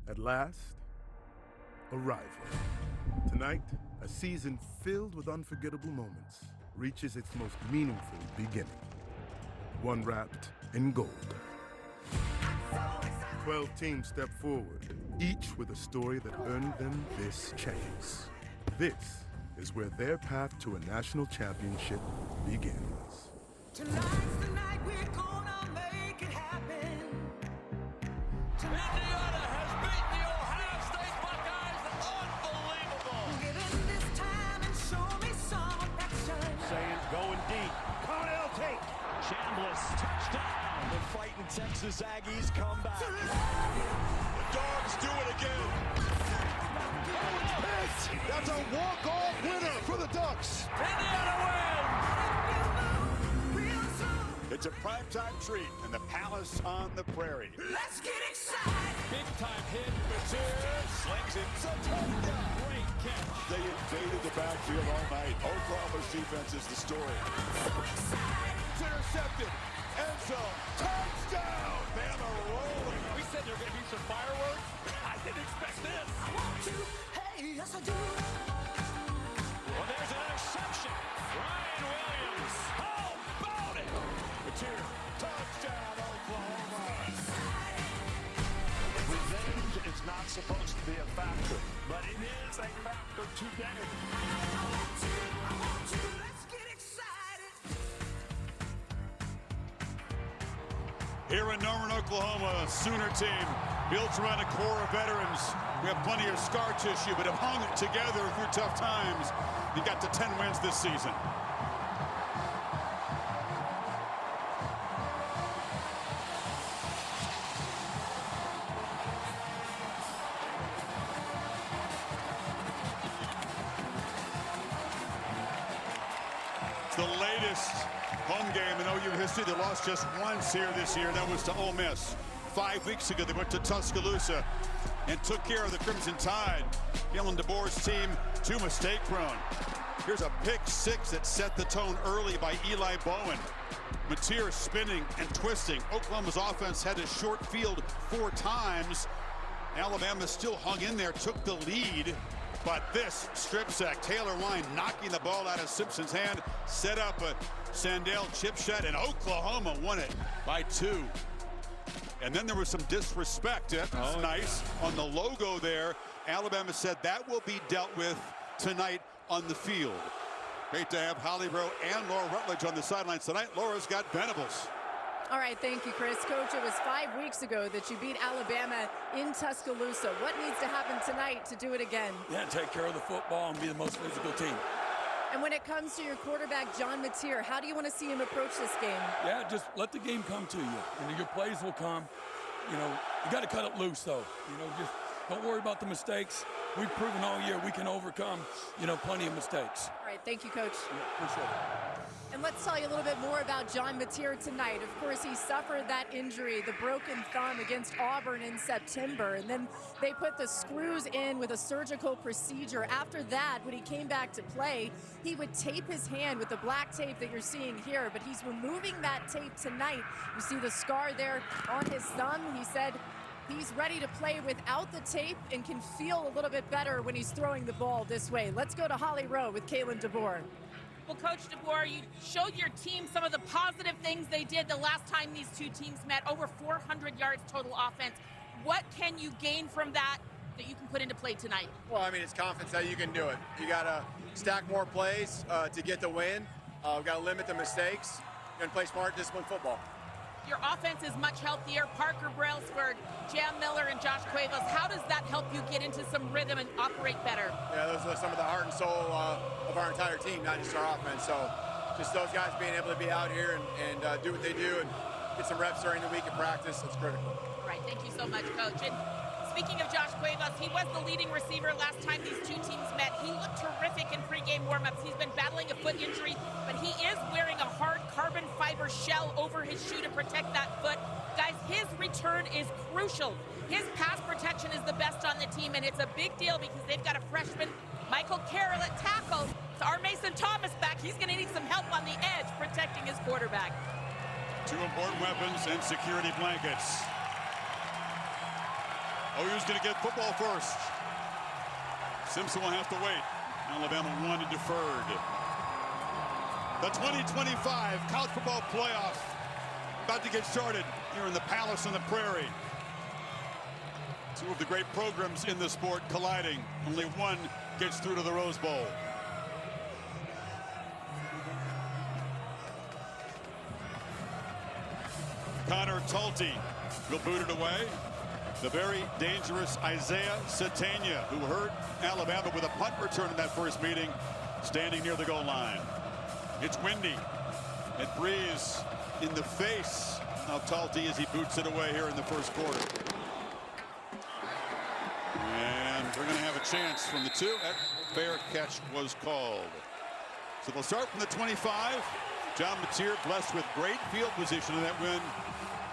At last, arrival. Tonight, a season filled with unforgettable moments reaches its most meaningful beginning. One wrapped in gold. 12 teams step forward, each with a story that earned them this chance. This is where their path to a national championship begins. Tonight's the night we're gonna make it happen. Indiana has beaten the Ohio State Buckeyes. Unbelievable. Get in this time and show me some affection. Saying going deep. Cornell take. Chambliss, touchdown. The fighting Texas Aggies come back. To love you. The Dogs do it again. That's a walk-off winner for the Ducks. Indiana Real soon. It's a primetime treat in the Palace on the Prairie. Let's get excited. wins. Big time hit. Mateer Slings it. It's a touchdown. great catch. They invaded the backfield all night. Oklahoma's defense is the story. So excited. It's intercepted. End zone. Touchdown. Bama rolling. We said there were going to be some fireworks. I didn't expect this. I want you. Hey, yes I do. Well, there's an interception. Ryan Williams. How about it? Mateer. Touchdown, Oklahoma. Revenge is not supposed to be a factor, but it is a factor today. I want you. Let's get excited. Here in Norman, Oklahoma, Sooner team built around a core of veterans. We have plenty of scar tissue, but have hung together through tough times. You got to 10 wins this season. It's the latest home game in OU history. They lost just once here this year. That was to Ole Miss. 5 weeks ago, they went to Tuscaloosa and took care of the Crimson Tide. Kalen DeBoer's team, too mistake-prone. Here's a pick six that set the tone early by Eli Bowen. Mateer spinning and twisting. Oklahoma's offense had a short field 4 times. Alabama still hung in there, took the lead. But this strip sack, Taylor Line knocking the ball out of Simpson's hand, set up a Sandell chip shot, and Oklahoma won it by 2. And then there was some disrespect. That's nice. On the logo there, Alabama said that will be dealt with tonight on the field. Great to have Holly Rowe and Laura Rutledge on the sidelines tonight. Laura's got Venables. All right, thank you, Chris. Coach, it was 5 weeks ago that you beat Alabama in Tuscaloosa. What needs to happen tonight to do it again? Yeah, take care of the football and be the most physical team. And when it comes to your quarterback, John Mateer, how do you want to see him approach this game? Yeah, just let the game come to you. And your plays will come. You know, you got to cut it loose, though. You know, just don't worry about the mistakes. We've proven all year we can overcome, plenty of mistakes. All right, thank you, Coach. Yeah, appreciate it. And let's tell you a little bit more about John Mateer tonight. Of course, he suffered that injury, the broken thumb against Auburn in September. And then they put the screws in with a surgical procedure. After that, when he came back to play, he would tape his hand with the black tape that you're seeing here. But he's removing that tape tonight. You see the scar there on his thumb. He said he's ready to play without the tape and can feel a little bit better when he's throwing the ball this way. Let's go to Holly Rowe with Kalen DeBoer. Well, Coach DeBoer, you showed your team some of the positive things they did the last time these two teams met, over 400 yards total offense. What can you gain from that you can put into play tonight? Well, I mean, it's confidence that you can do it. You got to stack more plays to get the win. We've got to limit the mistakes and play smart, disciplined football. Your offense is much healthier. Parker Brailsford, Jam Miller, and Josh Cuevas. How does that help you get into some rhythm and operate better? Yeah, those are some of the heart and soul of our entire team, not just our offense. So just those guys being able to be out here and do what they do and get some reps during the week of practice, that's critical. All right, thank you so much, Coach. And speaking of Josh Cuevas, he was the leading receiver last time these two teams met. He looked terrific in pregame warmups. He's been battling a foot injury, but he is wearing a hard carbon fiber shell over his shoe to protect that foot. Guys, his return is crucial. His pass protection is the best on the team, and it's a big deal because they've got a freshman, Michael Carroll, at tackle. So our Mason Thomas back, he's going to need some help on the edge protecting his quarterback. 2 important weapons and security blankets. OU's going to get football first. Simpson will have to wait. Alabama won and deferred. The 2025 college football playoff about to get started here in the Palace on the Prairie. Two of the great programs in the sport colliding. Only one gets through to the Rose Bowl. Connor Talty will boot it away. The very dangerous Isaiah Satania, who hurt Alabama with a punt return in that first meeting, standing near the goal line. It's windy. It breezes in the face of Talty as he boots it away here in the first quarter. And we're going to have a chance from the 2. That fair catch was called. So they'll start from the 25. John Mateer blessed with great field position in that win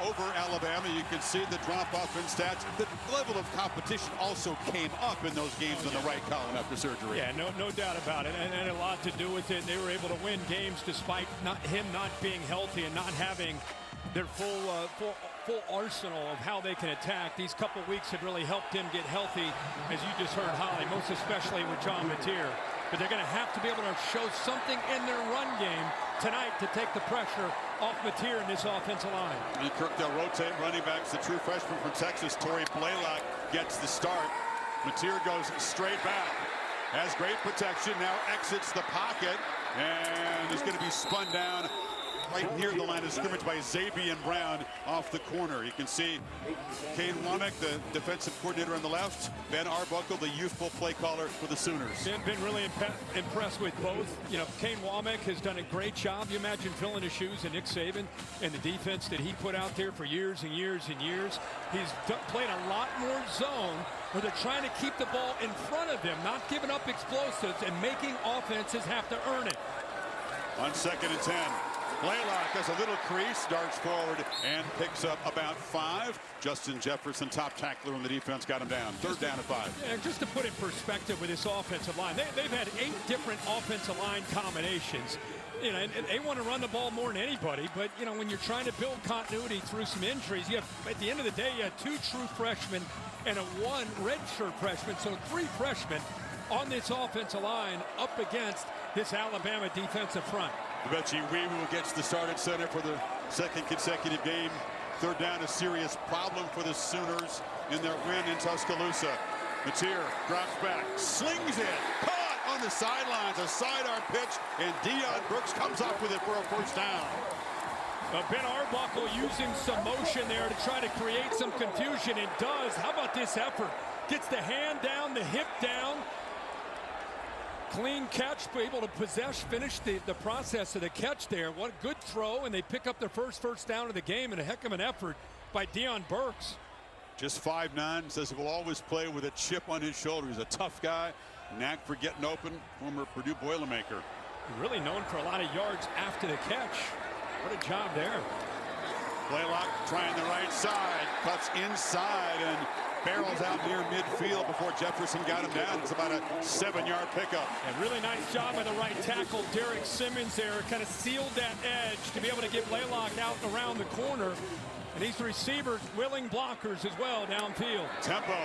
over Alabama. You can see the drop-off in stats. The level of competition also came up in those games on the right column after surgery. Yeah, no doubt about it. And a lot to do with it. They were able to win games despite him not being healthy and not having their full arsenal of how they can attack. These couple weeks had really helped him get healthy, as you just heard, Holly, most especially with John Mateer. But they're going to have to be able to show something in their run game tonight to take the pressure off Mateer in this offensive line. And Kirk, they'll rotate running backs. The true freshman from Texas, Torrey Blaylock, gets the start. Mateer goes straight back. Has great protection, now exits the pocket, and is going to be spun down right near the line of scrimmage by Xavier Brown off the corner. You can see Kane Womack, the defensive coordinator on the left, Ben Arbuckle, the youthful play caller for the Sooners. Been really impressed with both. You know, Kane Womack has done a great job. You imagine filling the shoes of Nick Saban and the defense that he put out there for years and years and years. He's played a lot more zone where they're trying to keep the ball in front of him, not giving up explosives and making offenses have to earn it. On 2nd and 10. Blaylock has a little crease, darts forward, and picks up about 5. Justin Jefferson, top tackler on the defense, got him down. 3rd down and 5. Yeah, just to put in perspective with this offensive line, they've had 8 different offensive line combinations. You know, and they want to run the ball more than anybody, but, you know, when you're trying to build continuity through some injuries, you have, at the end of the day, you have 2 true freshmen and a 1 redshirt freshman, so 3 freshmen on this offensive line up against this Alabama defensive front. Bebechi Weewu gets the start at center for the 2nd consecutive game. 3rd down, a serious problem for the Sooners in their win in Tuscaloosa. Mateer drops back, slings it, caught on the sidelines, a sidearm pitch, and Deion Brooks comes up with it for a 1st down. Ben Arbuckle using some motion there to try to create some confusion, and does. How about this effort? Gets the hand down, the hip down. Clean catch, able to finish the process of the catch there. What a good throw, and they pick up their first down of the game, and a heck of an effort by Deion Burks. Just 5'9", says he will always play with a chip on his shoulder. He's a tough guy, knack for getting open, former Purdue Boilermaker. Really known for a lot of yards after the catch. What a job there. Blaylock trying the right side, cuts inside, and barrels out near midfield before Jefferson got him down. It's about a 7-yard pickup. And really nice job by the right tackle, Derek Simmons there, kind of sealed that edge to be able to get Blaylock out and around the corner. And these receivers, willing blockers as well downfield. Tempo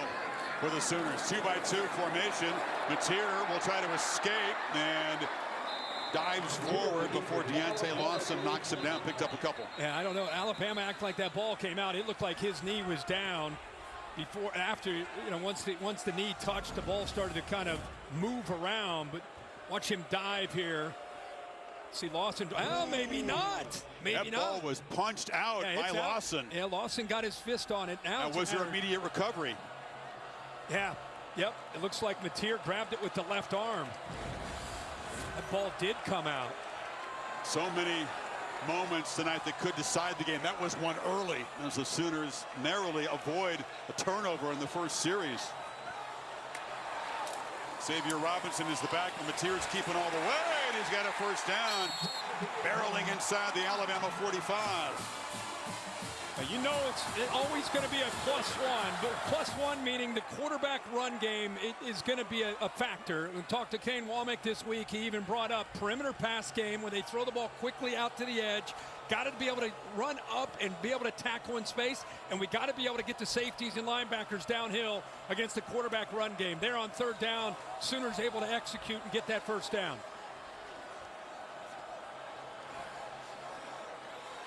for the Sooners, 2-by-2 formation. Mateer will try to escape and dives forward before Deontay Lawson knocks him down, picked up a couple. Yeah, I don't know. Alabama act like that ball came out. It looked like his knee was down. After, you know, once the knee touched, the ball started to kind of move around, but watch him dive here. See Lawson, oh, maybe not. Maybe that ball was punched out by Lawson. Yeah, Lawson got his fist on it. Now was there immediate recovery? Yeah, yep. It looks like Mateer grabbed it with the left arm. That ball did come out. So many moments tonight that could decide the game. That was one early as the Sooners narrowly avoid a turnover in the first series. Xavier Robinson is the back, and Mateer's keeping all the way, and he's got a 1st down. Barreling inside the Alabama 45. You know it's always going to be a +1, but +1 meaning the quarterback run game is going to be a factor. We talked to Kane Womack this week. He even brought up perimeter pass game where they throw the ball quickly out to the edge. Got to be able to run up and be able to tackle in space, and we got to be able to get the safeties and linebackers downhill against the quarterback run game. They're on 3rd down. Sooners able to execute and get that 1st down.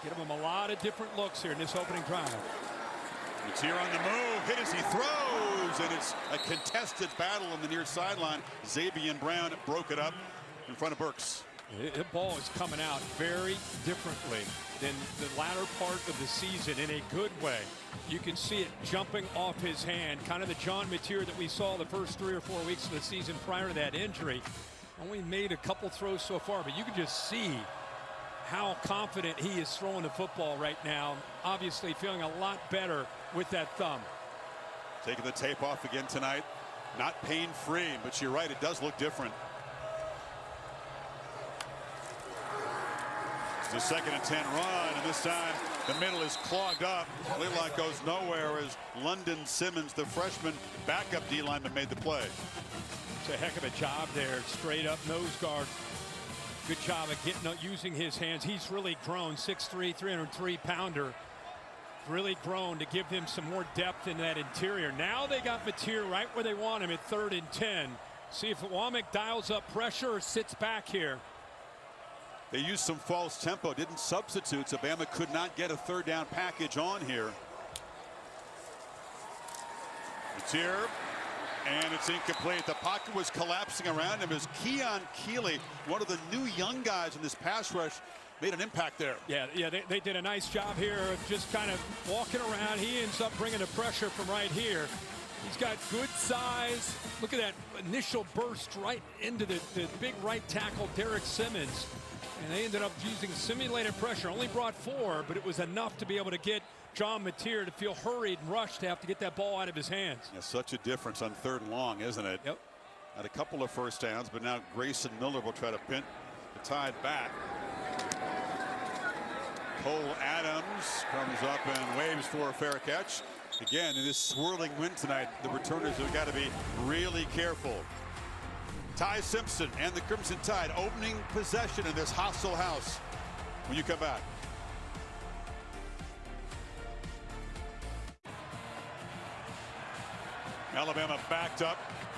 Give him a lot of different looks here in this opening drive. It's here on the move, hit as he throws, and it's a contested battle on the near sideline. Xavier Brown broke it up in front of Burks. The ball is coming out very differently than the latter part of the season in a good way. You can see it jumping off his hand, kind of the John Mateer that we saw the first 3 or 4 weeks of the season prior to that injury. Only made a couple throws so far, but you can just see how confident he is throwing the football right now. Obviously feeling a lot better with that thumb. Taking the tape off again tonight. Not pain-free, but you're right, it does look different. It's a 2nd and 10 run, and this time the middle is clogged up. Lelock goes nowhere as London Simmons, the freshman backup D lineman, made the play. It's a heck of a job there. Straight up nose guard. Good job of using his hands. He's really grown. 6'3", 303-pounder. Really grown to give him some more depth in that interior. Now they got Mateer right where they want him at 3rd and 10. See if Womack dials up pressure or sits back here. They used some false tempo, didn't substitute, so Bama could not get a 3rd down package on here. Mateer, and it's incomplete. The pocket was collapsing around him as Keon Keeley, one of the new young guys in this pass rush, made an impact there. Yeah, they did a nice job here of just kind of walking around. He ends up bringing the pressure from right here. He's got good size. Look at that initial burst right into the big right tackle, Derek Simmons. And they ended up using simulated pressure. Only brought 4, but it was enough to be able to get John Mateer to feel hurried and rushed to have to get that ball out of his hands. Yeah, such a difference on 3rd and long, isn't it? Yep. Had a couple of 1st downs, but now Grayson Miller will try to pin the Tide back. Cole Adams comes up and waves for a fair catch. Again, in this swirling wind tonight, the returners have got to be really careful. Ty Simpson and the Crimson Tide opening possession in this hostile house when you come back. Alabama backed up.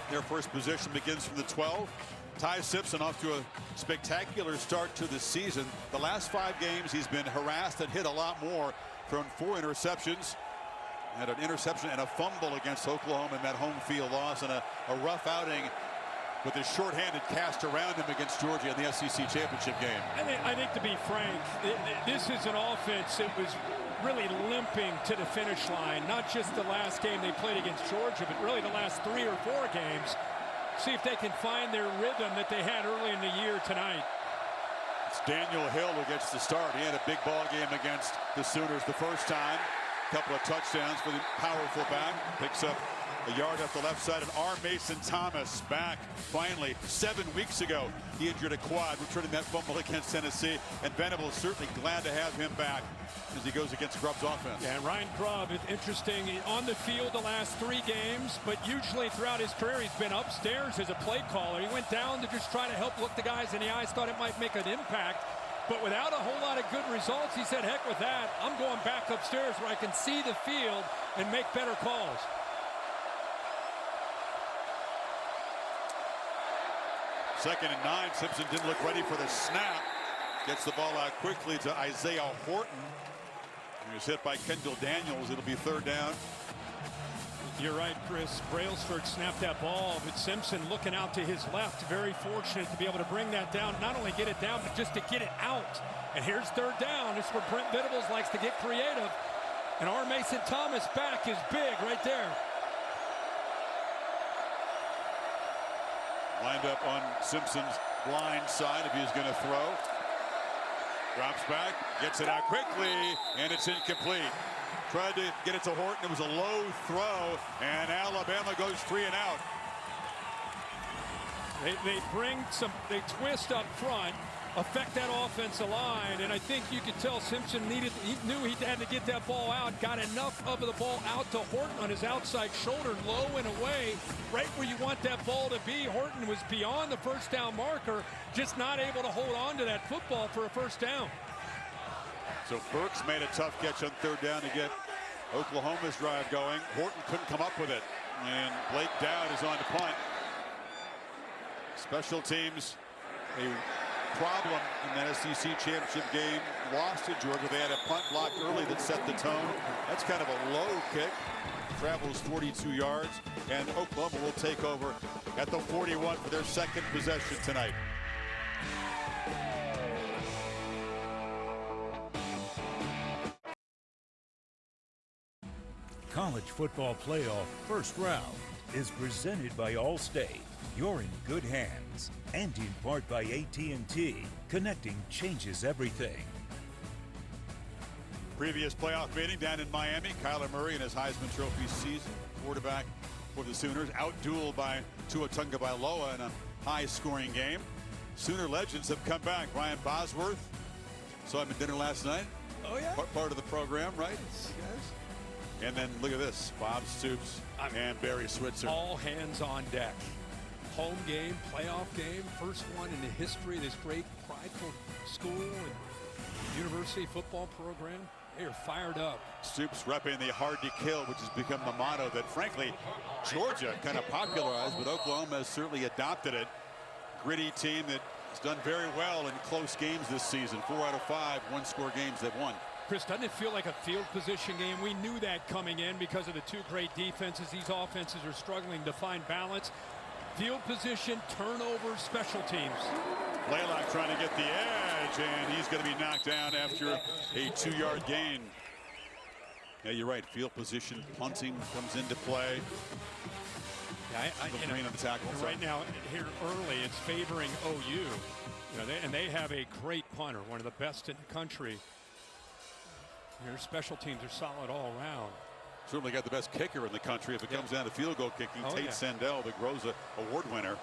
Their first possession begins from the 12. Ty Simpson off to a spectacular start to the season. The last 5 games he's been harassed and hit a lot more, thrown 4 interceptions. Had an interception and a fumble against Oklahoma in that home field loss, and a rough outing with his shorthanded cast around him against Georgia in the SEC championship game. I think to be frank, this is an offense that was really limping to the finish line. Not just the last game they played against Georgia, but really the last 3 or 4 games. See if they can find their rhythm that they had early in the year tonight. It's Daniel Hill who gets the start. He had a big ball game against the Sooners the first time. Couple of touchdowns for the powerful back. Picks up a yard up the left side. And R. Mason Thomas back finally 7 weeks ago. He injured a quad, returning that fumble against Tennessee. And Venable is certainly glad to have him back as he goes against Grubb's offense. Yeah, and Ryan Grubb is interesting on the field the last 3 games, but usually throughout his career he's been upstairs as a play caller. He went down to just try to help look the guys in the eyes, thought it might make an impact. But without a whole lot of good results, he said, heck with that. I'm going back upstairs where I can see the field and make better calls. Second and 9. Simpson didn't look ready for the snap. Gets the ball out quickly to Isaiah Horton. He was hit by Kendall Daniels. It'll be 3rd down. You're right, Chris. Brailsford snapped that ball, but Simpson looking out to his left. Very fortunate to be able to bring that down. Not only get it down, but just to get it out. And here's 3rd down. This is where Brent Venables likes to get creative. And R. Mason Thomas back is big right there. Lined up on Simpson's blind side if he's going to throw. Drops back, gets it out quickly, and it's incomplete. Tried to get it to Horton. It was a low throw, and Alabama goes 3 and out. They twist up front. affect that offensive line. And I think you could tell Simpson he knew he had to get that ball out, got enough of the ball out to Horton on his outside shoulder, low and away, right where you want that ball to be. Horton was beyond the first down marker, just not able to hold on to that football for a first down. So Burks made a tough catch on third down to get Oklahoma's drive going. Horton couldn't come up with it. And Blake Dowd is on to punt. Special teams, a problem in that SEC championship game. Lost to Georgia. They had a punt block early that set the tone. That's kind of a low kick. Travels 42 yards. And Oklahoma will take over at the 41 for their second possession tonight. College football playoff first round is presented by Allstate. You're in good hands, and in part by AT&T. Connecting changes everything. Previous playoff meeting down in Miami, Kyler Murray and his Heisman Trophy season quarterback for the Sooners, outdueled by Tua Tagovailoa in a high-scoring game. Sooner legends have come back. Brian Bosworth saw him at dinner last night. Oh yeah, part of the program, right? Yes. And then look at this, Bob Stoops and Barry Switzer. All hands on deck. Home game, playoff game, first one in the history of this great prideful school and university football program. They are fired up. Stoops repping the hard to kill, which has become the motto that, frankly, Georgia kind of popularized, but Oklahoma has certainly adopted it. Gritty team that has done very well in close games this season. 4 out of 5 one-score games they've won. Chris, doesn't it feel like a field position game? We knew that coming in because of the two great defenses. These offenses are struggling to find balance. Field position, turnovers, special teams. Blaylock trying to get the edge, and he's going to be knocked down after a 2-yard gain. Yeah, you're right. Field position, punting comes into play. Yeah, of the tackle. Right now, here early, it's favoring OU. And they have a great punter, one of the best in the country. Their special teams are solid all around. Certainly got the best kicker in the country if it comes down to field goal kicking. Tate Sandell, the Groza Award winner.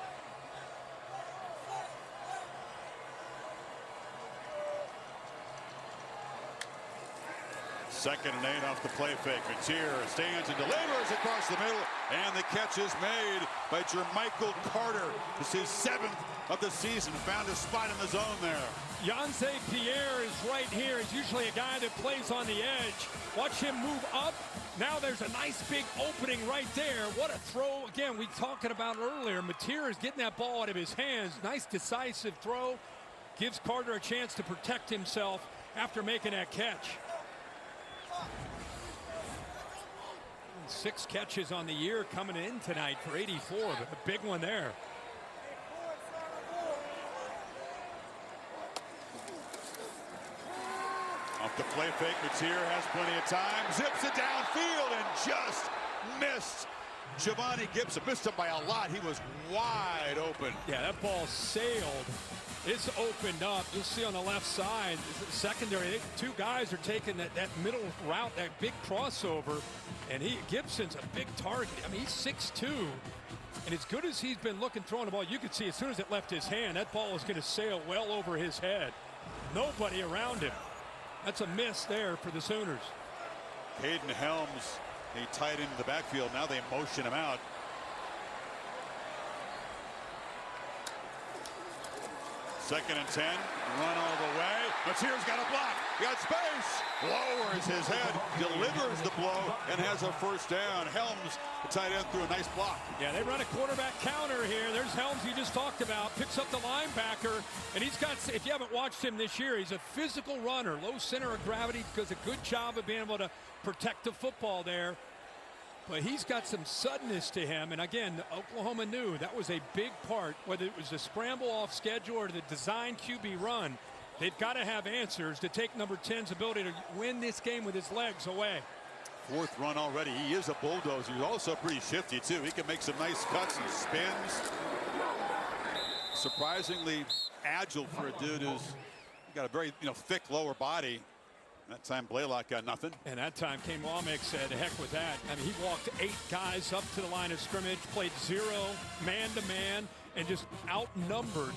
Second and 8 off the play fake. Mateer stands and delivers across the middle, and the catch is made by Jermichael Carter. This is his 7th of the season. Found a spot in the zone there. Yonsei Pierre is right here. He's usually a guy that plays on the edge. Watch him move up. Now there's a nice big opening right there. What a throw. Again, we talking about earlier. Mateer is getting that ball out of his hands. Nice decisive throw. Gives Carter a chance to protect himself after making that catch. 6 catches on the year coming in tonight for 84, but a big one there. Off the play fake, Mateer has plenty of time, zips it downfield and just missed. Giovanni Gibson missed him by a lot. He was wide open. Yeah, that ball sailed. It's opened up. You'll see on the left side, secondary, 2 guys are taking that middle route, that big crossover, and Gibson's a big target. I mean, he's 6'2", and as good as he's been looking throwing the ball, you could see as soon as it left his hand, that ball was going to sail well over his head. Nobody around him. That's a miss there for the Sooners. Hayden Helms, he tied into the backfield. Now they motion him out. Second and 10, run all the way. Mateer's got a block. He got space. Lowers his head, delivers the blow, and has a first down. Helms, the tight end, threw a nice block. Yeah, they run a quarterback counter here. There's Helms you just talked about. Picks up the linebacker, and he's got, if you haven't watched him this year, he's a physical runner. Low center of gravity, does a good job of being able to protect the football there. But he's got some suddenness to him. And again, Oklahoma knew that was a big part, whether it was a scramble off schedule or the design QB run. They've got to have answers to take number 10's ability to win this game with his legs away. 4th run already. He is a bulldozer. He's also pretty shifty, too. He can make some nice cuts and spins. Surprisingly agile for a dude who's got a very thick lower body. That time Blaylock got nothing. And that time Kane Womack said, heck with that. I mean, he walked 8 guys up to the line of scrimmage, played 0 man-to-man, and just outnumbered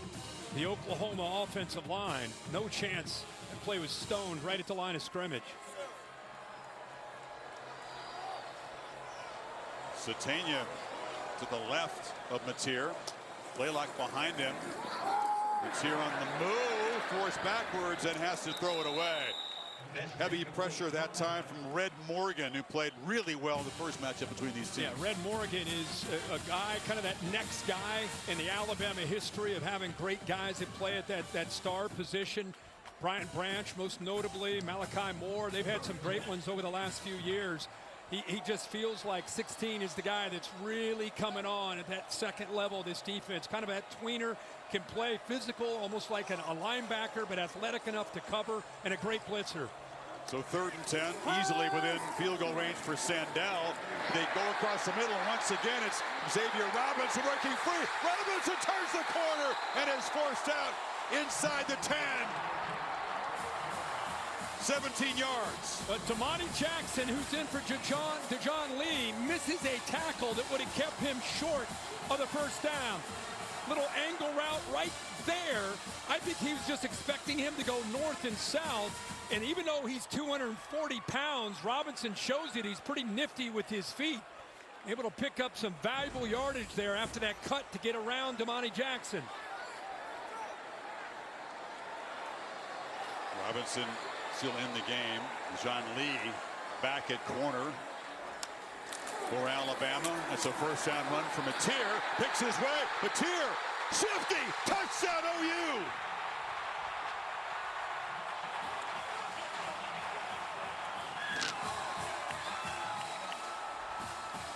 the Oklahoma offensive line. No chance. That play was stoned right at the line of scrimmage. Satania to the left of Mateer. Blaylock behind him. Mateer on the move, forced backwards and has to throw it away. Heavy pressure that time from Red Morgan, who played really well in the first matchup between these teams. Yeah, Red Morgan is a guy, kind of that next guy in the Alabama history of having great guys that play at that star position. Bryant Branch, most notably, Malachi Moore. They've had some great ones over the last few years. He just feels like 16 is the guy that's really coming on at that second level of this defense. Kind of that tweener, can play physical, almost like a linebacker, but athletic enough to cover, and a great blitzer. So 3rd and 10, easily within field goal range for Sandell. They go across the middle, and once again it's Xavier Robinson working free. Robinson turns the corner and is forced out inside the 10. 17 yards. But Damani Jackson, who's in for Dejon Lee, misses a tackle that would have kept him short of the first down. Little angle route right there. I think he was just expecting him to go north and south. And even though he's 240 pounds, Robinson shows it. He's pretty nifty with his feet. Able to pick up some valuable yardage there after that cut to get around Damani Jackson. Robinson still in the game. John Lee back at corner for Alabama. That's a first down run for Mateer. Picks his way. Mateer, shifty, touchdown OU.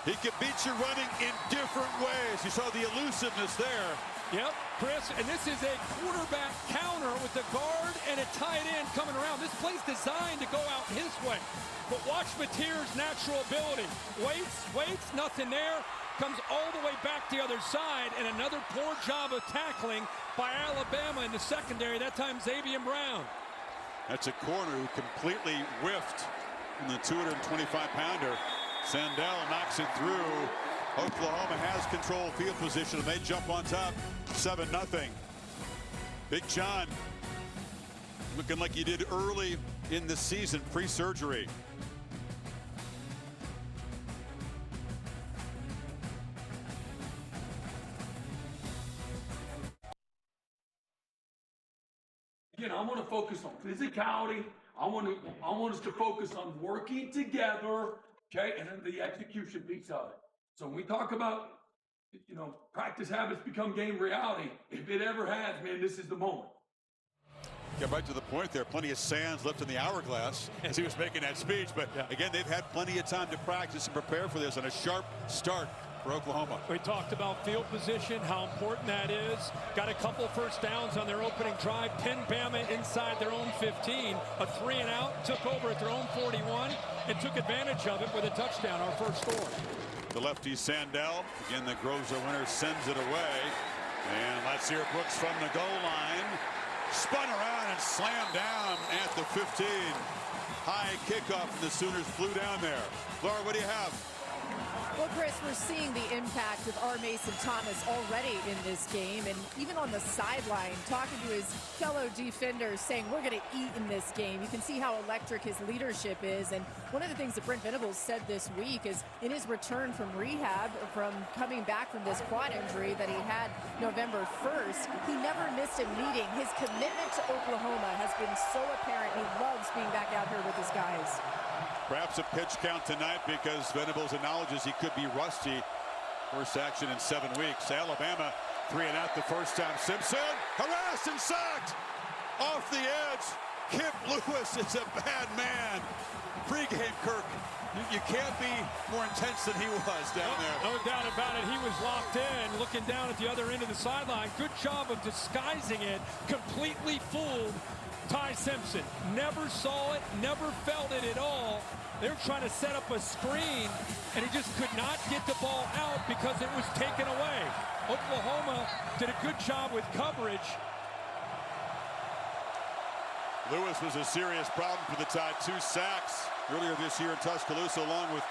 He can beat you running in different ways. You saw the elusiveness there. Yep, Chris, and this is a quarterback counter with the guard and a tight end coming around. This play's designed to go out his way. But watch Mateer's natural ability. Waits, nothing there. Comes all the way back the other side, and another poor job of tackling by Alabama in the secondary, that time Xavier Brown. That's a corner who completely whiffed in the 225-pounder. Sandell knocks it through. Oklahoma has control field position, and they jump on top, 7-0. Big John looking like he did early in the season, pre-surgery. Again, I want to focus on physicality. I want us to focus on working together, okay, and then the execution piece of it. So when we talk about, practice habits become game reality, if it ever has, man, this is the moment. Get right to the point there. Plenty of sands left in the hourglass as he was making that speech. But again, they've had plenty of time to practice and prepare for this, and a sharp start for Oklahoma. We talked about field position, how important that is. Got a couple first downs on their opening drive. Pinned Bama inside their own 15. A 3-and-out, took over at their own 41, and took advantage of it with a touchdown, our first score. The lefty Sandell, again the Groza winner, sends it away. And let's hear Brooks from the goal line. Spun around and slammed down at the 15. High kickoff, and the Sooners flew down there. Laura, what do you have? Well, Chris, we're seeing the impact of R. Mason Thomas already in this game, and even on the sideline, talking to his fellow defenders, saying we're going to eat in this game. You can see how electric his leadership is, and one of the things that Brent Venables said this week is in his return from rehab, from coming back from this quad injury that he had November 1st, he never missed a meeting. His commitment to Oklahoma has been so apparent. He loves being back out here with his guys. Perhaps a pitch count tonight because Venables acknowledges he could be rusty. First action in 7 weeks. Alabama 3-and-out the first time. Simpson harassed and sacked off the edge. Kip Lewis is a bad man. Pre-game, Kirk. You can't be more intense than he was down there. No doubt about it. He was locked in, looking down at the other end of the sideline. Good job of disguising it. Completely fooled Ty Simpson. Never saw it, never felt it at all. They were trying to set up a screen, and he just could not get the ball out because it was taken away. Oklahoma did a good job with coverage. Lewis was a serious problem for the Tide. 2 sacks earlier this year in Tuscaloosa, along with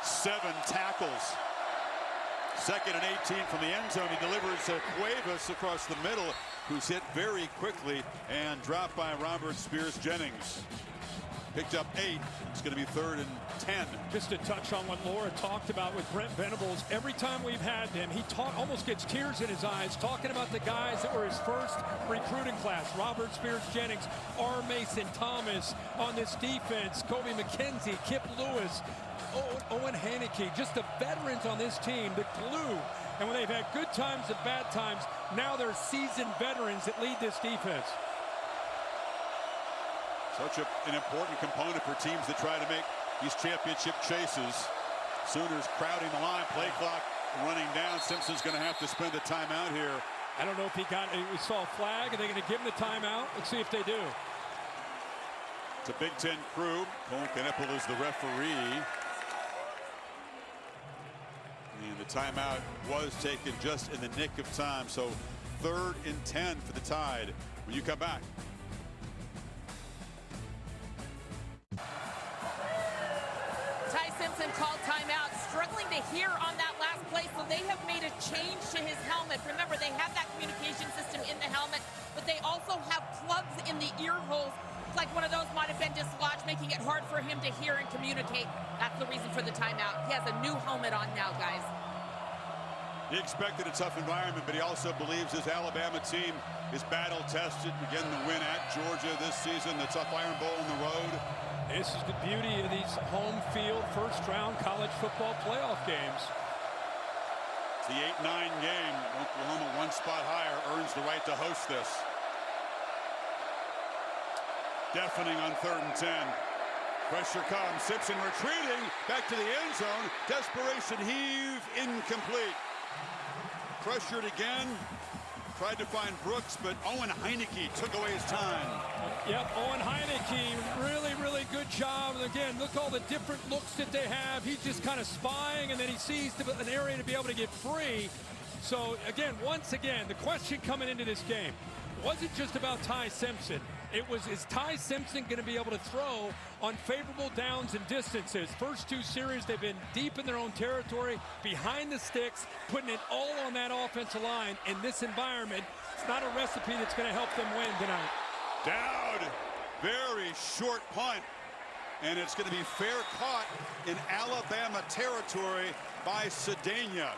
7 tackles. 2nd and 18 from the end zone. He delivers Cuevas across the middle. who's hit very quickly and dropped by Robert Spears-Jennings. Picked up 8. It's going to be 3rd and 10. Just to touch on what Laura talked about with Brent Venables, every time we've had him, he almost gets tears in his eyes talking about the guys that were his first recruiting class. Robert Spears-Jennings, R. Mason Thomas on this defense, Kobe McKenzie, Kip Lewis, Owen Haneke, just the veterans on this team, the glue. And when they've had good times and bad times, now they're seasoned veterans that lead this defense. Such an important component for teams that try to make these championship chases. Sooners crowding the line, play clock running down. Simpson's going to have to spend a timeout here. I don't know if we saw a flag. Are they going to give him the timeout? Let's see if they do. It's a Big Ten crew. Cole Kneppel is the referee. And the timeout was taken just in the nick of time. So 3rd and 10 for the Tide when you come back. Simpson called timeout, struggling to hear on that last play, so they have made a change to his helmet. Remember, they have that communication system in the helmet, but they also have plugs in the ear holes. It's like one of those might have been dislodged, making it hard for him to hear and communicate. That's the reason for the timeout. He has a new helmet on now, guys. He expected a tough environment, but he also believes his Alabama team is battle-tested. Again, the win at Georgia this season, the tough Iron Bowl on the road. This is the beauty of these home field first-round college football playoff games. It's the 8-9 game. Oklahoma 1 spot higher earns the right to host this. Deafening on 3rd and 10. Pressure comes. Simpson retreating back to the end zone. Desperation heave, incomplete. Pressured again. Tried to find Brooks, but Owen Haneke took away his time. Yep, Owen Haneke, really good job. And again, look all the different looks that they have. He's just kind of spying, and then he sees an area to be able to get free. So again, once again, the question coming into this game wasn't just about Ty Simpson. It was, is Ty Simpson going to be able to throw on favorable downs and distances? First 2 series, they've been deep in their own territory, behind the sticks, putting it all on that offensive line. In this environment, it's not a recipe that's going to help them win tonight. Dowd, very short punt, and it's going to be fair caught in Alabama territory by Cedena.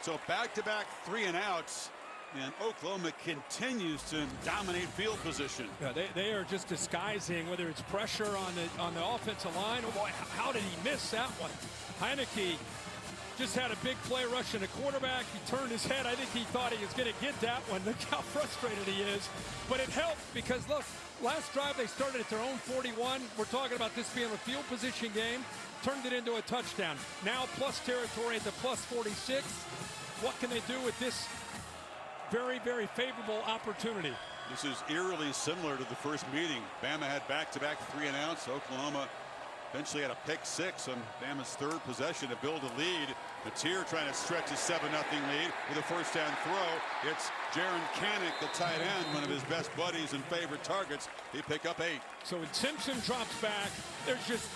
So back-to-back 3-and-outs. And Oklahoma continues to dominate field position. Yeah, they are just disguising whether it's pressure on the offensive line. Oh boy, how did he miss that one? Haneke just had a big play rushing the quarterback. He turned his head. I think he thought he was going to get that one. Look how frustrated he is. But it helped because, look, last drive they started at their own 41. We're talking about this being a field position game. Turned it into a touchdown. Now plus territory at the plus 46. What can they do with this very favorable opportunity? This is eerily similar to the first meeting. Bama had back-to-back 3-and-outs. Oklahoma eventually had a pick 6 on Bama's 3rd possession to build a lead. Mateer trying to stretch a 7-0 lead with a first down throw. It's Jaron Kanak, the tight end, one of his best buddies and favorite targets. He pick up 8. So when Simpson drops back, there's just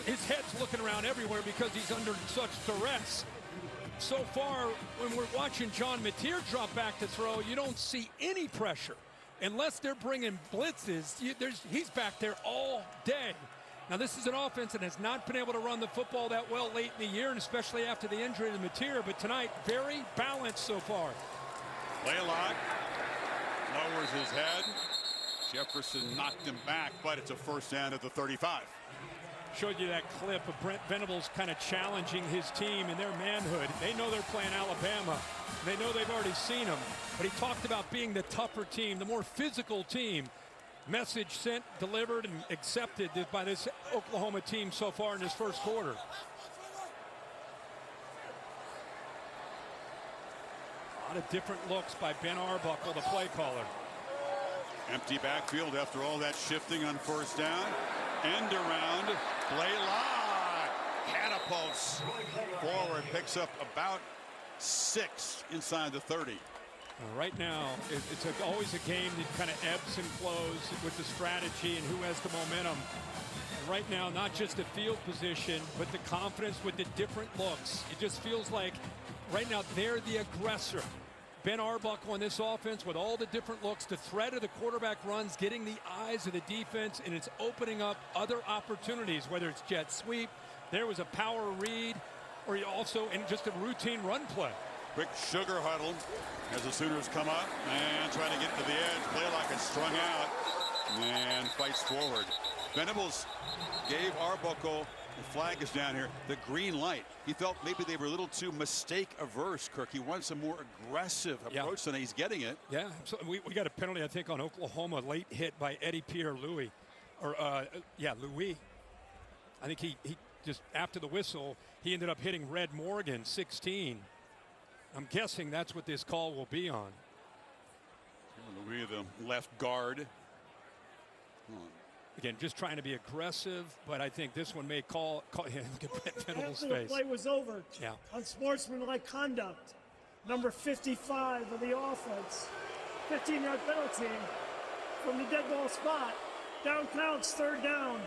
his head's looking around everywhere because he's under such duress. So far, when we're watching John Mateer drop back to throw, you don't see any pressure. Unless they're bringing blitzes, he's back there all day. Now, this is an offense that has not been able to run the football that well late in the year, and especially after the injury to Mateer. But tonight, very balanced so far. Laylock lowers his head. Jefferson knocked him back, but it's a first down at the 35. Showed you that clip of Brent Venables kind of challenging his team and their manhood. They know they're playing Alabama. They know they've already seen them. But he talked about being the tougher team, the more physical team. Message sent, delivered, and accepted by this Oklahoma team so far in this first quarter. A lot of different looks by Ben Arbuckle, the play caller. Empty backfield after all that shifting on first down. End around. Blaylock catapults forward, picks up about 6 inside the 30. Right now, it's always a game that kind of ebbs and flows with the strategy and who has the momentum. And right now, not just the field position, but the confidence with the different looks. It just feels like right now they're the aggressor. Ben Arbuckle on this offense with all the different looks, the threat of the quarterback runs, getting the eyes of the defense, and it's opening up other opportunities, whether it's jet sweep, there was a power read, or also in just a routine run play. Quick sugar huddle as the Sooners come up and trying to get to the edge. Play like it's strung out and fights forward. Venables gave Arbuckle, the flag is down here, the green light. He felt maybe they were a little too mistake averse, Kirk. He wants a more aggressive approach than he's getting it. Yeah, so we got a penalty, I think, on Oklahoma, late hit by Eddie Pierre-Louis. Louis. I think he just, after the whistle, he ended up hitting Red Morgan, 16. I'm guessing that's what this call will be on. Louis, the left guard. Again, just trying to be aggressive, but I think this one may call look at Venables' After the face. play was over, Yeah. unsportsmanlike conduct, number 55 of the offense, 15-yard penalty from the dead ball spot. Down counts, third down.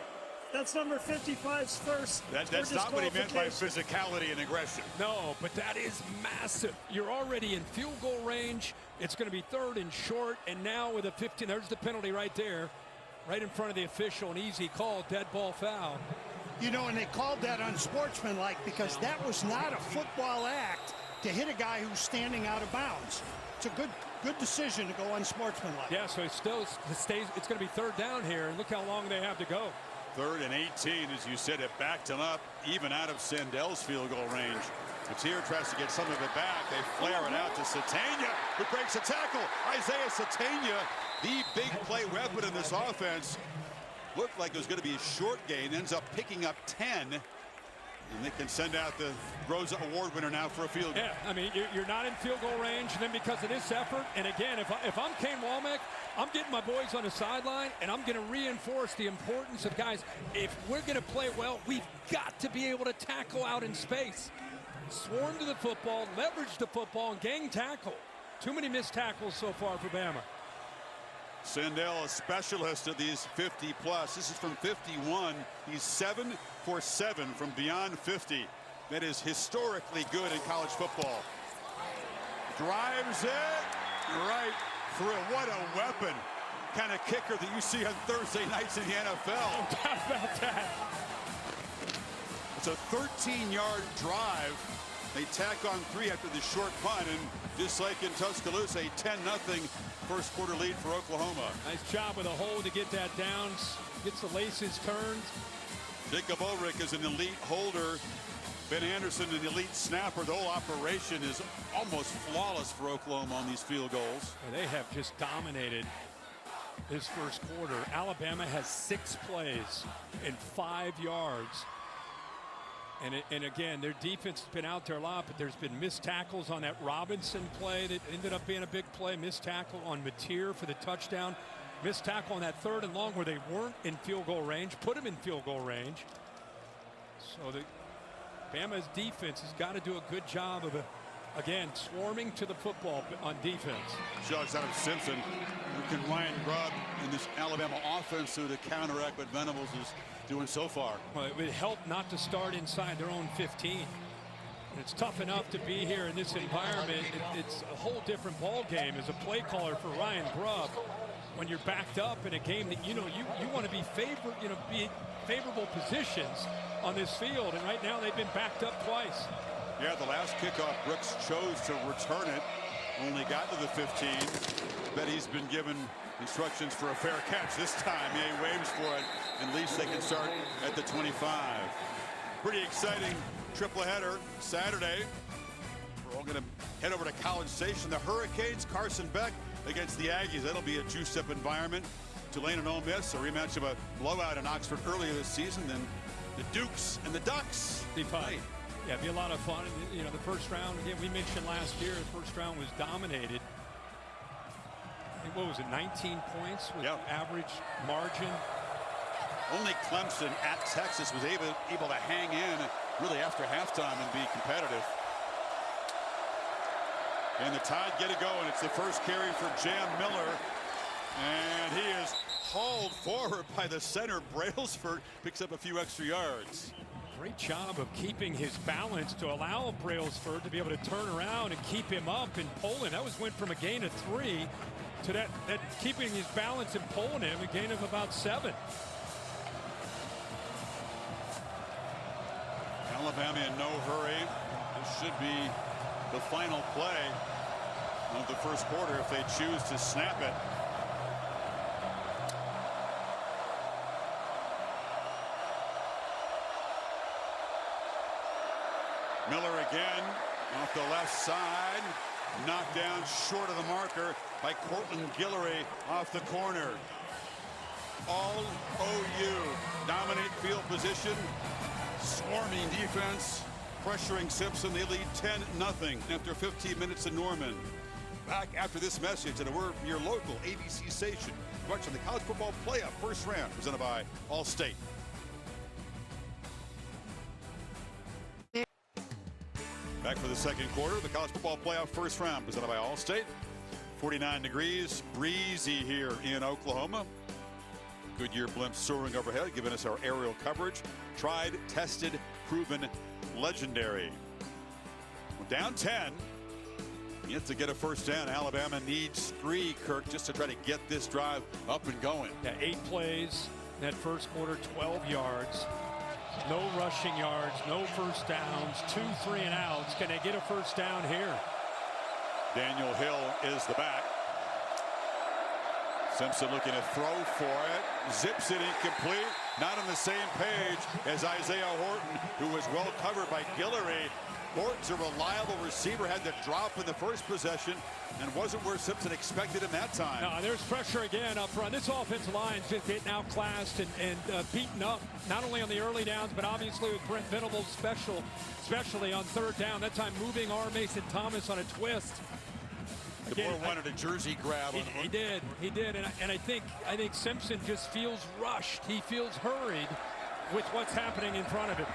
That's number 55's first. That's not what he meant by physicality and aggression. No, but that is massive. You're already in field goal range. It's going to be third and short, and now with a 15, there's the penalty right there, right in front of the official, an easy call, dead ball foul. You know, and they called that unsportsmanlike because that was not a football act to hit a guy who's standing out of bounds. It's a good decision to go unsportsmanlike. Yeah, so it's going to be third down here, and look how long they have to go. 3rd and 18, as you said, it backed him up, even out of Sandell's field goal range. Mateer tries to get some of it back. They flare it out to Satania, who breaks a tackle. Isaiah Satania, the big play weapon in this offense. Looked like it was going to be a short gain, ends up picking up 10. And they can send out the Rosa Award winner now for a field goal. Yeah, I mean, you're not in field goal range, and then because of this effort, and again, if I'm Kane Womack, I'm getting my boys on the sideline, and I'm going to reinforce the importance of, guys, if we're going to play well, we've got to be able to tackle out in space. Swarm to the football, leverage the football, and gang tackle. Too many missed tackles so far for Bama. Sandell, a specialist at these 50-plus. This is from 51. He's 7 for 7 from beyond 50. That is historically good in college football. Drives it right through. What a weapon. Kind of kicker that you see on Thursday nights in the NFL. No doubt about that. It's a 13-yard drive. They tack on 3 after the short punt, and just like in Tuscaloosa, a 10-0 first quarter lead for Oklahoma. Nice job with a hole to get that down. Gets the laces turned. Jacob Ulrich is an elite holder. Ben Anderson, an elite snapper. The whole operation is almost flawless for Oklahoma on these field goals. They have just dominated this first quarter. Alabama has 6 plays and 5 yards. And again, their defense has been out there a lot, but there's been missed tackles on that Robinson play that ended up being a big play. Missed tackle on Mateer for the touchdown. Missed tackle on that 3rd and long where they weren't in field goal range. Put them in field goal range. So Bama's defense has got to do a good job of, again, swarming to the football on defense. Judge Adam Simpson, who can Ryan Grubb in this Alabama offense to counteract what Venables is doing so far. Well, it would help not to start inside their own 15. And it's tough enough to be here in this environment. It's a whole different ball game as a play caller for Ryan Grubb when you're backed up in a game that you want to be favorable positions on this field, and right now they've been backed up twice. Yeah, the last kickoff, Brooks chose to return it, only got to the 15. Bet he's been given instructions for a fair catch this time. Yeah, he waves for it. At least they can start at the 25. Pretty exciting triple header Saturday. We're all going to head over to College Station. The Hurricanes, Carson Beck against the Aggies. That'll be a juiced-up environment. Tulane and Ole Miss, a rematch of a blowout in Oxford earlier this season. Then the Dukes and the Ducks. Be fun. Yeah, it'd be a lot of fun. You know, the first round, again, we mentioned last year, the first round was dominated. I think, what was it, 19 points with average margin? Only Clemson at Texas was able to hang in really after halftime and be competitive. And the Tide get it going. It's the first carry for Jam Miller. And he is hauled forward by the center. Brailsford picks up a few extra yards. Great job of keeping his balance to allow Brailsford to be able to turn around and keep him up and pull him. That went from a gain of 3 to that keeping his balance and pulling him, a gain of about 7. Alabama in no hurry. This should be the final play of the first quarter if they choose to snap it. Miller again off the left side, knocked down short of the marker by Cortland Guillory off the corner. All OU dominate field position, swarming defense, pressuring Simpson. They lead 10-0 after 15 minutes in Norman. Back after this message and a word from your local ABC station. Watching the college football playoff first round presented by Allstate. Back for the second quarter, the college football playoff first round presented by Allstate. 49 degrees, breezy here in Oklahoma. Goodyear blimp soaring overhead, giving us our aerial coverage. Tried, tested, proven, legendary. We're down 10. Yet to get a first down, Alabama needs 3, Kirk, just to try to get this drive up and going. Yeah, 8 plays in that first quarter, 12 yards. No rushing yards, no first downs, 2 3 and outs. Can they get a first down here? Daniel Hill is the back. Simpson looking to throw for it. Zips it incomplete. Not on the same page as Isaiah Horton, who was well covered by Guillory. Horton's a reliable receiver, had to drop in the first possession and wasn't where Simpson expected him that time. No, there's pressure again up front. This offensive line is just getting outclassed and beaten up, not only on the early downs, but obviously with Brent Venables especially on third down. That time moving R. Mason Thomas on a twist. DeBoer wanted a jersey grab. He did, and I think Simpson just feels rushed. He feels hurried with what's happening in front of him.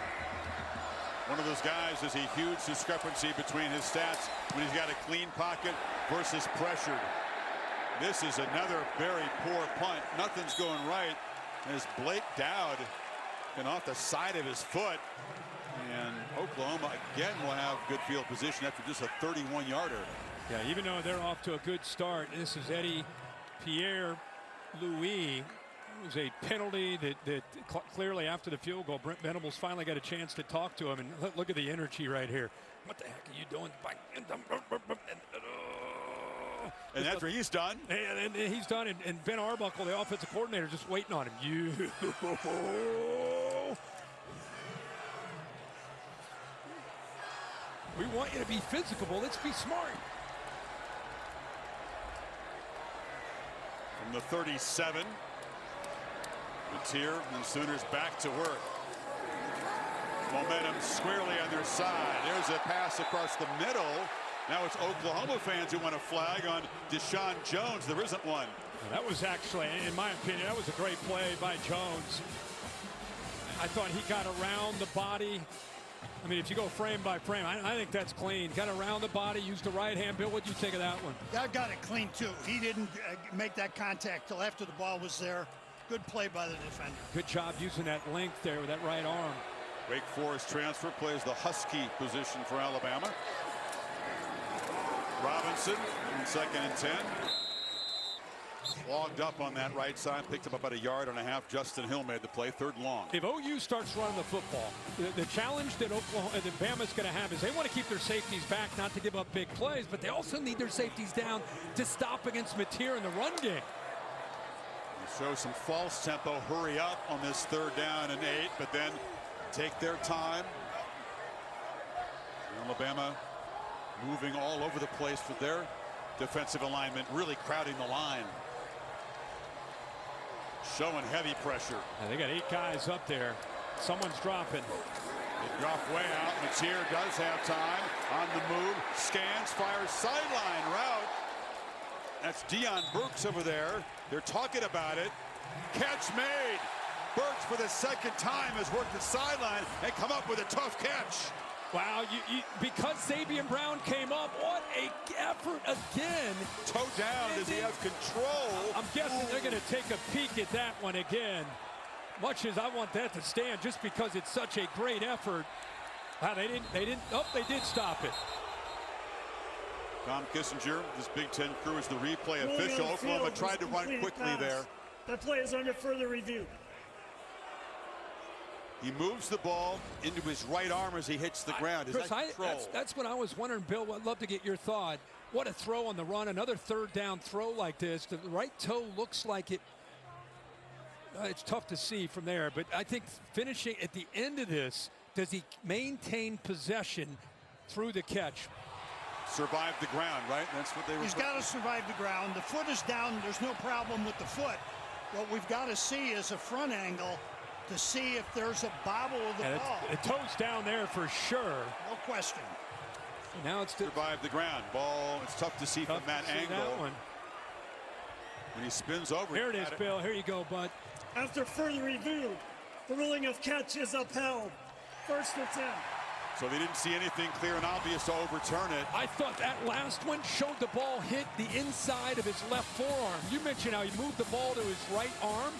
One of those guys is a huge discrepancy between his stats when he's got a clean pocket versus pressured. This is another very poor punt. Nothing's going right as Blake Dowd and off the side of his foot. And Oklahoma again will have good field position after just a 31-yarder. Yeah, even though they're off to a good start, this is Eddie Pierre Louis. It was a penalty that clearly after the field goal, Brent Venables finally got a chance to talk to him. And look at the energy right here. What the heck are you doing? And after he's done. And he's done. And Ben Arbuckle, the offensive coordinator, just waiting on him. We want you to be physical. Let's be smart. From the 37. Matier and Sooners back to work. Momentum squarely on their side. There's a pass across the middle. Now it's Oklahoma fans who want a flag on Deshaun Jones. There isn't one. That was actually, in my opinion, that was a great play by Jones. I thought he got around the body. I mean, if you go frame by frame, I think that's clean. Got around the body, used the right hand. Bill, what do you think of that one? That got it clean, too. He didn't make that contact till after the ball was there. Good play by the defender. Good job using that length there with that right arm. Wake Forest transfer plays the Husky position for Alabama. Robinson in 2nd and 10. Logged up on that right side, picked up about 1.5 yards. Justin Hill made the play, 3rd and long. If OU starts running the football, the challenge that Bama's going to have is they want to keep their safeties back, not to give up big plays, but they also need their safeties down to stop against Matier in the run game. Show some false tempo, hurry up on this 3rd down and 8, but then take their time. Alabama moving all over the place with their defensive alignment, really crowding the line. Showing heavy pressure. Yeah, they got 8 guys up there. Someone's dropping. They drop way out. Matier does have time on the move. Scans, fires, sideline route. That's Deion Burks over there. They're talking about it. Catch made. Burks for the 2nd time has worked the sideline and come up with a tough catch. Wow, because Sabian Brown came up, what a effort again. Toe down, does he have control? I'm guessing they're going to take a peek at that one again. much as I want that to stand just because it's such a great effort. Wow, they did stop it. Tom Kissinger, this Big Ten crew, is the replay official. Oklahoma tried to run quickly there. That play is under further review. He moves the ball into his right arm as he hits the ground. Is Chris, that control? That's what I was wondering, Bill. I'd love to get your thought. What a throw on the run. Another third down throw like this. The right toe looks like it. It's tough to see from there, but I think finishing at the end of this, does he maintain possession through the catch? Survive the ground, right? That's what they were. He's got to survive the ground. The foot is down. There's no problem with the foot. What we've got to see is a front angle to see if there's a bobble of the ball. The toe's down there for sure. No question. So now it's to survive the ground. Ball, it's tough to see from that angle. That one. When he spins over. Here it is, Bill. Here you go, bud. After further review, the ruling of catch is upheld. First and 10. So they didn't see anything clear and obvious to overturn it. I thought that last one showed the ball hit the inside of his left forearm. You mentioned how he moved the ball to his right arm.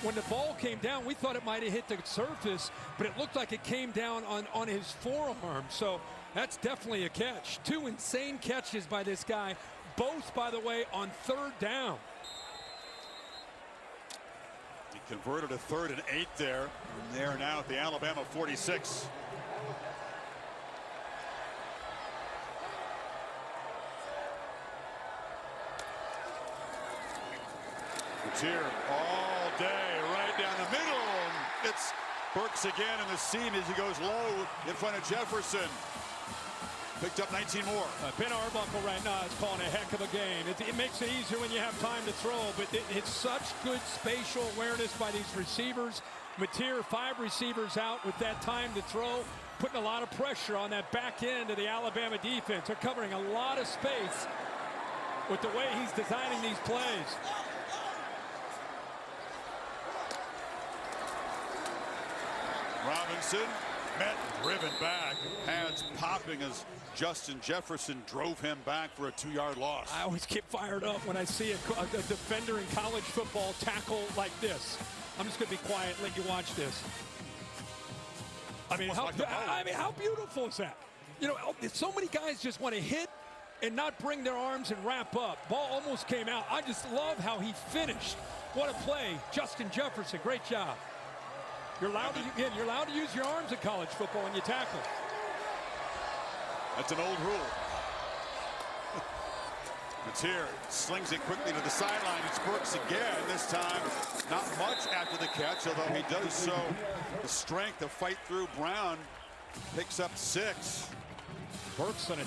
When the ball came down, we thought it might have hit the surface, but it looked like it came down on his forearm. So that's definitely a catch. Two insane catches by this guy, both, by the way, on third down. He converted a 3rd and 8 there. And they're now at the Alabama 46. It's here all day, right down the middle. And it's Burks again in the seam as he goes low in front of Jefferson. Picked up 19 more. Ben Arbuckle right now is calling a heck of a game. It makes it easier when you have time to throw, but it's such good spatial awareness by these receivers. Mateer, 5 receivers out with that time to throw, putting a lot of pressure on that back end of the Alabama defense. They're covering a lot of space with the way he's designing these plays. Robinson met, driven back, hands popping as Justin Jefferson drove him back for a 2-yard loss. I always get fired up when I see a defender in college football tackle like this. I'm just going to be quiet and let you watch this. I mean, how beautiful is that? You know, so many guys just want to hit and not bring their arms and wrap up. Ball almost came out. I just love how he finished. What a play. Justin Jefferson, great job. You're allowed to use your arms in college football when you tackle. That's an old rule. It's here. Slings it quickly to the sideline. It's Burks again. This time, not much after the catch, although he does so. The strength to fight through Brown picks up 6. Burks on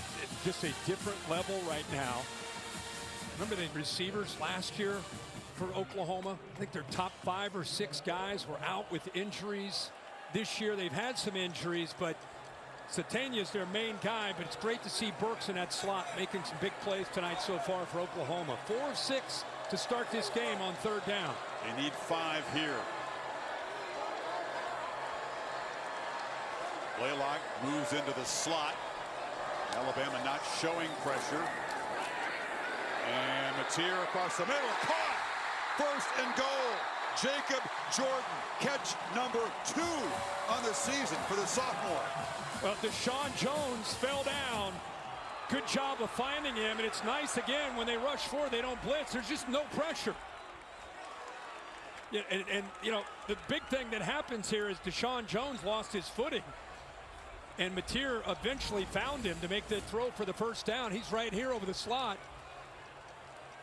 just a different level right now. Remember the receivers last year for Oklahoma? I think their top 5 or 6 guys were out with injuries. This year they've had some injuries, but Satania is their main guy, but it's great to see Burks in that slot making some big plays tonight so far for Oklahoma. 4 of 6 to start this game on third down. They need 5 here. Blaylock moves into the slot. Alabama not showing pressure. And Mateer across the middle, caught! First and goal. Jacob Jordan, catch number 2 on the season for the sophomore. Well, Deshaun Jones fell down. Good job of finding him, and it's nice again when they rush forward, they don't blitz. There's just no pressure. Yeah, and you know, the big thing that happens here is Deshaun Jones lost his footing. And Mateer eventually found him to make the throw for the first down. He's right here over the slot.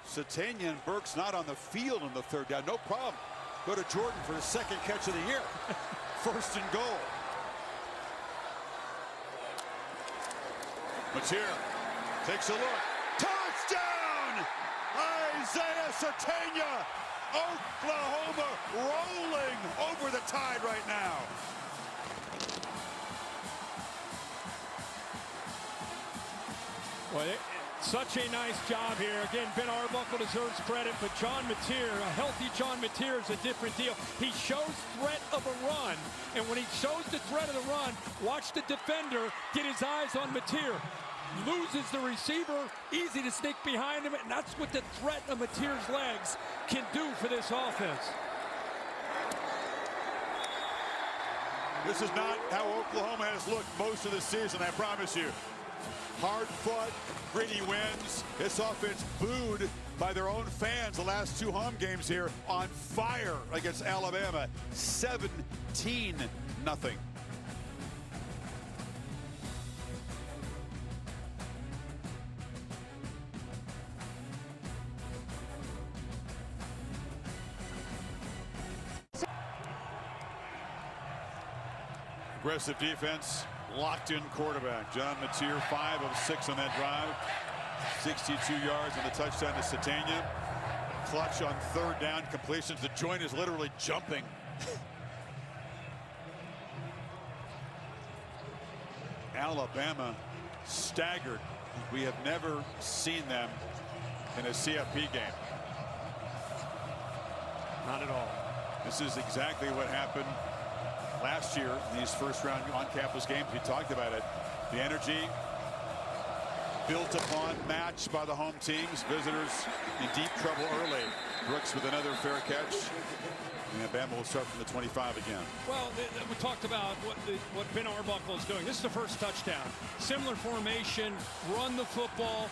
Satania and Burks not on the field on the third down. No problem. Go to Jordan for his 2nd catch of the year. First and goal. Mateer takes a look. Touchdown! Isaiah Satania! Oklahoma rolling over the Tide right now. Well, such a nice job here. Again, Ben Arbuckle deserves credit, but John Mateer, a healthy John Mateer is a different deal. He shows threat of a run, and when he shows the threat of the run, watch the defender get his eyes on Mateer. Loses the receiver, easy to sneak behind him, and that's what the threat of Mateer's legs can do for this offense. This is not how Oklahoma has looked most of the season, I promise you. Hard-fought, gritty wins. This offense booed by their own fans the last 2 home games here, on fire against Alabama. 17-0. Aggressive defense, locked in quarterback. John Mateer, 5 of 6 on that drive. 62 yards and the touchdown to Satania. Clutch on 3rd down completions. The joint is literally jumping. Alabama staggered. We have never seen them in a CFP game. Not at all. This is exactly what happened last year in these first-round on-campus games. We talked about it. The energy built upon, matched by the home teams. Visitors in deep trouble early. Brooks with another fair catch. And Bama will start from the 25 again. Well, we talked about what Ben Arbuckle is doing. This is the first touchdown. Similar formation, run the football.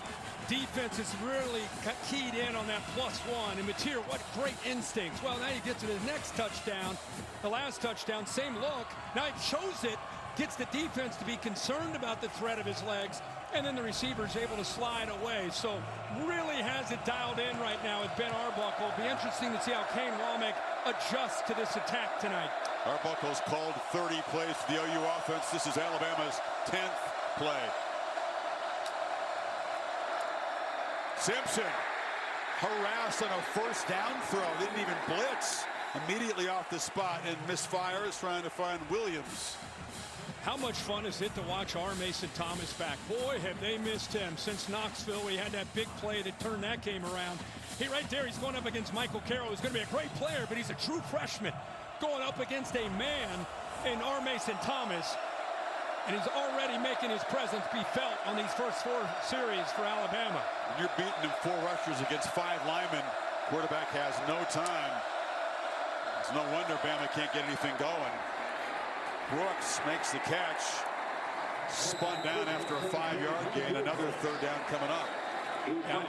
Defense is really keyed in on that +1. And Mateer, what great instincts. Well, now you get to the next touchdown. The last touchdown, same look. Now he shows it, gets the defense to be concerned about the threat of his legs, and then the receiver's able to slide away. So really has it dialed in right now with Ben Arbuckle. It'll be interesting to see how Kane Womack adjusts to this attack tonight. Arbuckle's called 30 plays for the OU offense. This is Alabama's 10th play. Simpson harassed on a 1st down throw. Didn't even blitz. Immediately off the spot and misfires, trying to find Williams. How much fun is it to watch R. Mason Thomas back? Boy, have they missed him since Knoxville. We had that big play that turned that game around. He right there, he's going up against Michael Carroll, who's going to be a great player, but he's a true freshman going up against a man in R. Mason Thomas. And he's already making his presence be felt on these first 4 series for Alabama. When you're beating him 4 rushers against 5 linemen, quarterback has no time. It's no wonder Bama can't get anything going. Brooks makes the catch. Spun down after a 5-yard gain. Another 3rd down coming up. Now,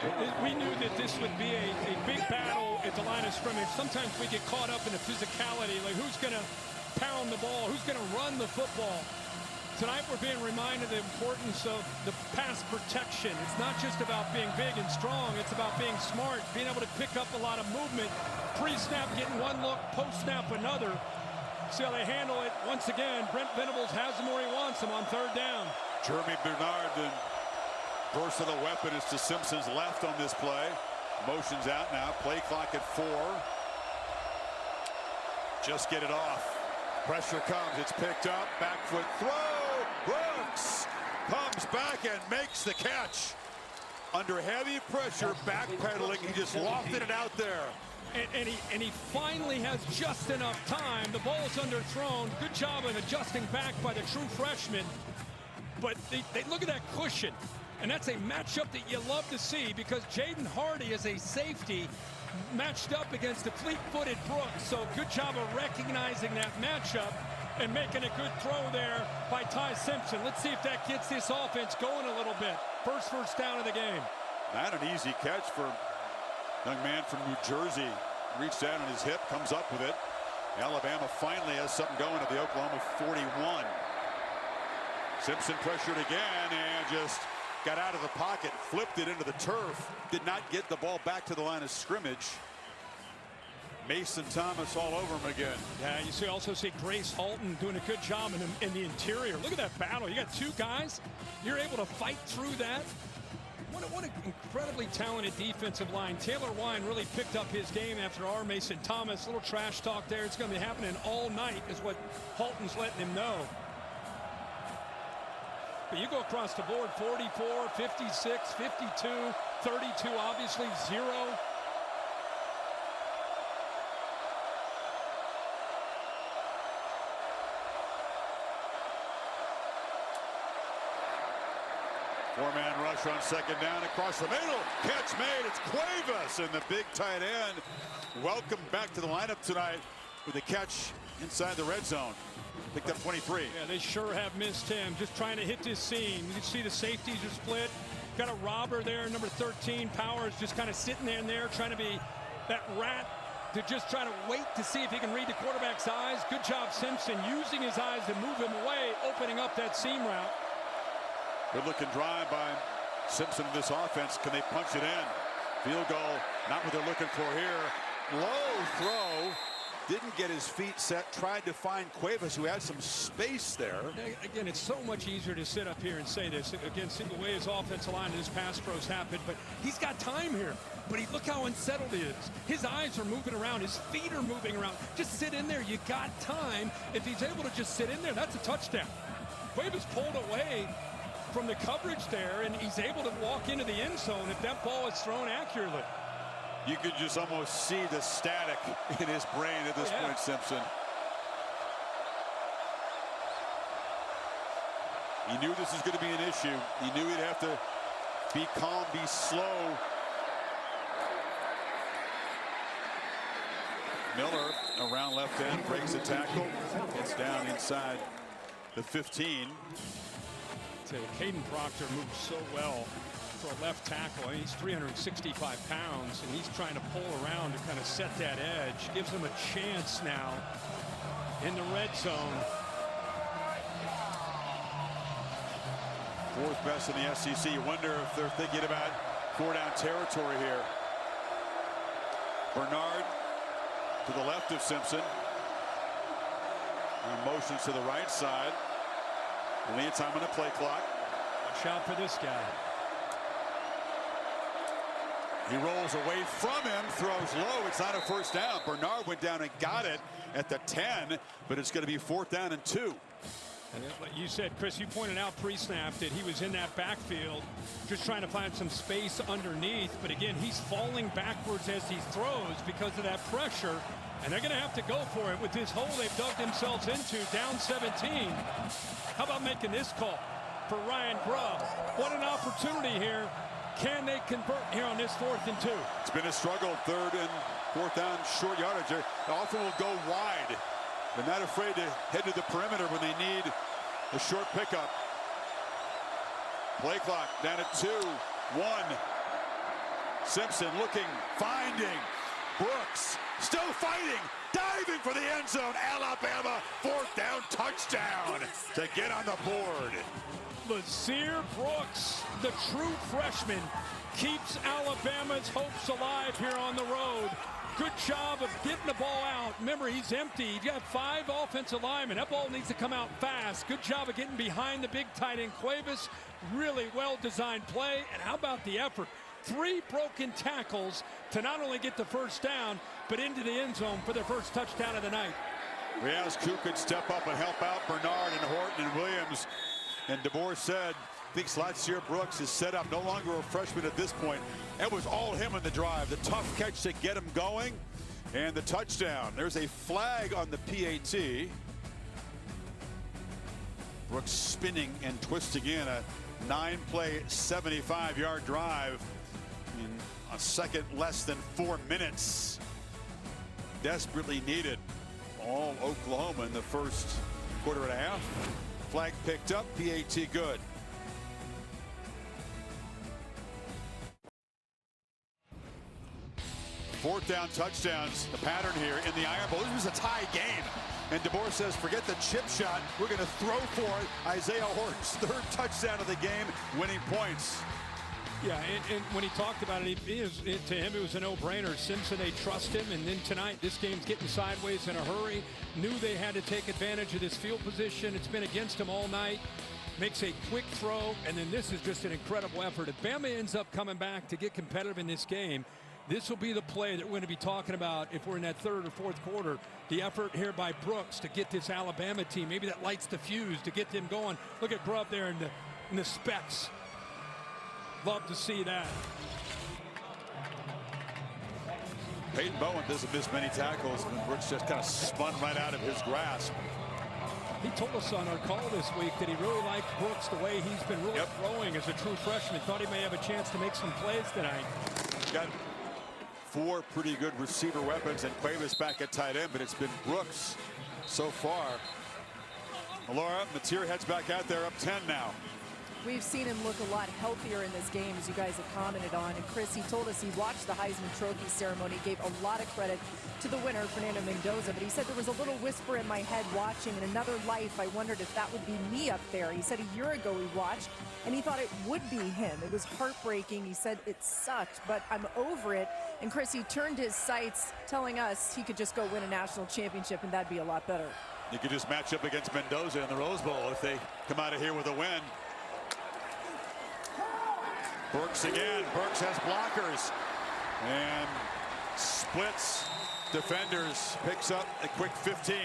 we knew that this would be a big battle at the line of scrimmage. Sometimes we get caught up in the physicality, like who's going to pound the ball, who's going to run the football. Tonight we're being reminded of the importance of the pass protection. It's not just about being big and strong. It's about being smart, being able to pick up a lot of movement. Pre-snap getting one look, post-snap another. See how they handle it. Once again, Brent Venables has him where he wants him on 3rd down. Jeremy Bernard, the versatile weapon, is to Simpson's left on this play. Motion's out now. Play clock at 4. Just get it off. Pressure comes. It's picked up. Back foot throw. Brooks comes back and makes the catch. Under heavy pressure, backpedaling. He just lofted it out there. And he finally has just enough time. The ball's underthrown. Good job of adjusting back by the true freshman. But they look at that cushion. And that's a matchup that you love to see because Jaden Hardy is a safety matched up against a fleet-footed Brooks. So good job of recognizing that matchup and making a good throw there by Ty Simpson. Let's see if that gets this offense going a little bit. First down of the game. Not an easy catch for young man from New Jersey. Reached down on his hip, comes up with it. Alabama finally has something going at the Oklahoma 41. Simpson pressured again and just got out of the pocket, flipped it into the turf. Did not get the ball back to the line of scrimmage. Mason Thomas all over him again. Yeah, you also see Grace Halton doing a good job in the interior. Look at that battle. You got 2 guys. You're able to fight through that. What an incredibly talented defensive line. Taylor Wine really picked up his game after R. Mason Thomas. A little trash talk there. It's going to be happening all night is what Halton's letting him know. But you go across the board, 44, 56, 52, 32, obviously 0. Four-man rush on 2nd down across the middle. Catch made. It's Cuevas and the big tight end. Welcome back to the lineup tonight with a catch inside the red zone. picked up 23. Yeah, they sure have missed him. Just trying to hit this seam. You can see the safeties are split. Got a robber there, number 13. Powers just kind of sitting there trying to be that rat to just try to wait to see if he can read the quarterback's eyes. Good job, Simpson, using his eyes to move him away, opening up that seam route. Good looking drive by Simpson in this offense. Can they punch it in? Field goal, not what they're looking for here. Low throw. Didn't get his feet set. Tried to find Cuevas, who had some space there. Again, it's so much easier to sit up here and say this. Again, see the way his offensive line and his pass pros happened, but he's got time here. But look how unsettled he is. His eyes are moving around. His feet are moving around. Just sit in there. You got time. If he's able to just sit in there, that's a touchdown. Cuevas pulled away from the coverage there, and he's able to walk into the end zone if that ball is thrown accurately. You could just almost see the static in his brain at this point, Simpson. He knew this was going to be an issue. He knew he'd have to be calm, be slow. Miller around left end, breaks a tackle. Gets down inside the 15. Caden Proctor moves so well for a left tackle. I mean, he's 365 pounds, and he's trying to pull around to kind of set that edge. Gives him a chance now in the red zone. Fourth best in the SEC. You wonder if they're thinking about 4-down territory here. Bernard to the left of Simpson. And motions to the right side. Only a time on the play clock. Watch out for this guy. He rolls away from him, throws low. It's not a first down. Bernard went down and got it at the 10, but it's going to be 4th down and 2. And like you said, Chris, you pointed out pre-snap that he was in that backfield just trying to find some space underneath. But again, he's falling backwards as he throws because of that pressure. And they're going to have to go for it with this hole they've dug themselves into, down 17. How about making this call for Ryan Grubb? What an opportunity here. Can they convert here on this 4th and 2? It's been a struggle, 3rd and 4th down, short yardage. They often will go wide. They're not afraid to head to the perimeter when they need a short pickup. Play clock down at 2-1. Simpson looking, finding. Brooks still fighting, diving for the end zone. Alabama 4th down touchdown to get on the board. Lazir Brooks, the true freshman, keeps Alabama's hopes alive here on the road. Good job of getting the ball out. Remember, he's empty. He's got 5 offensive linemen. That ball needs to come out fast. Good job of getting behind the big tight end Cuevas. Really well-designed play. And how about the effort? 3 broken tackles to not only get the first down, but into the end zone for their first touchdown of the night. We asked who could step up and help out Bernard and Horton and Williams. And DeBoer said, thinks Lazir Brooks is set up, no longer a freshman at this point. It was all him in the drive. The tough catch to get him going. And the touchdown. There's a flag on the PAT. Brooks spinning and twisting in a 9-play, 75-yard drive in a second less than 4 minutes. Desperately needed. All Oklahoma in the first quarter and a half. Flag picked up, PAT good. Fourth down touchdowns, the pattern here in the Iron Bowl. This was a tie game. And DeBoer says, forget the chip shot. We're going to throw for it. Isaiah Horton's 3rd touchdown of the game, winning points. Yeah, and when he talked about it, to him, it was a no-brainer. Simpson, they trust him. And then tonight, this game's getting sideways in a hurry. Knew they had to take advantage of this field position. It's been against him all night. Makes a quick throw, and then this is just an incredible effort. If Bama ends up coming back to get competitive in this game, this will be the play that we're going to be talking about if we're in that 3rd or 4th quarter. The effort here by Brooks to get this Alabama team, maybe that lights the fuse to get them going. Look at Grubb there in the specs. Love to see that. Peyton Bowen doesn't miss many tackles, and Brooks just kind of spun right out of his grasp. He told us on our call this week that he really liked Brooks the way he's been really throwing as a true freshman. Thought he may have a chance to make some plays tonight. Got 4 pretty good receiver weapons, and Cuevas back at tight end, but it's been Brooks so far. Laura, Mateer heads back out there, up 10 now. We've seen him look a lot healthier in this game, as you guys have commented on. And Chris, he told us he watched the Heisman Trophy ceremony, gave a lot of credit to the winner, Fernando Mendoza, but he said there was a little whisper in my head watching. In another life, I wondered if that would be me up there. He said a year ago he watched, and he thought it would be him. It was heartbreaking. He said it sucked, but I'm over it. And Chris, he turned his sights, telling us he could just go win a national championship, and that'd be a lot better. You could just match up against Mendoza in the Rose Bowl if they come out of here with a win. Burks again. Burks has blockers and splits defenders, picks up a quick 15.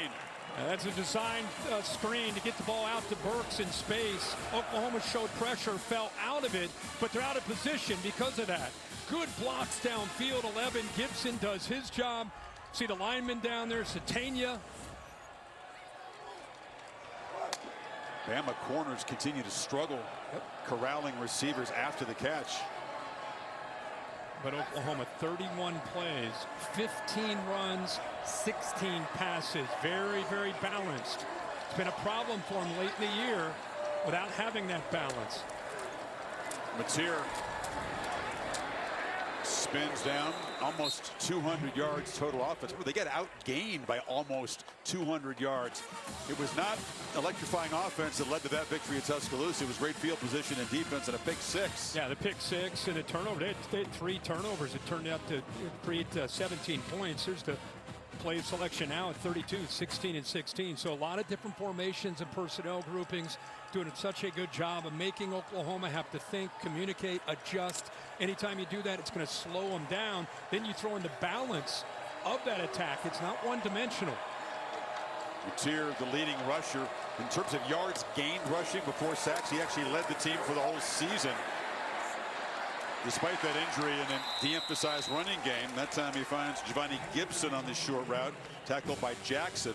That's a designed screen to get the ball out to Burks in space. Oklahoma showed pressure, fell out of it, but they're out of position because of that. Good blocks downfield. 11. Gibson does his job. See the lineman down there, Satania. Bama corners continue to struggle, corralling receivers after the catch. But Oklahoma, 31 plays, 15 runs, 16 passes. Very, very balanced. It's been a problem for him late in the year without having that balance. Mateer spins down, almost 200 yards total offense. They get outgained by almost 200 yards. It was not electrifying offense that led to that victory at Tuscaloosa. It was great field position and defense and a pick six. Yeah, the pick six and a turnover. They had 3 turnovers. It turned out to create 17 points. Here's the play selection now at 32, 16 and 16. So a lot of different formations and personnel groupings, doing such a good job of making Oklahoma have to think, communicate, adjust. Anytime you do that, it's going to slow them down. Then you throw in the balance of that attack. It's not one-dimensional. Mateer, the leading rusher in terms of yards gained rushing before sacks. He actually led the team for the whole season. Despite that injury and a de-emphasized running game, that time he finds Giovanni Gibson on this short route, tackled by Jackson.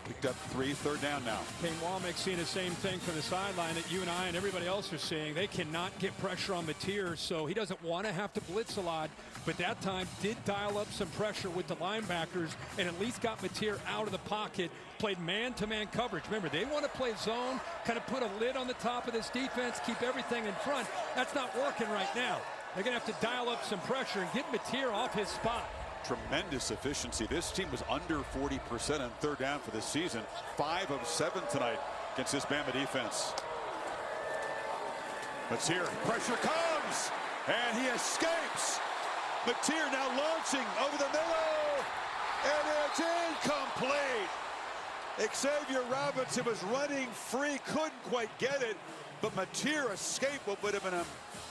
Picked up 3, third down now. Kane Womack seeing the same thing from the sideline that you and I and everybody else are seeing. They cannot get pressure on Mateer, so he doesn't want to have to blitz a lot. But that time did dial up some pressure with the linebackers and at least got Mateer out of the pocket, played man-to-man coverage. Remember, they want to play zone, kind of put a lid on the top of this defense, keep everything in front. That's not working right now. They're going to have to dial up some pressure and get Mateer off his spot. Tremendous efficiency. This team was under 40% on third down for this season. 5 of 7 tonight against this Bama defense. Mateer, pressure comes, and he escapes. Mateer now launching over the middle, and it's incomplete. Xavier Robinson was running free, couldn't quite get it, but Mateer escaped what would have been a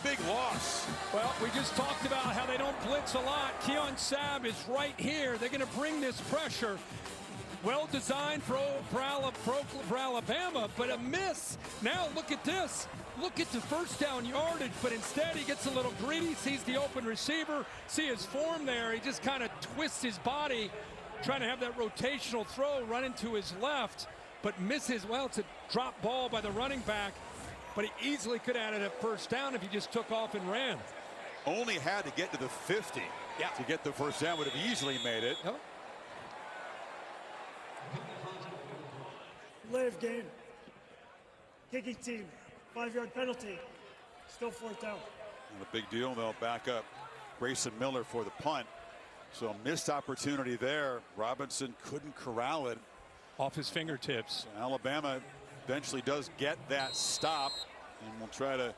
big loss. Well, we just talked about how they don't blitz a lot. Keon Sabb is right here. They're going to bring this pressure. Well designed for Alabama, but a miss. Now look at this. Look at the first down yardage, but instead he gets a little greedy, sees the open receiver, see his form there. He just kind of twists his body, trying to have that rotational throw running to his left, but misses. Well, it's a drop ball by the running back. But he easily could have added a first down if he just took off and ran. Only had to get to the 50 to get the first down. Would have easily made it. Yep. Live game. Kicking team. 5-yard penalty. Still 4th down. Not a big deal. They'll back up Grayson Miller for the punt. So a missed opportunity there. Robinson couldn't corral it. Off his fingertips. So Alabama eventually does get that stop, and will try to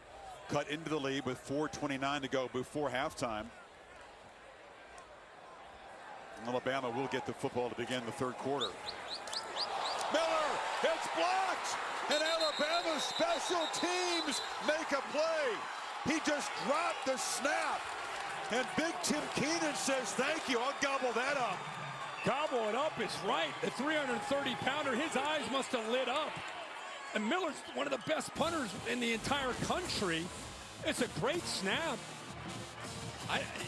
cut into the lead with 4:29 to go before halftime. Alabama will get the football to begin the third quarter. Miller, it's blocked, and Alabama special teams make a play. He just dropped the snap, and Big Tim Keenan says, thank you, I'll gobble that up. Gobble it up is right. The 330-pounder, his eyes must have lit up. And Miller's one of the best punters in the entire country. It's a great snap.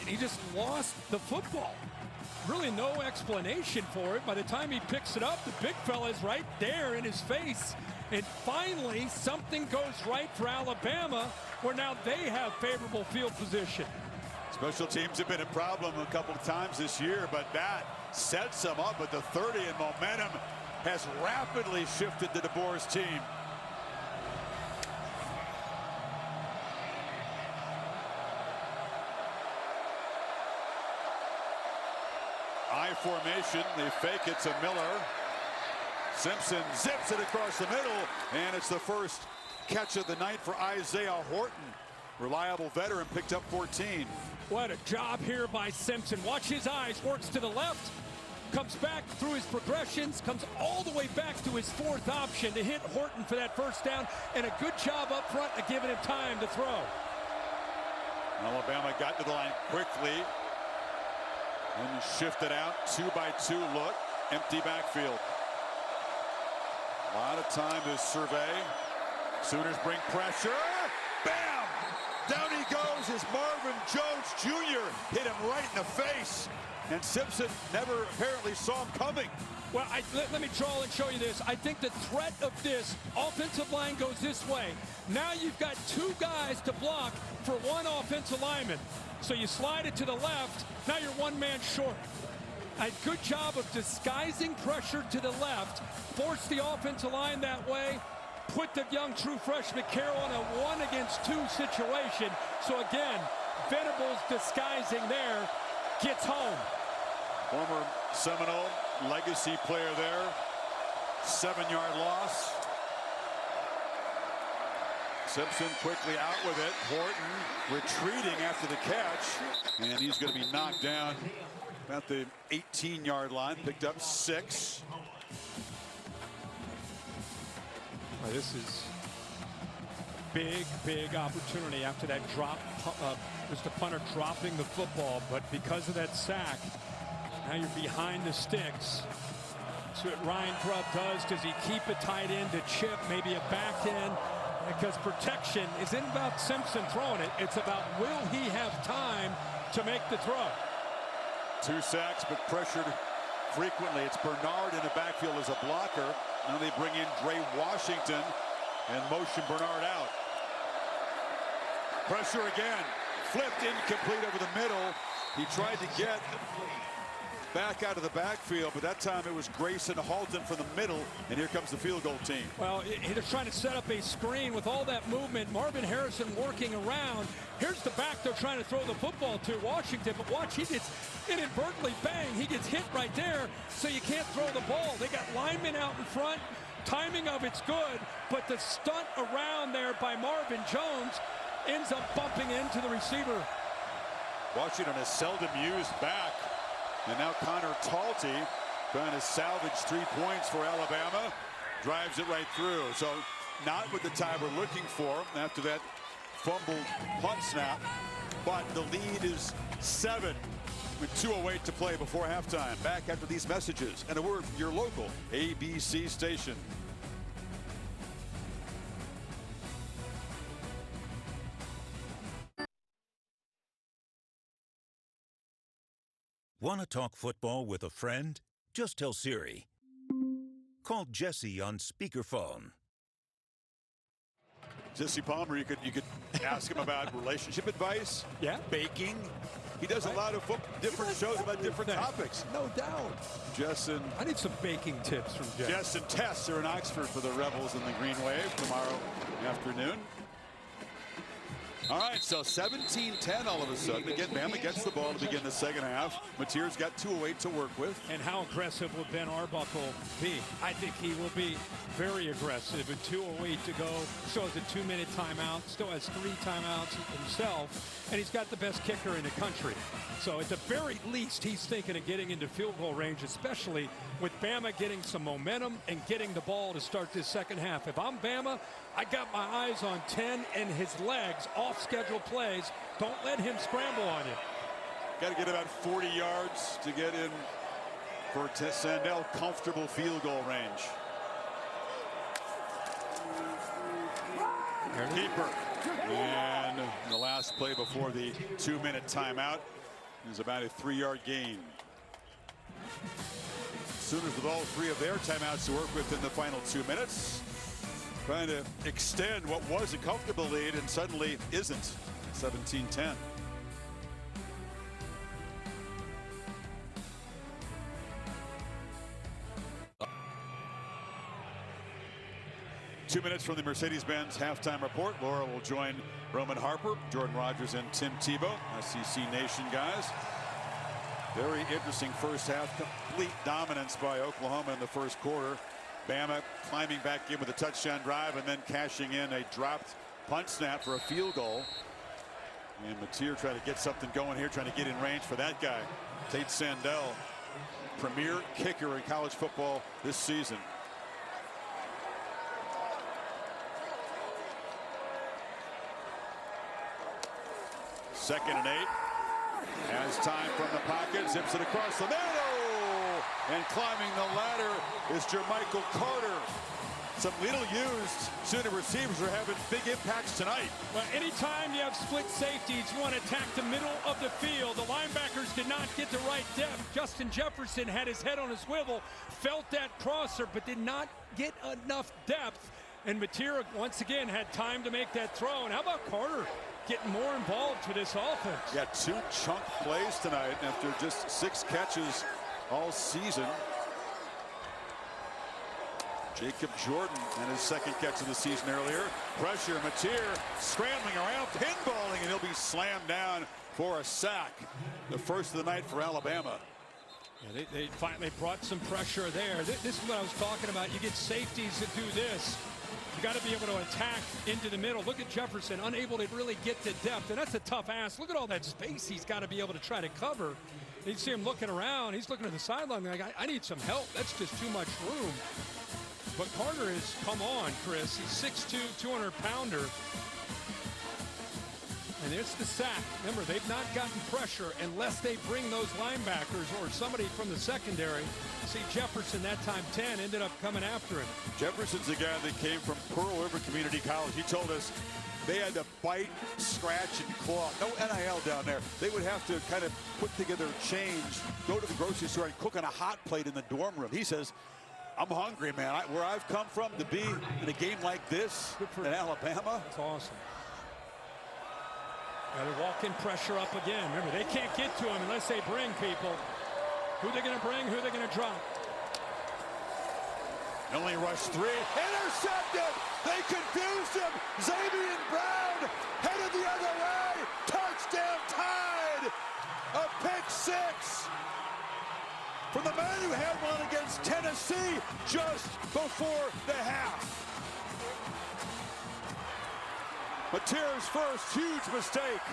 He just lost the football. Really no explanation for it. By the time he picks it up, the big fella's right there in his face. And finally, something goes right for Alabama, where now they have favorable field position. Special teams have been a problem a couple of times this year, but that sets them up at the 30 and momentum has rapidly shifted the DeBoer's team. I formation, they fake it to Miller. Simpson zips it across the middle, and it's the first catch of the night for Isaiah Horton. Reliable veteran, picked up 14. What a job here by Simpson. Watch his eyes, works to the left, comes back through his progressions, comes all the way back to his fourth option to hit Horton for that first down, and a good job up front of giving him time to throw. Alabama got to the line quickly and shifted out, 2-by-2 look, empty backfield. A lot of time to survey. Sooners bring pressure. Bam! Down he goes as Marvin Jones Jr. hit him right in the face. And Simpson never apparently saw him coming. Well, let me draw and show you this. I think the threat of this offensive line goes this way. Now you've got two guys to block for one offensive lineman. So you slide it to the left. Now you're one man short. A good job of disguising pressure to the left. Force the offensive line that way. Put the young true freshman Carroll in a 1-against-2 situation. So again, Venables disguising there, gets home. Former Seminole legacy player there. 7-yard loss. Simpson quickly out with it. Horton retreating after the catch. And he's going to be knocked down at the 18-yard line. Picked up 6. Well, this is big opportunity after that drop. Was the punter dropping the football, but because of that sack, now you're behind the sticks. So what Ryan Grubb does he keep a tight end to chip, maybe a back end? Because protection isn't about Simpson throwing it. It's about will he have time to make the throw. 2 sacks, but pressured frequently. It's Bernard in the backfield as a blocker. Now they bring in Dre Washington and motion Bernard out. Pressure again. Flipped incomplete over the middle. He tried to get back out of the backfield, but that time it was Grayson Halton from the middle, and here comes the field goal team. Well, they're trying to set up a screen with all that movement. Marvin Harrison working around. Here's the back they're trying to throw the football to, Washington, but watch, he gets inadvertently bang. He gets hit right there, so you can't throw the ball. They got linemen out in front. Timing of it's good, but the stunt around there by Marvin Jones ends up bumping into the receiver. Washington has seldom used back. And now Connor Talty trying to salvage 3 points for Alabama. Drives it right through. So not with the time we're looking for after that fumbled punt snap. But the lead is 7 with 2:08 to play before halftime. Back after these messages and a word from your local ABC station. Want to talk football with a friend? Just tell Siri. Call Jesse on speakerphone. Jesse Palmer, you could ask him about relationship advice. Yeah. Baking. He does a lot of different shows about different topics. No doubt. Justin. I need some baking tips from Jeff. Jess and Tess are in Oxford for the Rebels in the Green Wave tomorrow afternoon. All right, so 17-10 all of a sudden. Again, Bama gets the ball to begin the second half. Mateer's got 2:08 to work with. And how aggressive will Ben Arbuckle be? I think he will be very aggressive. And 2:08 to go. Still has a 2-minute timeout. Still has 3 timeouts himself. And he's got the best kicker in the country. So at the very least, he's thinking of getting into field goal range, especially with Bama getting some momentum and getting the ball to start this second half. If I'm Bama, I got my eyes on 10 and his legs off schedule plays. Don't let him scramble on you. Got to get about 40 yards to get in for Sandell comfortable field goal range. Keeper. And the last play before the 2-minute timeout is about a 3-yard gain. Sooners with all 3 of their timeouts to work with in the final 2 minutes. Trying to extend what was a comfortable lead and suddenly isn't. 17-10. 2 minutes from the Mercedes-Benz halftime report. Laura will join Roman Harper, Jordan Rogers, and Tim Tebow, SEC Nation guys. Very interesting first half. Complete dominance by Oklahoma in the first quarter. Bama climbing back in with a touchdown drive and then cashing in a dropped punt snap for a field goal. And Mateer trying to get something going here, trying to get in range for that guy. Tate Sandell, premier kicker in college football this season. Second and 8. Has time from the pocket, zips it across the middle. And climbing the ladder is Jermichael Carter. Some little used Sooner receivers are having big impacts tonight. Well, anytime you have split safeties, you want to attack the middle of the field. The linebackers did not get the right depth. Justin Jefferson had his head on his swivel, felt that crosser, but did not get enough depth. And Mateer once again had time to make that throw. And how about Carter getting more involved for this offense? Yeah, 2 chunk plays tonight after just 6 catches all season. Jacob Jordan and his second catch of the season earlier. Pressure, Mateer scrambling around, pinballing, and he'll be slammed down for a sack. The first of the night for Alabama. Yeah, they finally brought some pressure there. This is what I was talking about. You get safeties that do this. You got to be able to attack into the middle. Look at Jefferson, unable to really get to depth, and that's a tough ask. Look at all that space he's got to be able to try to cover. You see him looking around. He's looking at the sideline like, I need some help. That's just too much room. But Carter is, come on, Chris. He's 6'2", 200-pounder. And it's the sack. Remember, they've not gotten pressure unless they bring those linebackers or somebody from the secondary. See Jefferson that time 10 ended up coming after him. Jefferson's the guy that came from Pearl River Community College. He told us they had to bite, scratch, and claw. No NIL down there. They would have to kind of put together a change, go to the grocery store and cook on a hot plate in the dorm room. He says, I'm hungry, man. Where I've come from, to be in a game like this in Alabama. That's awesome. They're walking pressure up again. Remember, they can't get to him unless they bring people. Who they're going to bring, who they're going to drop. Only rush 3. Intercepted! They confused him! Xavier Brown headed the other way! Touchdown Tide! A pick 6! From the man who had one against Tennessee just before the half. Mateer's first huge mistake.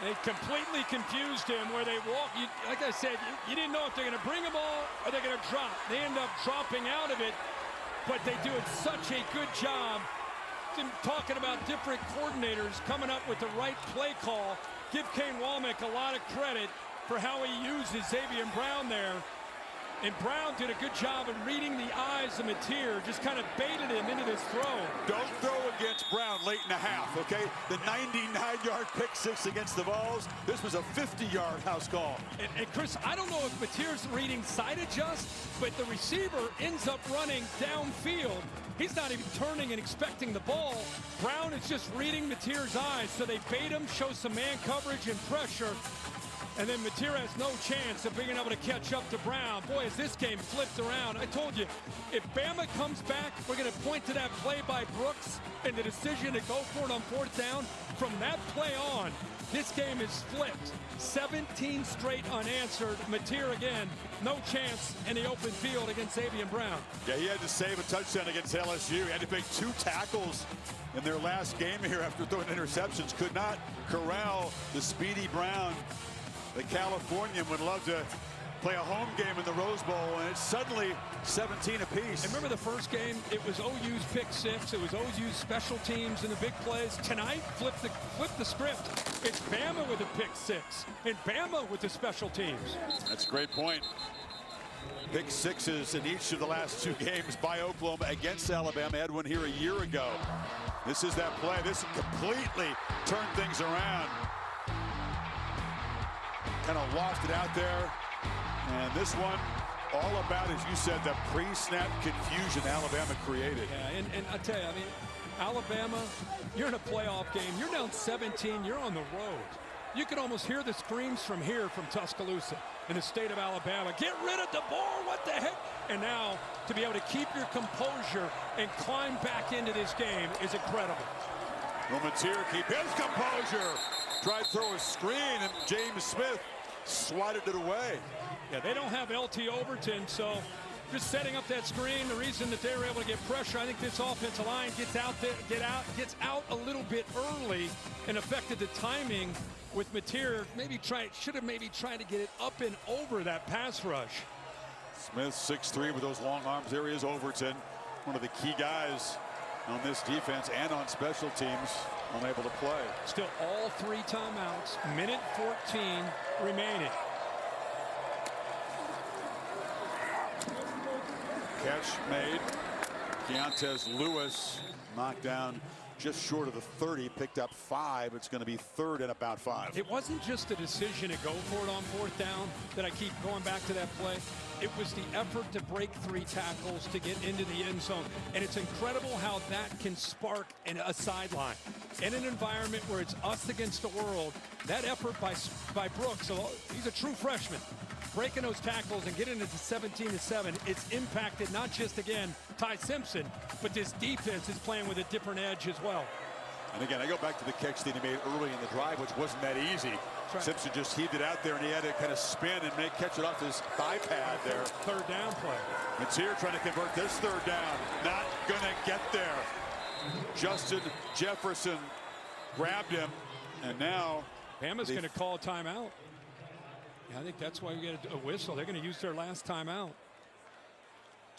They completely confused him where they walk. Like I said, you didn't know if they're going to bring a ball or they're going to drop. They end up dropping out of it, but they do such a good job talking about different coordinators coming up with the right play call. Give Kane Womack a lot of credit for how he uses Xavier Brown there. And Brown did a good job of reading the eyes of Mateer, just kind of baited him into this throw. Don't throw against Brown late in the half, okay? The 99-yard pick 6 against the Vols. This was a 50-yard house call. And Chris, I don't know if Mateer's reading side adjust, but the receiver ends up running downfield. He's not even turning and expecting the ball. Brown is just reading Mateer's eyes, so they bait him, show some man coverage and pressure. And then Mateer has no chance of being able to catch up to Brown. Boy, as this game flipped around. I told you, if Bama comes back, we're going to point to that play by Brooks and the decision to go for it on 4th down. From that play on, this game is flipped. 17 straight unanswered. Mateer again, no chance in the open field against Xavier Brown. Yeah, he had to save a touchdown against LSU. He had to make 2 tackles in their last game here after throwing interceptions. Could not corral the speedy Brown. The Californian would love to play a home game in the Rose Bowl, and it's suddenly 17 apiece. And remember the first game? It was OU's pick 6. It was OU's special teams in the big plays. Tonight, flip the script. It's Bama with a pick 6 and Bama with the special teams. That's a great point. Pick 6s in each of the last 2 games by Oklahoma against Alabama. Had one here a year ago. This is that play. This completely turned things around. Kind of lofted out there. And this one, all about, as you said, the pre-snap confusion Alabama created. Yeah, and I tell you, I mean, Alabama, you're in a playoff game. You're down 17. You're on the road. You can almost hear the screams from here from Tuscaloosa in the state of Alabama. Get rid of DeBoer, what the heck? And now to be able to keep your composure and climb back into this game is incredible. Will Mateer keep his composure? Tried to throw a screen, and James Smith swatted it away. Yeah, they don't have LT Overton, so just setting up that screen, the reason that they were able to get pressure, I think this offensive line gets out a little bit early and affected the timing with Mateer. Should have maybe tried to get it up and over that pass rush. Smith 6'3" with those long arms. There is Overton, one of the key guys on this defense and on special teams, unable to play. Still all 3 timeouts, minute 14 remaining. Catch made. Keontez Lewis knocked down just short of the 30, picked up 5. It's going to be 3rd and about 5. It wasn't just a decision to go for it on 4th down that I keep going back to that play. It was the effort to break 3 tackles to get into the end zone. And it's incredible how that can spark in a sideline. In an environment where it's us against the world, that effort by Brooks, so he's a true freshman, breaking those tackles and getting it to 17-7, it's impacted not just, again, Ty Simpson, but this defense is playing with a different edge as well. And again, I go back to the catch that he made early in the drive, which wasn't that easy. Right. Simpson just heaved it out there, and he had to kind of spin and catch it off his thigh pad there. 3rd down play. Mateer trying to convert this 3rd down. Not going to get there. Justin Jefferson grabbed him, and now Bama's going to call a timeout. Yeah, I think that's why we get a whistle. They're going to use their last timeout.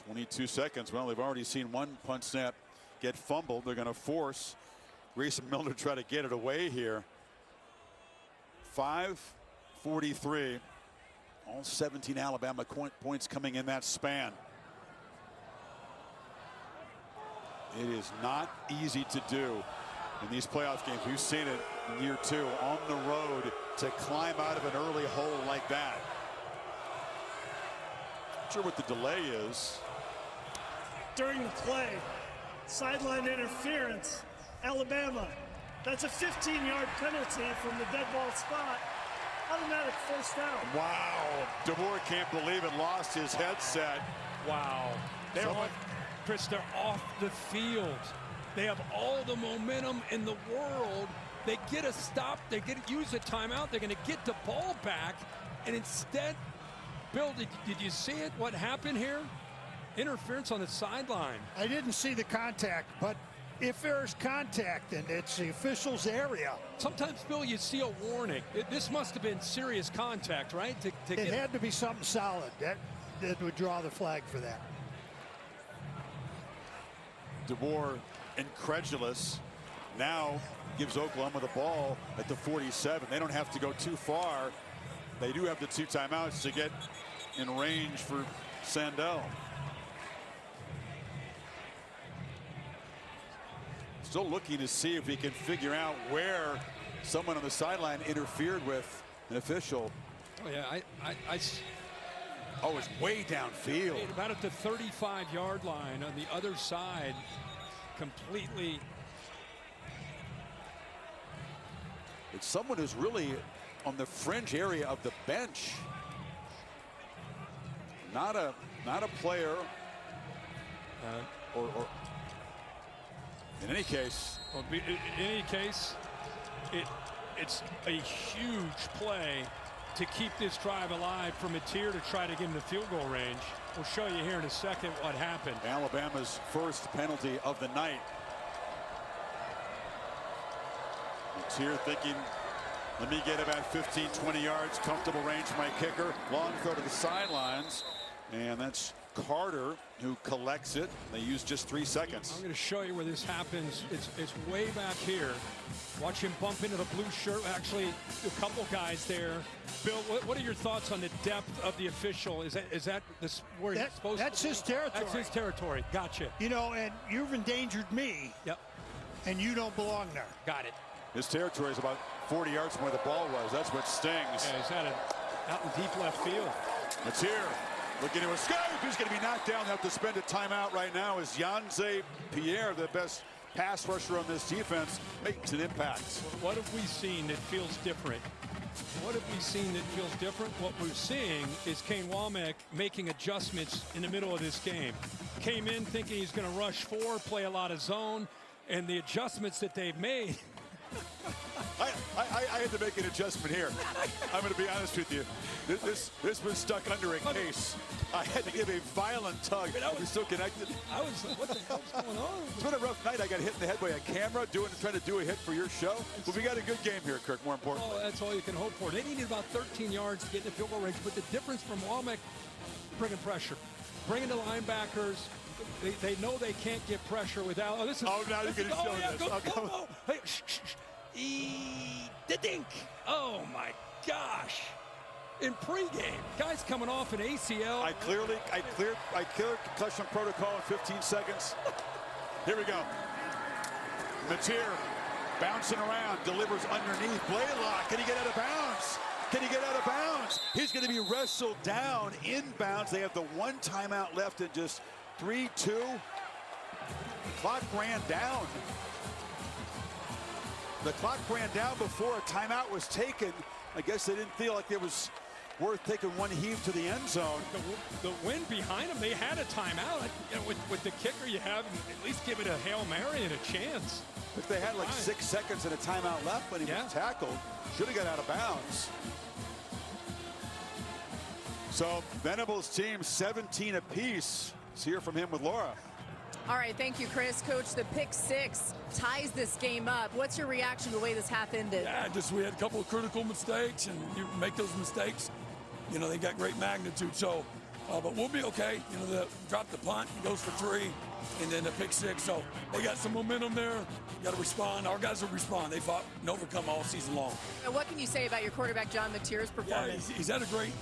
22 seconds. Well, they've already seen one punt snap get fumbled. They're going to force Grayson Miller to try to get it away here. 5:43. All 17 Alabama points coming in that span. It is not easy to do in these playoff games. We've seen it in year 2 on the road to climb out of an early hole like that. Not sure what the delay is. During the play, sideline interference, Alabama. That's a 15-yard penalty from the dead ball spot. Automatic 1st down. Wow. DeBoer can't believe it. Lost his headset. Wow. They're off the field. They have all the momentum in the world. They get a stop. They use a timeout. They're going to get the ball back. And instead, Bill, did you see it? What happened here? Interference on the sideline. I didn't see the contact, but if there's contact and it's the official's area. Sometimes, Bill, you see a warning. This must have been serious contact, right? It had to be something solid. That would draw the flag for that. DeBoer, incredulous, now gives Oklahoma the ball at the 47. They don't have to go too far. They do have the 2 timeouts to get in range for Sandell. Still looking to see if he can figure out where someone on the sideline interfered with an official. Oh, yeah, Oh, it's way downfield. About at the 35-yard line on the other side, completely. It's someone who's really on the fringe area of the bench. Not a player. Or in any case. It's a huge play to keep this drive alive for Mateer to try to get him the field goal range. We'll show you here in a second what happened. Alabama's first penalty of the night. Mateer thinking, let me get about 15, 20 yards, comfortable range for my kicker. Long throw to the sidelines, and that's Carter who collects it. They use just 3 seconds. I'm going to show you where this happens. It's way back here. Watch him bump into the blue shirt. Actually, a couple guys there. Bill, what are your thoughts on the depth of the official? Is that this where he's supposed that's to be? His territory. That's his territory. Gotcha. You know, and you've endangered me. Yep. And you don't belong there. Got it. His territory is about 40 yards from where the ball was. That's what stings. Yeah, he's out in deep left field. It's here. Looking to escape. He's going to be knocked down. Have to spend a timeout right now as Yanze Pierre, the best pass rusher on this defense, makes an impact. What have we seen that feels different? What have we seen that feels different? What we're seeing is Kane Womack making adjustments in the middle of this game. Came in thinking he's going to rush 4, play a lot of zone, and the adjustments that they've made. I had to make an adjustment here. I'm going to be honest with you. This was stuck under a case. I had to give a violent tug. We're still connected. I was like, what the hell's going on? It's been a rough night. I got hit in the head by a camera trying to do a hit for your show. But we got a good game here, Kirk, more importantly. Oh, that's all you can hope for. They needed about 13 yards to get in the field goal range. But the difference from Womack, bringing pressure. Bringing the linebackers. They know they can't get pressure without. Oh, this is. Oh, now you're going to show this. Go. Hey, shh. The dink. Oh my gosh. In pregame, guys coming off an ACL. I cleared concussion protocol in 15 seconds. Here we go. Mateer bouncing around, delivers underneath. Blaylock, can he get out of bounds? He's going to be wrestled down inbounds. They have the 1 timeout left and just 3-2. Clock ran down. The clock ran down before a timeout was taken. I guess they didn't feel like it was worth taking one heave to the end zone. The wind behind them, they had a timeout. With the kicker you have, at least give it a Hail Mary and a chance. If they had like 6 seconds and a timeout left when he was tackled, should have got out of bounds. So Venables' team 17 apiece. Let's hear from him with Laura. All right, thank you, Chris. Coach, the pick 6 ties this game up. What's your reaction to the way this half ended? Yeah, we had a couple of critical mistakes, and you make those mistakes, they got great magnitude. So, but we'll be okay. Drop the punt, he goes for 3, and then the pick 6. So they got some momentum there. Got to respond. Our guys will respond. They fought and overcome all season long. And what can you say about your quarterback, John Mateer's performance? Yeah, he's had a great,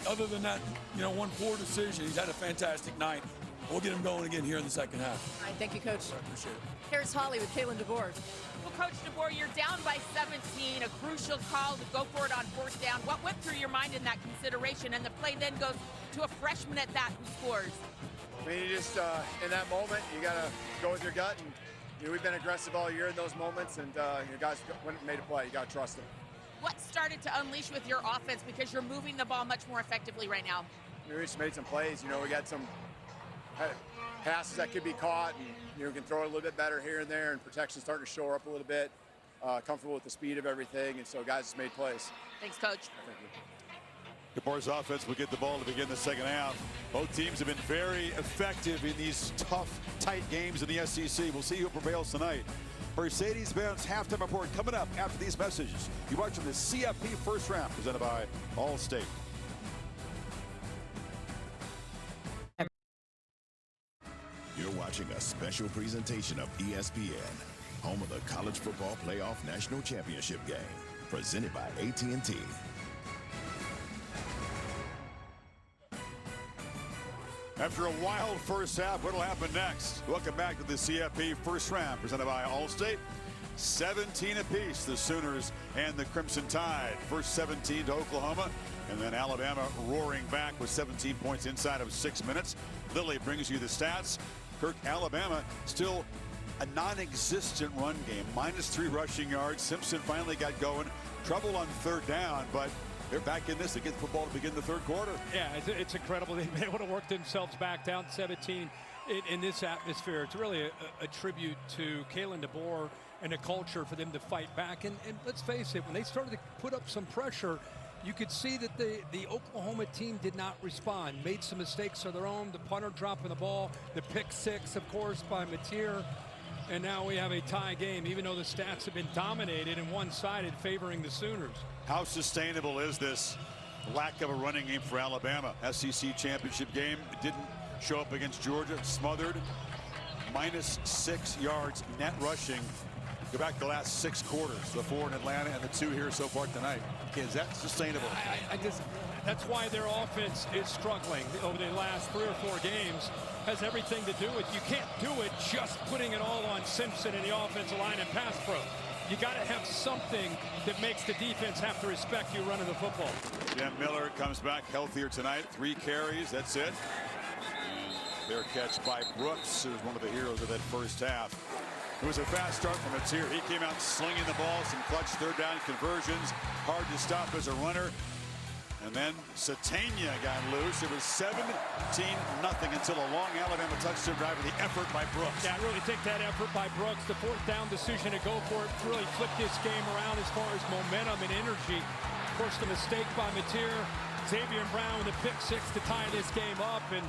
other than that, one poor decision, he's had a fantastic night. We'll get him going again here in the second half. All right, thank you, Coach. I appreciate it. Here's Holly with Kalen DeBoer. Well, Coach DeBoer, you're down by 17, a crucial call to go for it on 4th down. What went through your mind in that consideration? And the play then goes to a freshman at that who scores. I mean, you just, in that moment, you got to go with your gut. And we've been aggressive all year in those moments, and your guys went and made a play. You got to trust them. What started to unleash with your offense, because you're moving the ball much more effectively right now? We just made some plays. We got some passes that could be caught, and we can throw it a little bit better here and there, and protection starting to shore up a little bit. Comfortable with the speed of everything, and so guys just made plays. Thanks, Coach. Thank you. DeBoer's offense will get the ball to begin the second half. Both teams have been very effective in these tough, tight games in the SEC. We'll see who prevails tonight. Mercedes-Benz halftime report coming up after these messages. You're watching the CFP first round presented by Allstate. You're watching a special presentation of ESPN, home of the College Football Playoff National Championship game, presented by AT&T. After a wild first half, what'll happen next? Welcome back to the CFP first round presented by Allstate. 17 apiece, the Sooners and the Crimson Tide. First 17 to Oklahoma, and then Alabama roaring back with 17 points inside of 6 minutes. Lily brings you the stats. Kirk, Alabama still a non-existent run game. -3 rushing yards. Simpson finally got going. Trouble on 3rd down, but they're back in this to get football to begin the 3rd quarter. Yeah, it's incredible. They've been able to work themselves back down 17 in this atmosphere. It's really a tribute to Kalen DeBoer and a culture for them to fight back. And let's face it, when they started to put up some pressure, you could see that the Oklahoma team did not respond, made some mistakes of their own. The punter dropping the ball, the pick 6, of course, by Mateer. And now we have a tie game, even though the stats have been dominated and one-sided, favoring the Sooners. How sustainable is this lack of a running game for Alabama? SEC championship game, it didn't show up against Georgia, smothered. -6 yards net rushing. Go back to the last 6 quarters, the 4 in Atlanta and the 2 here so far tonight. Okay, is that sustainable? That's why their offense is struggling over the last 3 or 4 games. Has everything to do with, you can't do it just putting it all on Simpson and the offensive line and pass pro. You got to have something that makes the defense have to respect you running the football. Jim Miller comes back healthier tonight. 3 carries, that's it. Their catch by Brooks, who was one of the heroes of that first half. It was a fast start from Matier. He came out slinging the ball, some clutch third down conversions. Hard to stop as a runner. And then Satania got loose. It was 17-0 until a long Alabama touchdown drive with the effort by Brooks. Yeah, really take that effort by Brooks. The fourth down decision to go for it really flipped this game around as far as momentum and energy. Of course, the mistake by Matier. Xavier Brown with a pick six to tie this game up. And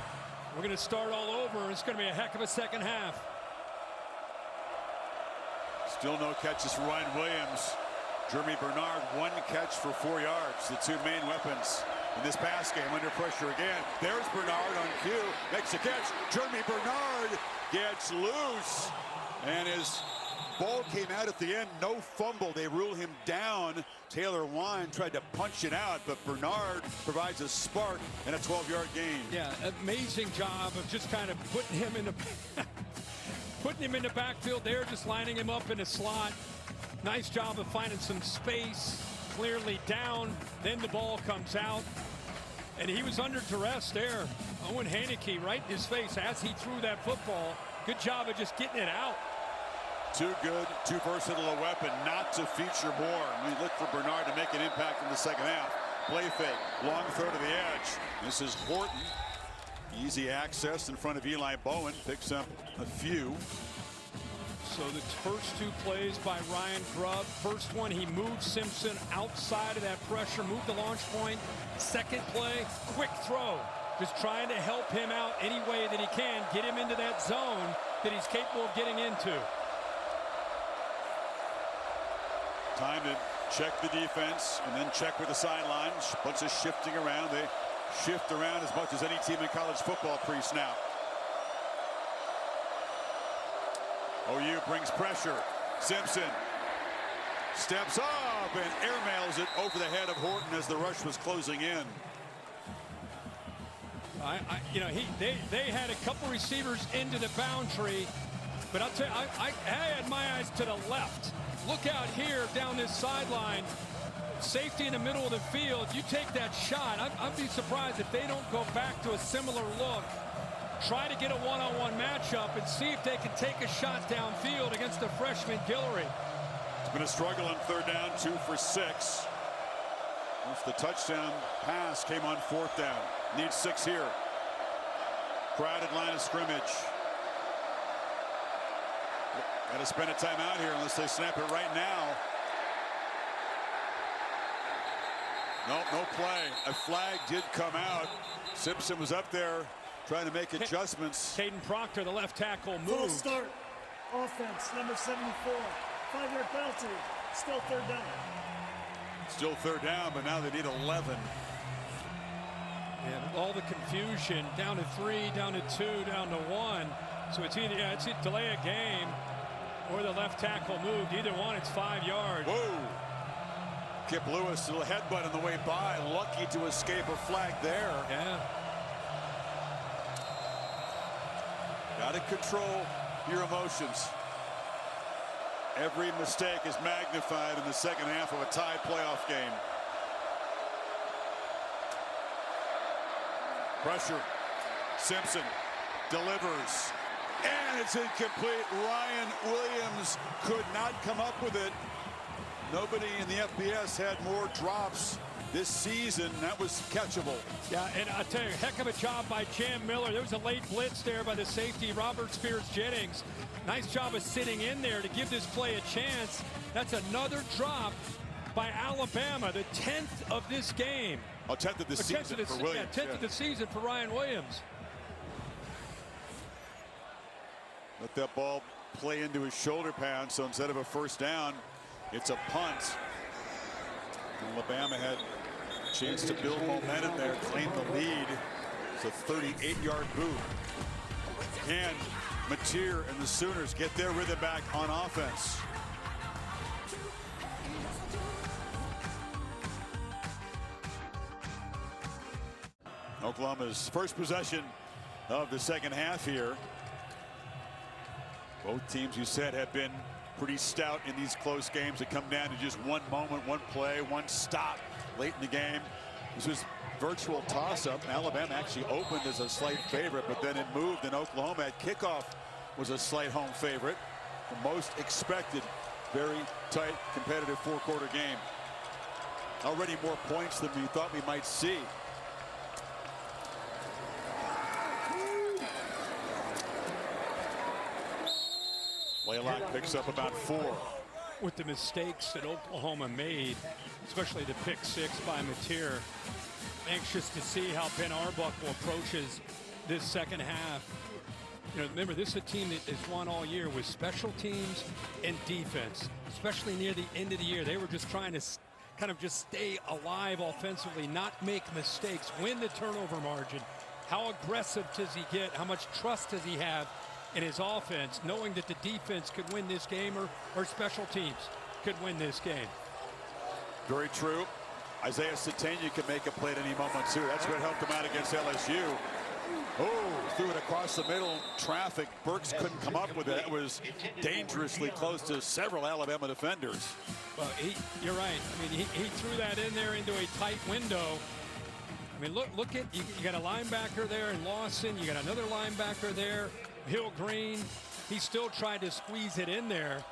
we're going to start all over. It's going to be a heck of a second half. Still no catches for Ryan Williams. Jeremy Bernard, 1 catch for 4 yards. The two main weapons in this pass game under pressure again. There's Bernard on cue, makes a catch. Jeremy Bernard gets loose, and his ball came out at the end. No fumble. They rule him down. Taylor Wine tried to punch it out, but Bernard provides a spark and a 12-yard gain. Yeah, amazing job of just kind of putting him in the putting him in the backfield there, just lining him up in a slot. Nice job of finding some space, clearly down. Then the ball comes out, and he was under duress there. Owen Haneke right in his face as he threw that football. Good job of just getting it out. Too good, too versatile a weapon not to feature more. We look for Bernard to make an impact in the second half. Play fake, long throw to the edge. This is Horton. Easy access in front of Eli Bowen. Picks up a few. So the first two plays by Ryan Grubb. First one, he moved Simpson outside of that pressure, moved the launch point. Second play, quick throw. Just trying to help him out any way that he can, get him into that zone that he's capable of getting into. Time to check the defense and then check with the sidelines. Bunch of shifting around. They shift around as much as any team in college football pre-snap. OU brings pressure. Simpson steps up and airmails it over the head of Horton as the rush was closing in. They had a couple receivers into the boundary, but I'll tell you, I had my eyes to the left. Look out here down this sideline. Safety in the middle of the field. You take that shot. I'd be surprised if they don't go back to a similar look. Try to get a one-on-one matchup and see if they can take a shot downfield against the freshman Guillory. It's been a struggle on third down, 2 for 6. Once the touchdown pass came on fourth down. Needs 6 here. Crowded line of scrimmage. Got to spend a timeout here unless they snap it right now. Nope, no play. A flag did come out. Simpson was up there trying to make adjustments. Caden Proctor, the left tackle, moved. Full start. Offense, number 74. 5-yard penalty. Still third down. Still third down, but now they need 11. And all the confusion, down to 3, down to 2, down to 1. So it's either it's a delay a game or the left tackle moved. Either one, it's 5 yards. Whoa. Kip Lewis, a little headbutt on the way by. Lucky to escape a flag there. Yeah. Got to control your emotions. Every mistake is magnified in the second half of a tied playoff game. Pressure. Simpson delivers. And it's incomplete. Ryan Williams could not come up with it. Nobody in the FBS had more drops this season. That was catchable. Yeah, and I tell you, heck of a job by Jam Miller. There was a late blitz there by the safety, Robert Spears-Jennings. Nice job of sitting in there to give this play a chance. That's another drop by Alabama, the 10th of this game. Oh, 10th of the season for Williams. Yeah, 10th of the season for Ryan Williams. Let that ball play into his shoulder pad, so instead of a first down, it's a punt. Alabama had a chance to build momentum there, claim the lead. It's a 38-yard boot. Can Matier and the Sooners get their rhythm back on offense? Oklahoma's first possession of the second half here. Both teams, you said, have been pretty stout in these close games that come down to just one moment, one play, one stop late in the game. This was virtual toss-up. Alabama actually opened as a slight favorite, but then it moved, and Oklahoma at kickoff was a slight home favorite. the most expected. Very tight, competitive four-quarter game. Already more points than we thought we might see. Blaylock picks up about 4. With the mistakes that Oklahoma made, especially the pick 6 by Mateer, anxious to see how Ben Arbuckle approaches this second half. You know, remember, this is a team that has won all year with special teams and defense, especially near the end of the year. They were just trying to kind of just stay alive offensively, not make mistakes, win the turnover margin. How aggressive does he get? How much trust does he have in his offense, knowing that the defense could win this game or special teams could win this game? Very true. Isaiah Satania can make a play at any moment, too. That's what helped him out against LSU. Oh, threw it across the middle. Traffic. Burks couldn't come up with it. It was dangerously close to several Alabama defenders. Well, you're right. I mean, he threw that in there into a tight window. I mean, look at, you got a linebacker there in Lawson. You got another linebacker there, Hill Green. He still tried to squeeze it in there.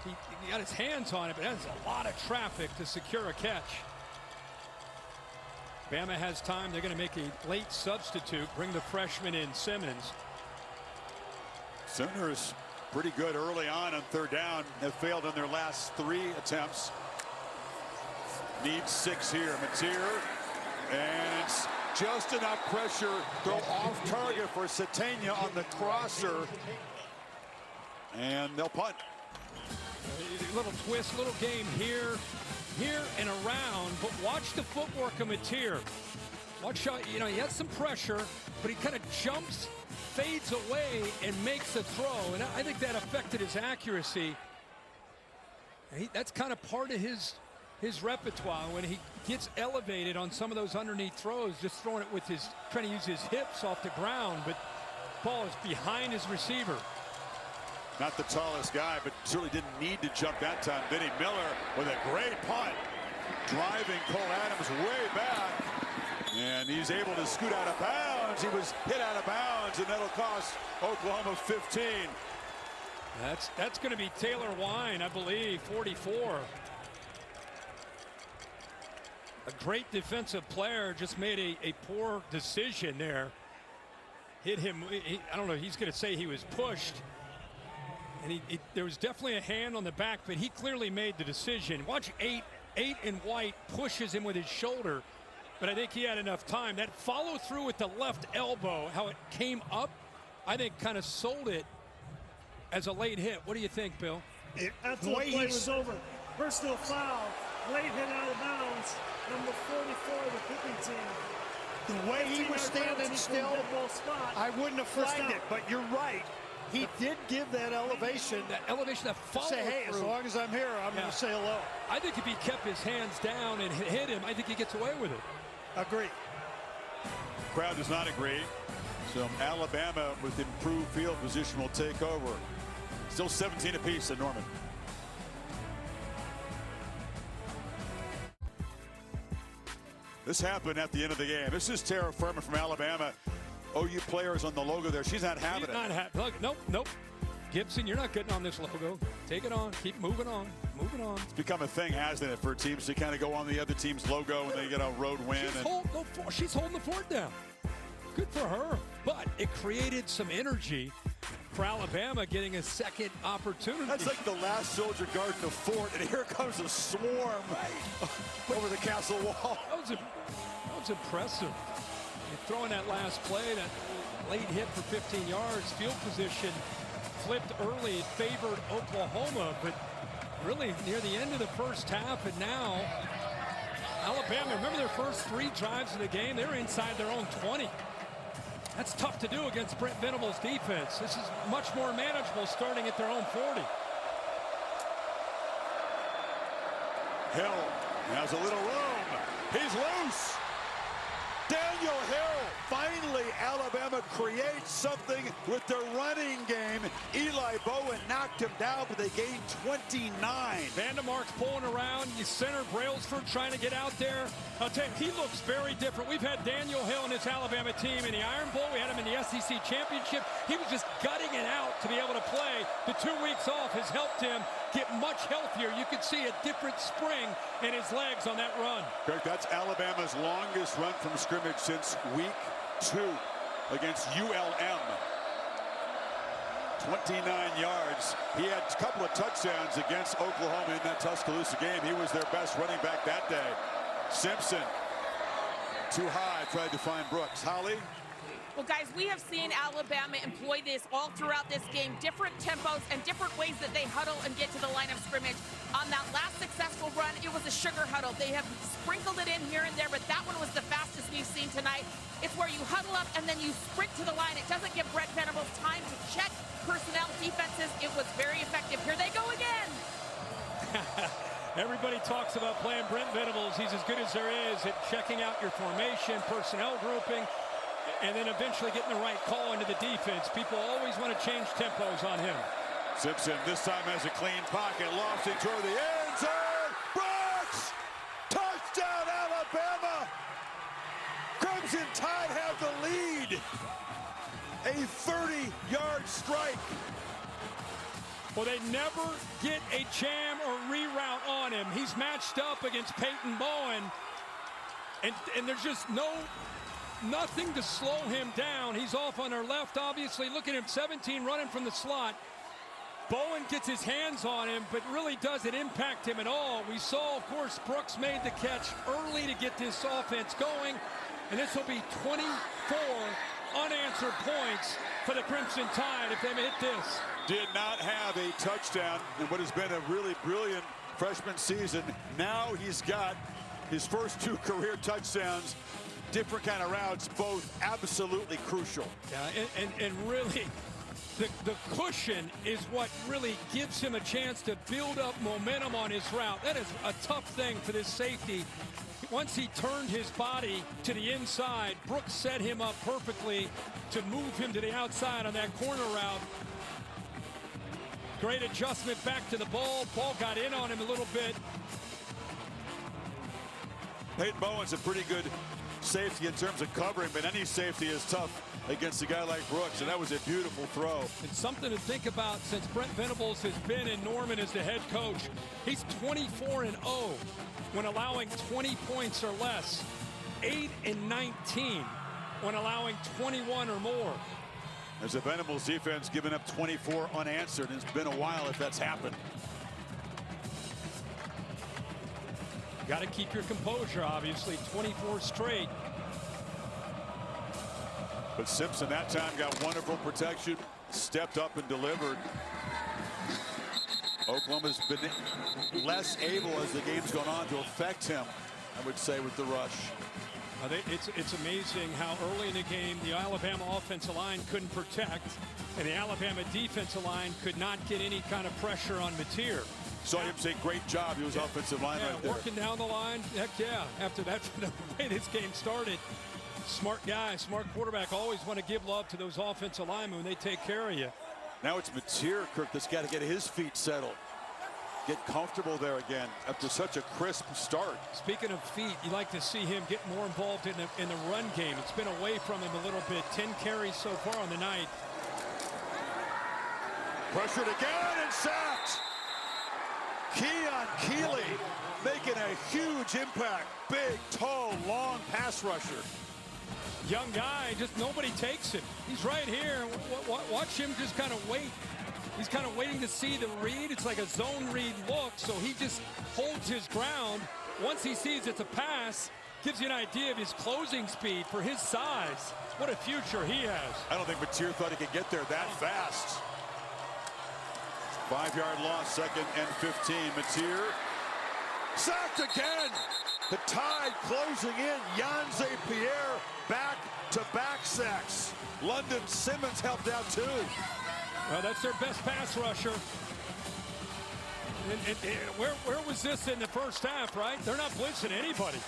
He got his hands on it, but that's a lot of traffic to secure a catch. Bama has time. They're going to make a late substitute, bring the freshman in, Simmons. Sooners pretty good early on third down. Have failed in their last 3 attempts. Need 6 here. Mateer, and it's just enough pressure. Throw off target for Satania on the crosser, and they'll punt. A little twist, little game here and around, but watch the footwork of Mateer. Watch how, you know, he has some pressure, but he kind of jumps, fades away, and makes a throw. And I think that affected his accuracy. That's kind of part of his repertoire when he gets elevated on some of those underneath throws, just throwing it with his, trying to use his hips off the ground, but ball is behind his receiver. Not the tallest guy, but certainly didn't need to jump that time. Vinny Miller with a great punt. Driving Cole Adams way back. And he's able to scoot out of bounds. He was hit out of bounds, and that'll cost Oklahoma 15. That's going to be Taylor Wine, I believe, 44. A great defensive player, just made a poor decision there. Hit him. I don't know, he's going to say he was pushed. And there was definitely a hand on the back, but he clearly made the decision. Watch 8 and White pushes him with his shoulder, but I think he had enough time. That follow through with the left elbow, how it came up, I think kind of sold it as a late hit. What do you think, Bill? After the play was over, personal foul, late hit out of bounds, number 44 of the kicking team. The way he was standing still, I wouldn't have flagged it, but you're right. He did give that elevation. That elevation, that follow say, hey, through. as long as I'm here, I'm going to say hello. I think if he kept his hands down and hit him, I think he gets away with it. Agree. Crowd does not agree. So Alabama with improved field position will take over. Still 17 apiece at Norman. This happened at the end of the game. This is Tara Furman from Alabama. OU players on the logo there. She's not having it. Not nope. Gibson, you're not getting on this logo. Take it on. Keep moving on. Moving on. It's become a thing, hasn't it, for teams to kind of go on the other team's logo when they get a road win. She's holding the fort down. Good for her. But it created some energy for Alabama getting a second opportunity. That's like the last soldier guarding the fort, and here comes a swarm over the castle wall. That was impressive. Throwing that last play, that late hit for 15 yards, field position flipped early. It favored Oklahoma, but really near the end of the first half, and now Alabama, remember their first 3 drives of the game, they were inside their own 20. That's tough to do against Brent Venables' defense. This is much more manageable starting at their own 40. Hill has a little room. He's loose. Daniel Hill finally Alabama create something with their running game? Eli Bowen knocked him down, but they gained 29. Vandermark's pulling around. You center Brailsford trying to get out there. I'll tell you, he looks very different. We've had Daniel Hill and his Alabama team in the Iron Bowl. We had him in the SEC Championship. He was just gutting it out to be able to play. The 2 weeks off has helped him get much healthier. You could see a different spring in his legs on that run. Kirk, that's Alabama's longest run from scrimmage since week 2 against ULM. 29 yards. He had a couple of touchdowns against Oklahoma in that Tuscaloosa game. He was their best running back that day. Simpson, too high, tried to find Brooks. Holly? Well, guys, we have seen Alabama employ this all throughout this game, different tempos and different ways that they huddle and get to the line of scrimmage. On that last successful run, it was a sugar huddle. They have sprinkled it in here and there, but that one was the fastest we've seen tonight. It's where you huddle up and then you sprint to the line. It doesn't give Brent Venables time to check personnel defenses. It was very effective. Here they go again. Everybody talks about playing Brent Venables. He's as good as there is at checking out your formation, personnel grouping, and then eventually getting the right call into the defense. People always want to change tempos on him. Simpson this time has a clean pocket, lost it toward the end zone. Brooks! Touchdown, Alabama! Crimson Tide have the lead. A 30-yard strike. Well, they never get a jam or reroute on him. He's matched up against Peyton Bowen, and there's just nothing to slow him down. He's off on our left, obviously. Look at him, 17 running from the slot. Bowen gets his hands on him, but really doesn't impact him at all. We saw, of course, Brooks made the catch early to get this offense going, and this will be 24 unanswered points for the Crimson Tide if they hit this. Did not have a touchdown in what has been a really brilliant freshman season. Now he's got his first 2 career touchdowns. Different kind of routes, both absolutely crucial. Yeah, and really, the cushion is what really gives him a chance to build up momentum on his route. That is a tough thing for this safety. Once he turned his body to the inside, Brooks set him up perfectly to move him to the outside on that corner route. Great adjustment back to the ball. Ball got in on him a little bit. Peyton Bowen's a pretty good safety in terms of covering, but any safety is tough against a guy like Brooks, and that was a beautiful throw. It's something to think about since Brent Venables has been in Norman as the head coach. He's 24-0 when allowing 20 points or less, 8-19 when allowing 21 or more. There's a Venables defense giving up 24 unanswered, and it's been a while if that's happened. Got to keep your composure, obviously, 24 straight. But Simpson that time got wonderful protection, stepped up and delivered. Oklahoma's been less able as the game's gone on to affect him, I would say, with the rush. It's amazing how early in the game the Alabama offensive line couldn't protect, and the Alabama defensive line could not get any kind of pressure on Mateer. Saw him say great job. He was offensive line right there. Working down the line. Heck yeah. After that, the way this game started, smart guy, smart quarterback, always want to give love to those offensive linemen when they take care of you. Now it's Mateer, Kirk, that's got to get his feet settled. Get comfortable there again after such a crisp start. Speaking of feet, you like to see him get more involved in the run game. It's been away from him a little bit. 10 carries so far on the night. Pressured again and sacked. Keon Keeley making a huge impact. Big, tall, long pass rusher. Young guy, just nobody takes him. He's right here. Watch him just kind of wait. He's kind of waiting to see the read. It's like a zone read look, so he just holds his ground. Once he sees it's a pass, gives you an idea of his closing speed for his size. What a future he has. I don't think Mateer thought he could get there that fast. 5-yard loss, 2nd and 15. Mateer sacked again. The Tide closing in. Yanze Pierre back-to-back sacks. London Simmons helped out too. Well, that's their best pass rusher. Where was this in the first half, right? They're not blitzing anybody.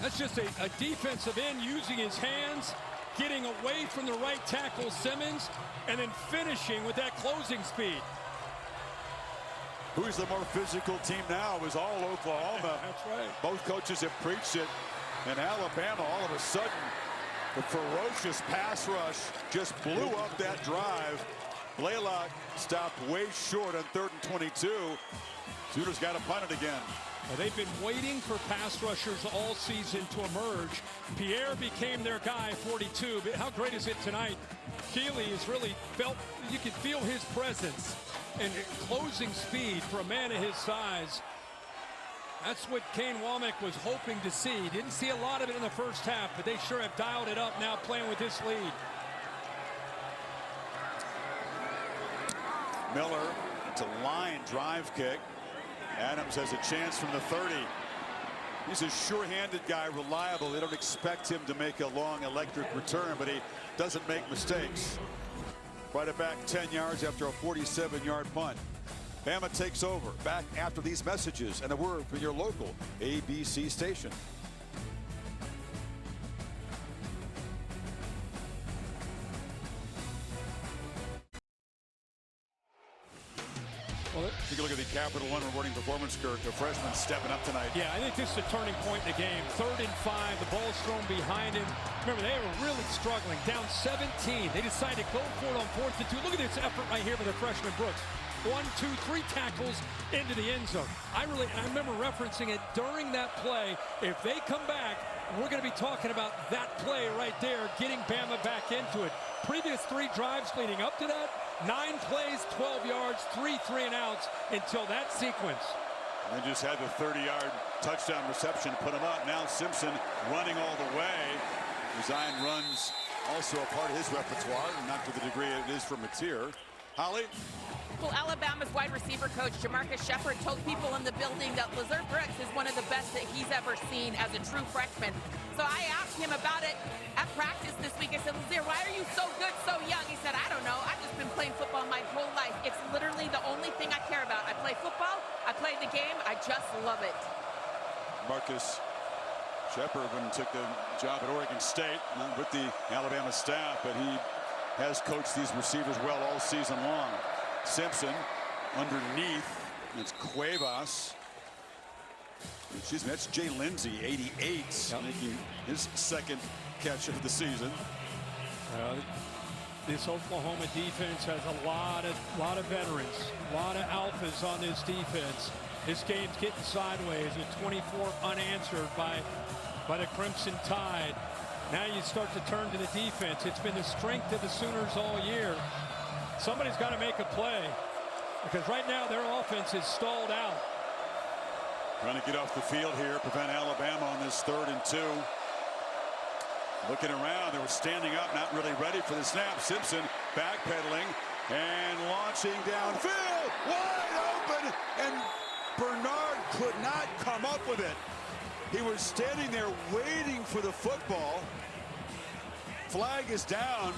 That's just a defensive end using his hands, getting away from the right tackle, Simmons, and then finishing with that closing speed. Who's the more physical team now is all Oklahoma. That's right. Both coaches have preached it. And Alabama, all of a sudden, the ferocious pass rush just blew up that drive. Blaylock stopped way short on 3rd and 22. Sooners got to punt it again. Well, they've been waiting for pass rushers all season to emerge. Pierre became their guy, 42. But how great is it tonight? Keeley has really felt, you can feel his presence and closing speed for a man of his size. That's what Kane Womack was hoping to see. Didn't see a lot of it in the first half, but they sure have dialed it up now playing with this lead. Miller, it's a line drive kick. Adams has a chance from the 30. He's a sure-handed guy, reliable. They don't expect him to make a long electric return, but he doesn't make mistakes. Right it back 10 yards after a 47-yard punt. Bama takes over. Back after these messages and a word from your local ABC station. Well, take a look at the Capital One rewarding performance curve. The freshman stepping up tonight. Yeah, I think this is a turning point in the game. 3rd and 5. The ball's thrown behind him. Remember, they were really struggling. Down 17. They decided to go for it on 4th and 2. Look at this effort right here by the freshman Brooks. 1, 2, 3 tackles into the end zone. I remember referencing it during that play. If they come back, we're going to be talking about that play right there, getting Bama back into it. Previous 3 drives leading up to that, 9 plays, 12 yards, 3 3-and-outs until that sequence. And they just had the 30-yard touchdown reception, put him up. Now Simpson running all the way. Design runs also a part of his repertoire, not to the degree it is for Mateer. Holly? Well, Alabama's wide receiver coach, Jamarcus Shepard, told people in the building that Lazar Brooks is one of the best that he's ever seen as a true freshman. So I asked him about it at practice this week. I said, Lazar, why are you so good, so young? He said, I don't know. I've just been playing football my whole life. It's literally the only thing I care about. I play football. I play the game. I just love it. Marcus Shepard took the job at Oregon State, not with the Alabama staff, but he has coached these receivers well all season long. Simpson underneath. It's Cuevas. Excuse me, that's Jay Lindsey, 88, making his 2nd catch of the season. This Oklahoma defense has a lot of veterans, a lot of alphas on this defense. This game's getting sideways at 24 unanswered by the Crimson Tide. Now you start to turn to the defense. It's been the strength of the Sooners all year. Somebody's got to make a play because right now their offense is stalled out. Trying to get off the field here, prevent Alabama on this 3rd and 2. Looking around, they were standing up, not really ready for the snap. Simpson backpedaling and launching downfield, wide open, and Bernard could not come up with it. He was standing there waiting for the football. Flag is down.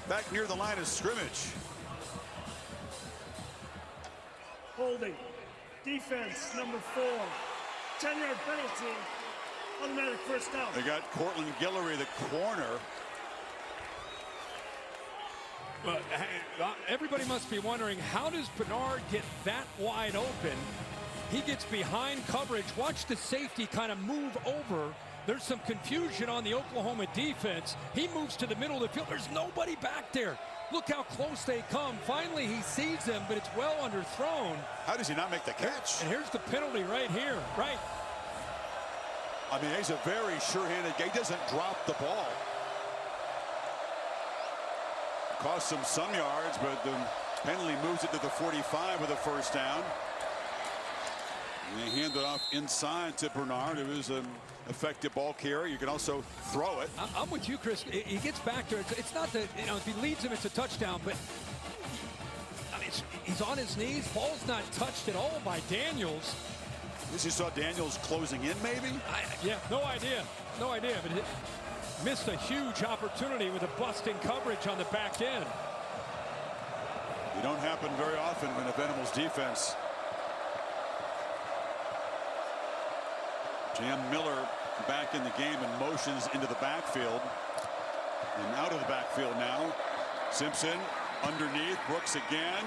Back near the line of scrimmage. Holding. Defense, number 4. 10-yard penalty. Automatic first down. They got Cortland Guillory, the corner. Well, everybody must be wondering, how does Bernard get that wide open? He gets behind coverage. Watch the safety kind of move over. There's some confusion on the Oklahoma defense. He moves to the middle of the field. There's nobody back there. Look how close they come. Finally, he sees them, but it's well underthrown. How does he not make the catch? And here's the penalty right here. Right. I mean, he's a very sure-handed guy. He doesn't drop the ball. Cost him some yards, but the penalty moves it to the 45 with a first down. And they hand it off inside to Bernard, who is an effective ball carrier. You can also throw it. I'm with you, Chris. He gets back there. It's not that, if he leads him, it's a touchdown, but I mean, he's on his knees. Ball's not touched at all by Daniels. You saw Daniels closing in, maybe? Yeah, no idea. No idea, but it missed a huge opportunity with a busting coverage on the back end. It don't happen very often when a Venables defense. Jam Miller back in the game and motions into the backfield. And out of the backfield now. Simpson underneath. Brooks again.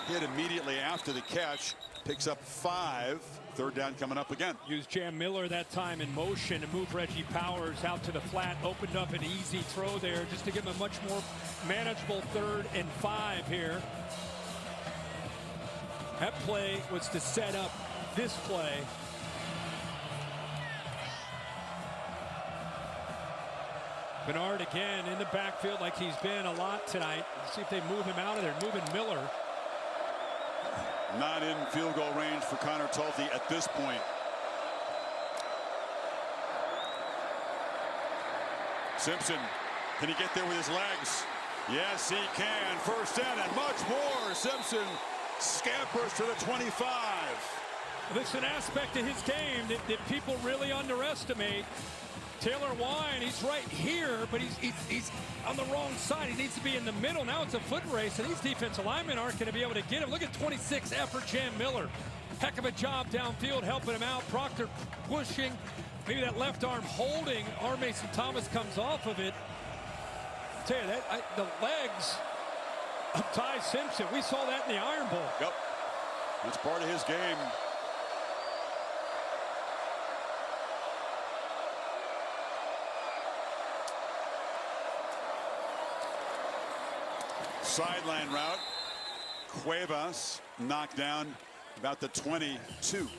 Hit immediately after the catch. Picks up 5. Third down coming up again. Used Jam Miller that time in motion to move Reggie Powers out to the flat. Opened up an easy throw there just to give him a much more manageable 3rd and 5 here. That play was to set up this play. Bernard again in the backfield like he's been a lot tonight. Let's see if they move him out of there. Moving Miller. Not in field goal range for Connor Talty at this point. Simpson, can he get there with his legs? Yes, he can. First down and much more. Simpson scampers to the 25. This is an aspect of his game that people really underestimate. Taylor Wine, he's right here, but he's on the wrong side. He needs to be in the middle. Now it's a foot race, and these defensive linemen aren't going to be able to get him. Look at 26 effort, Jam Miller. Heck of a job downfield, helping him out. Proctor pushing. Maybe that left arm holding. R. Mason Thomas comes off of it. I'll tell you, the legs of Ty Simpson, we saw that in the Iron Bowl. Yep. That's part of his game. Sideline route. Cuevas knocked down about the 22.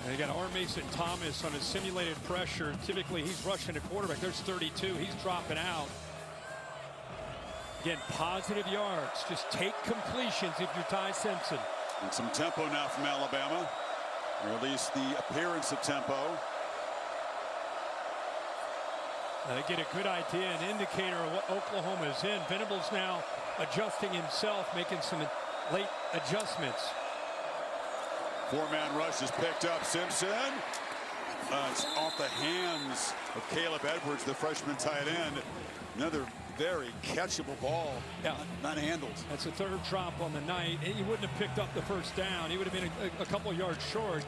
And you got R. Mason Thomas on his simulated pressure. Typically, he's rushing the quarterback. There's 32. He's dropping out. Again, positive yards. Just take completions if you're Ty Simpson. And some tempo now from Alabama. Or at least the appearance of tempo. They get a good idea, an indicator of what Oklahoma is in. Venables now adjusting himself, making some late adjustments. 4-man rush is picked up. Simpson. It's off the hands of Caleb Edwards, the freshman tight end. Another very catchable ball. Yeah. Not handled. That's a 3rd drop on the night. He wouldn't have picked up the first down. He would have been a couple yards short.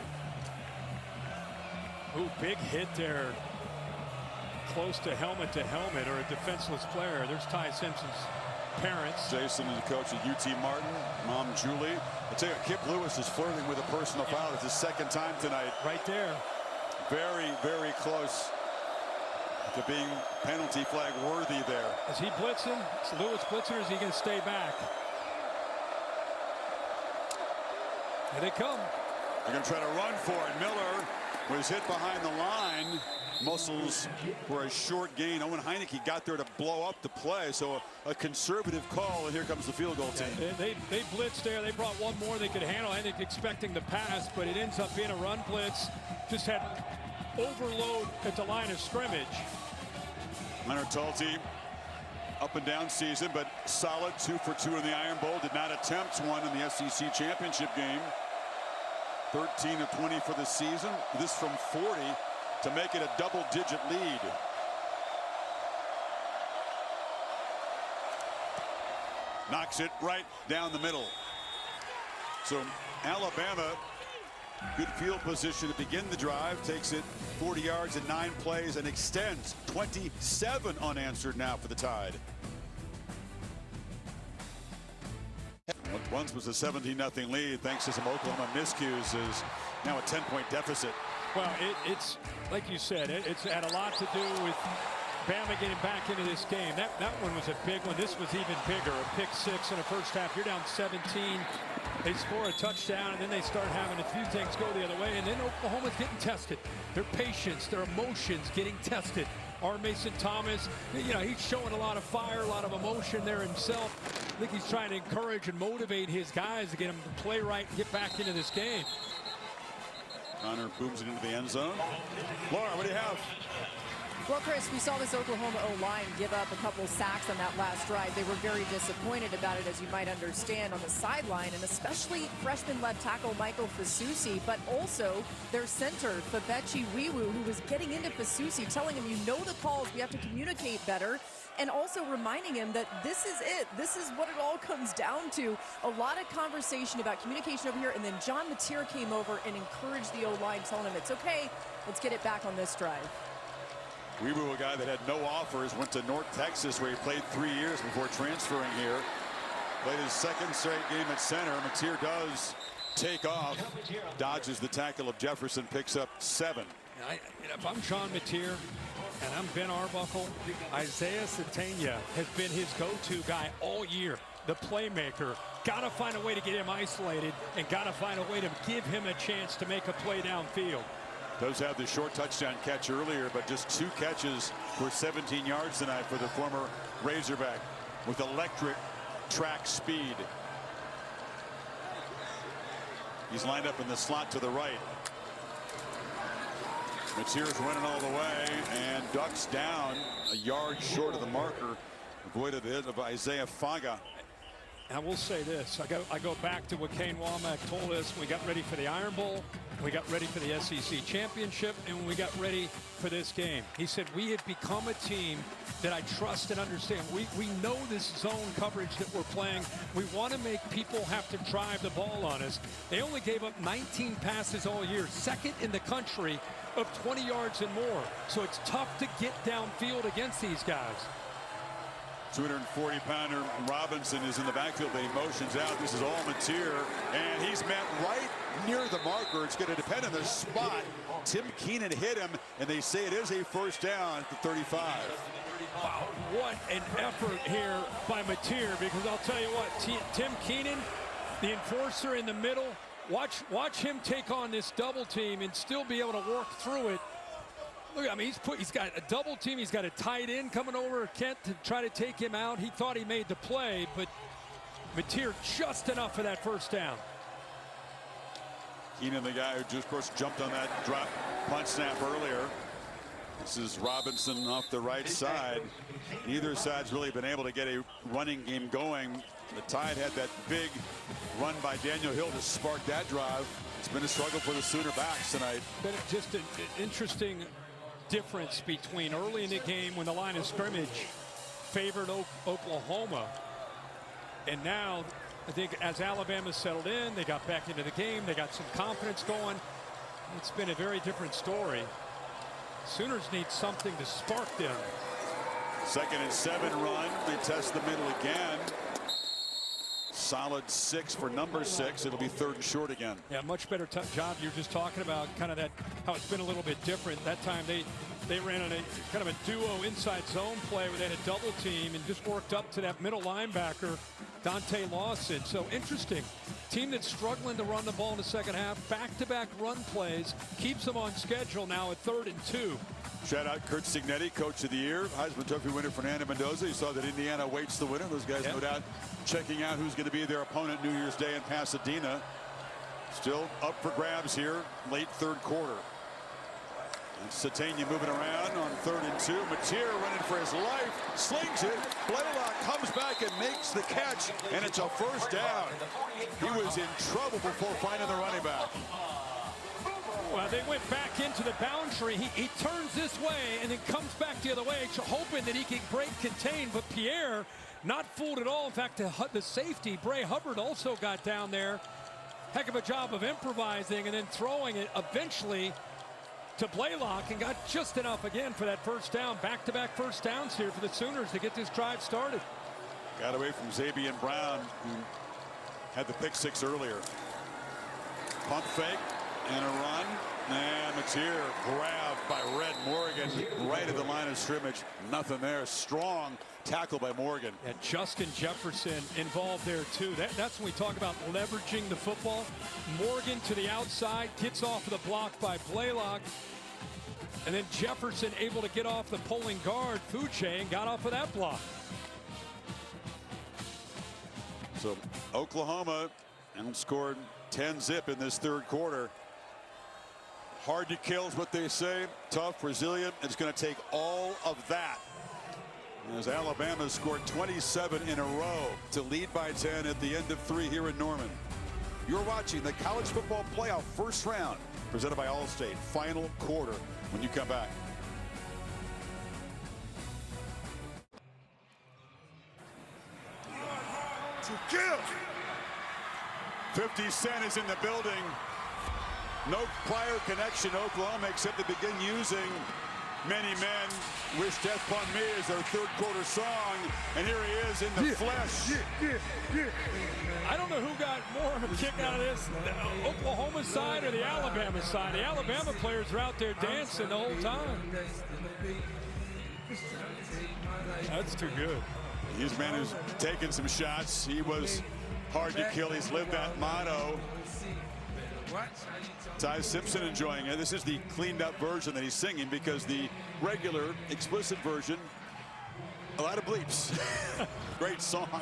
Ooh, big hit there. Close to helmet or a defenseless player. There's Ty Simpson's parents. Jason is the coach of UT Martin. Mom Julie. I tell you, Kip Lewis is flirting with a personal foul. It's his 2nd time tonight. Right there. Very, very close to being penalty flag worthy there. Is he blitzing? Is Lewis blitzing, or is he going to stay back? Here they come. They're going to try to run for it. Miller was hit behind the line. Muscles for a short gain. Owen Heineke got there to blow up the play, so a conservative call, and here comes the field goal team. They blitzed there. They brought one more they could handle. I think expecting the pass, but it ends up being a run blitz. Just had overload at the line of scrimmage. Leonard Talty, up and down season, but solid 2 for 2 in the Iron Bowl. Did not attempt one in the SEC championship game. 13 of 20 for the season. This from 40 to make it a double-digit lead. Knocks it right down the middle. So Alabama, good field position to begin the drive, takes it 40 yards in 9 plays and extends 27 unanswered now for the Tide. What once was a 17-0 lead, thanks to some Oklahoma miscues, is now a 10-point deficit. Well, it's like you said, it's had a lot to do with Bama getting back into this game. That one was a big one. This was even bigger. A pick 6 in the first half. You're down 17. They score a touchdown, and then they start having a few things go the other way. And then Oklahoma's getting tested. Their patience, their emotions getting tested. R. Mason Thomas, you know, he's showing a lot of fire, a lot of emotion there himself. I think he's trying to encourage and motivate his guys to get them to play right and get back into this game. Connor booms it into the end zone. Laura, what do you have? Well, Chris, we saw this Oklahoma O-line give up a couple sacks on that last drive. They were very disappointed about it, as you might understand, on the sideline, and especially freshman left tackle Michael Fasusi, but also their center, Fabechi Wiwu, who was getting into Fasusi, telling him, you know the calls, we have to communicate better, and also reminding him that this is it. This is what it all comes down to. A lot of conversation about communication over here, and then John Mateer came over and encouraged the O-line, telling him it's okay, let's get it back on this drive. Weaver, a guy that had no offers, went to North Texas where he played 3 years before transferring here. Played his second straight game at center. Mateer does take off, dodges the tackle of Jefferson, picks up 7. If I'm John Mateer and I'm Ben Arbuckle, Isaiah Satania has been his go-to guy all year. The playmaker. Got to find a way to get him isolated and got to find a way to give him a chance to make a play downfield. Does have the short touchdown catch earlier, but just 2 catches for 17 yards tonight for the former Razorback with electric track speed. He's lined up in the slot to the right. Mateer's running all the way and ducks down a yard short of the marker. Avoided the hit of Isaiah Faga. I will say this, I go back to what Kane Womack told us. We got ready for the Iron Bowl, we got ready for the SEC Championship, and we got ready for this game. He said, we have become a team that I trust and understand. We know this zone coverage that we're playing. We want to make people have to drive the ball on us. They only gave up 19 passes all year, second in the country of 20 yards and more. So it's tough to get downfield against these guys. 240-pounder Robinson is in the backfield, but he motions out. This is all Mateer, and he's met right near the marker. It's going to depend on the spot. Tim Keenan hit him, and they say it is a first down at the 35. Wow, what an effort here by Mateer, because I'll tell you what, Tim Keenan, the enforcer in the middle, watch him take on this double team and still be able to work through it. Look, I mean, he's got a double team. He's got a tight end coming over, Kent, to try to take him out. He thought he made the play, but Mateer just enough for that first down. Keenan, the guy who just, of course, jumped on that drop punt snap earlier. This is Robinson off the right side. Neither side's really been able to get a running game going. The Tide had that big run by Daniel Hill to spark that drive. It's been a struggle for the Sooner backs tonight. But just an interesting difference between early in the game when the line of scrimmage favored Oklahoma, and now I think as Alabama settled in, they got back into the game, they got some confidence going. It's been a very different story. Sooners need something to spark them. 2nd and 7 run. They test the middle again. Solid 6 for number 6. It'll be 3rd and short again. Yeah, much better job. You're just talking about kind of that, how it's been a little bit different. That time they ran on a kind of a duo inside zone play where they had a double team and just worked up to that middle linebacker, Dante Lawson. So interesting. Team that's struggling to run the ball in the second half. Back-to-back run plays. Keeps them on schedule now at 3rd and 2. Shout out Kurt Signetti, Coach of the Year. Heisman Trophy winner Fernando Mendoza. You saw that Indiana awaits the winner. Those guys, no doubt, checking out who's going to be their opponent New Year's Day in Pasadena. Still up for grabs here, late 3rd quarter. And Satania moving around on 3rd and 2. Mateer running for his life, slings it. Blaylock comes back and makes the catch, and it's a first down. He was in trouble before finding the running back. Well, they went back into the boundary. He turns this way and then comes back the other way, hoping that he can break contain. But Pierre, not fooled at all. In fact, the safety, Bray Hubbard, also got down there. Heck of a job of improvising and then throwing it eventually to Blaylock, and got just enough again for that first down. Back-to-back first downs here for the Sooners to get this drive started. Got away from Xavier Brown, who had the pick 6 earlier. Pump fake. And a run, and Mateer grabbed by Red Morgan right at the line of scrimmage. Nothing there. Strong tackle by Morgan. And Justin Jefferson involved there too. That's when we talk about leveraging the football. Morgan to the outside, gets off of the block by Blaylock. And then Jefferson able to get off the pulling guard, Fouché, and got off of that block. So Oklahoma outscored 10-zip in this 3rd quarter. Hard to kill is what they say. Tough, resilient. It's going to take all of that. As Alabama scored 27 in a row to lead by 10 at the end of 3 here in Norman. You're watching the College Football Playoff first round, presented by Allstate. Final quarter when you come back. To kill. 50 Cent is in the building. No prior connection to Oklahoma except to begin using Many men wish death upon me is their third quarter song, and here he is in the flesh. I don't know who got more of a kick out of this, the Oklahoma side or the Alabama side. The Alabama players are out there dancing the whole time. That's too good. He's a man who's taken some shots. He was hard to kill. He's lived that motto. Ty Simpson enjoying it. This is the cleaned up version that he's singing, because the regular explicit version, a lot of bleeps. Great song.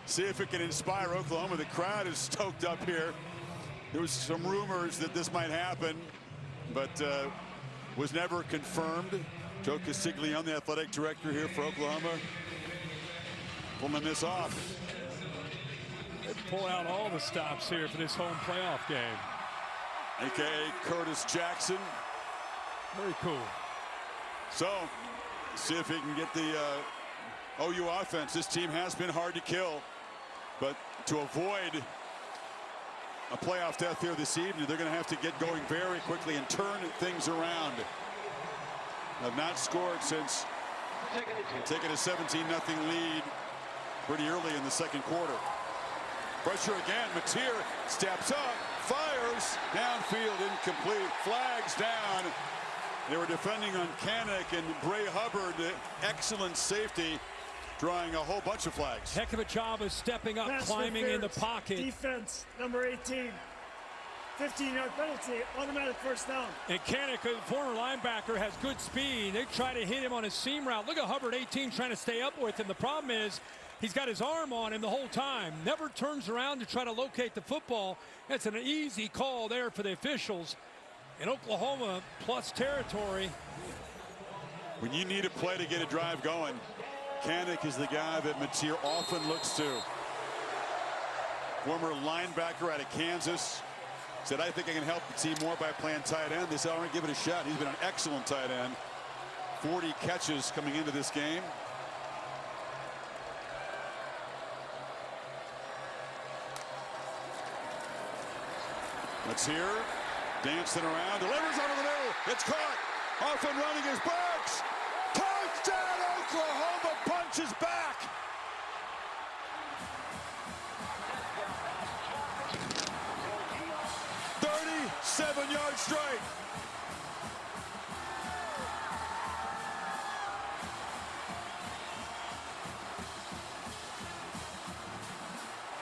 See if it can inspire Oklahoma. The crowd is stoked up here. There was some rumors that this might happen, but was never confirmed. Joe Castiglione, the athletic director here for Oklahoma, pulling this off. They pull out all the stops here for this home playoff game. AKA Curtis Jackson. Very cool. So, see if he can get the OU offense. This team has been hard to kill, but to avoid a playoff death here this evening, they're going to have to get going very quickly and turn things around. Have not scored since taking a 17-0 lead pretty early in the second quarter. Pressure again. Mateer steps up, fires, downfield, incomplete, flags down. They were defending on Kanak, and Bray Hubbard, excellent safety, drawing a whole bunch of flags. Heck of a job of stepping up, climbing in the pocket. Defense, number 18. 15-yard penalty, automatic first down. And Kanak, a former linebacker, has good speed. They try to hit him on a seam route. Look at Hubbard, 18, trying to stay up with him. The problem is he's got his arm on him the whole time. Never turns around to try to locate the football. That's an easy call there for the officials. In Oklahoma, plus territory. When you need a play to get a drive going, Kanak is the guy that Mateer often looks to. Former linebacker out of Kansas. Said, I think I can help the team more by playing tight end. They said, all right, give it a shot. He's been an excellent tight end. 40 catches coming into this game. Mateer dancing around, delivers over the middle. It's caught. Off and running his backs. Touchdown, Oklahoma punches back. Seven-yard strike.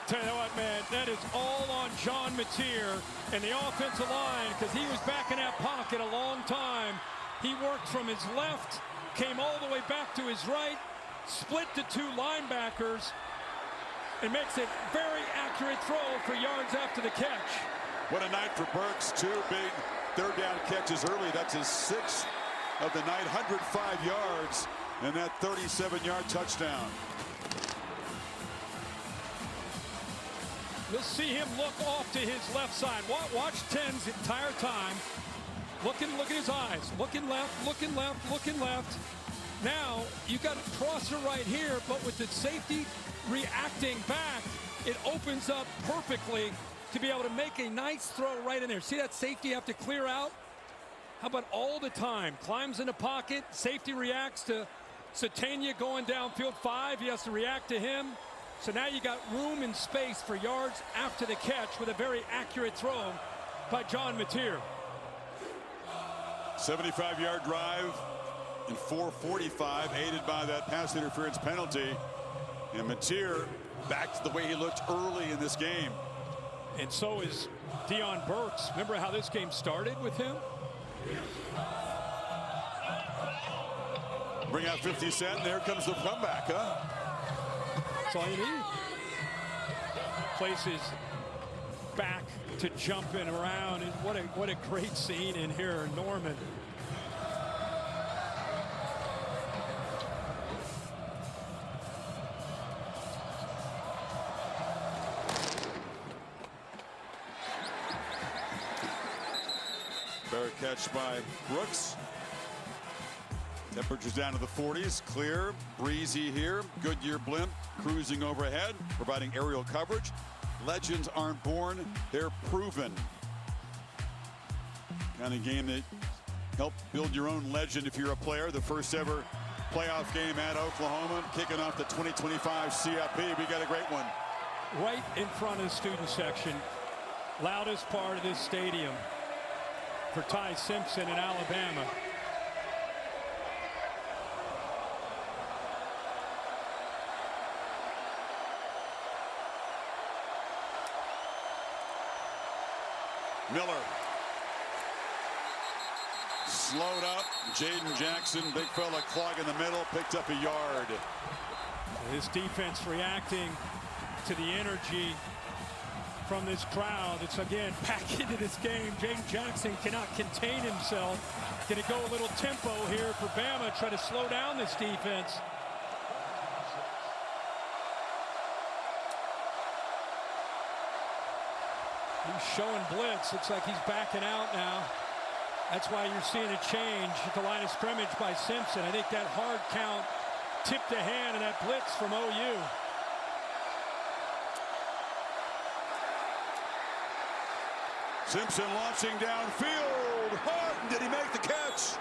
Tell you what, man, that is all on John Mateer and the offensive line, because he was back in that pocket a long time. He worked from his left, came all the way back to his right, split the two linebackers, and makes a very accurate throw for yards after the catch. What a night for Burks. Two big third down catches early. That's his sixth of the night, 105 yards, and that 37-yard touchdown. You'll see him look off to his left side. Watch Ten's entire time. Look at his eyes. Looking left, looking left, looking left. Now, you got a crosser right here, but with the safety reacting back, it opens up perfectly to be able to make a nice throw right in there. See that safety have to clear out? How about all the time? Climbs in the pocket, safety reacts to Satania going downfield 5. He has to react to him. So now you got room and space for yards after the catch with a very accurate throw by John Mateer. 75-yard drive in 4:45, aided by that pass interference penalty. And Mateer back to the way he looked early in this game. And so is Deion Burks. Remember how this game started with him? Bring out 50 Cent, and there comes the comeback, huh? That's all you need. Places back to jumping around, and what a great scene in here, Norman. Fair catch by Brooks. Temperatures down to the 40s. Clear, breezy here. Goodyear blimp cruising overhead, providing aerial coverage. Legends aren't born, they're proven. Kind of game that help build your own legend if you're a player. The first ever playoff game at Oklahoma, kicking off the 2025 CFP. We got a great one. Right in front of the student section. Loudest part of this stadium for Ty Simpson in Alabama. Miller. Slowed up. Jaden Jackson, big fella, clogging the middle, picked up a yard. This defense reacting to the energy from this crowd. It's again back into this game. Jaden Jackson cannot contain himself. Going to go a little tempo here for Bama, try to slow down this defense. He's showing blitz. Looks like he's backing out now. That's why you're seeing a change at the line of scrimmage by Simpson. I think that hard count tipped the hand of that blitz from OU. Simpson launching downfield. Hard. Did he make the catch?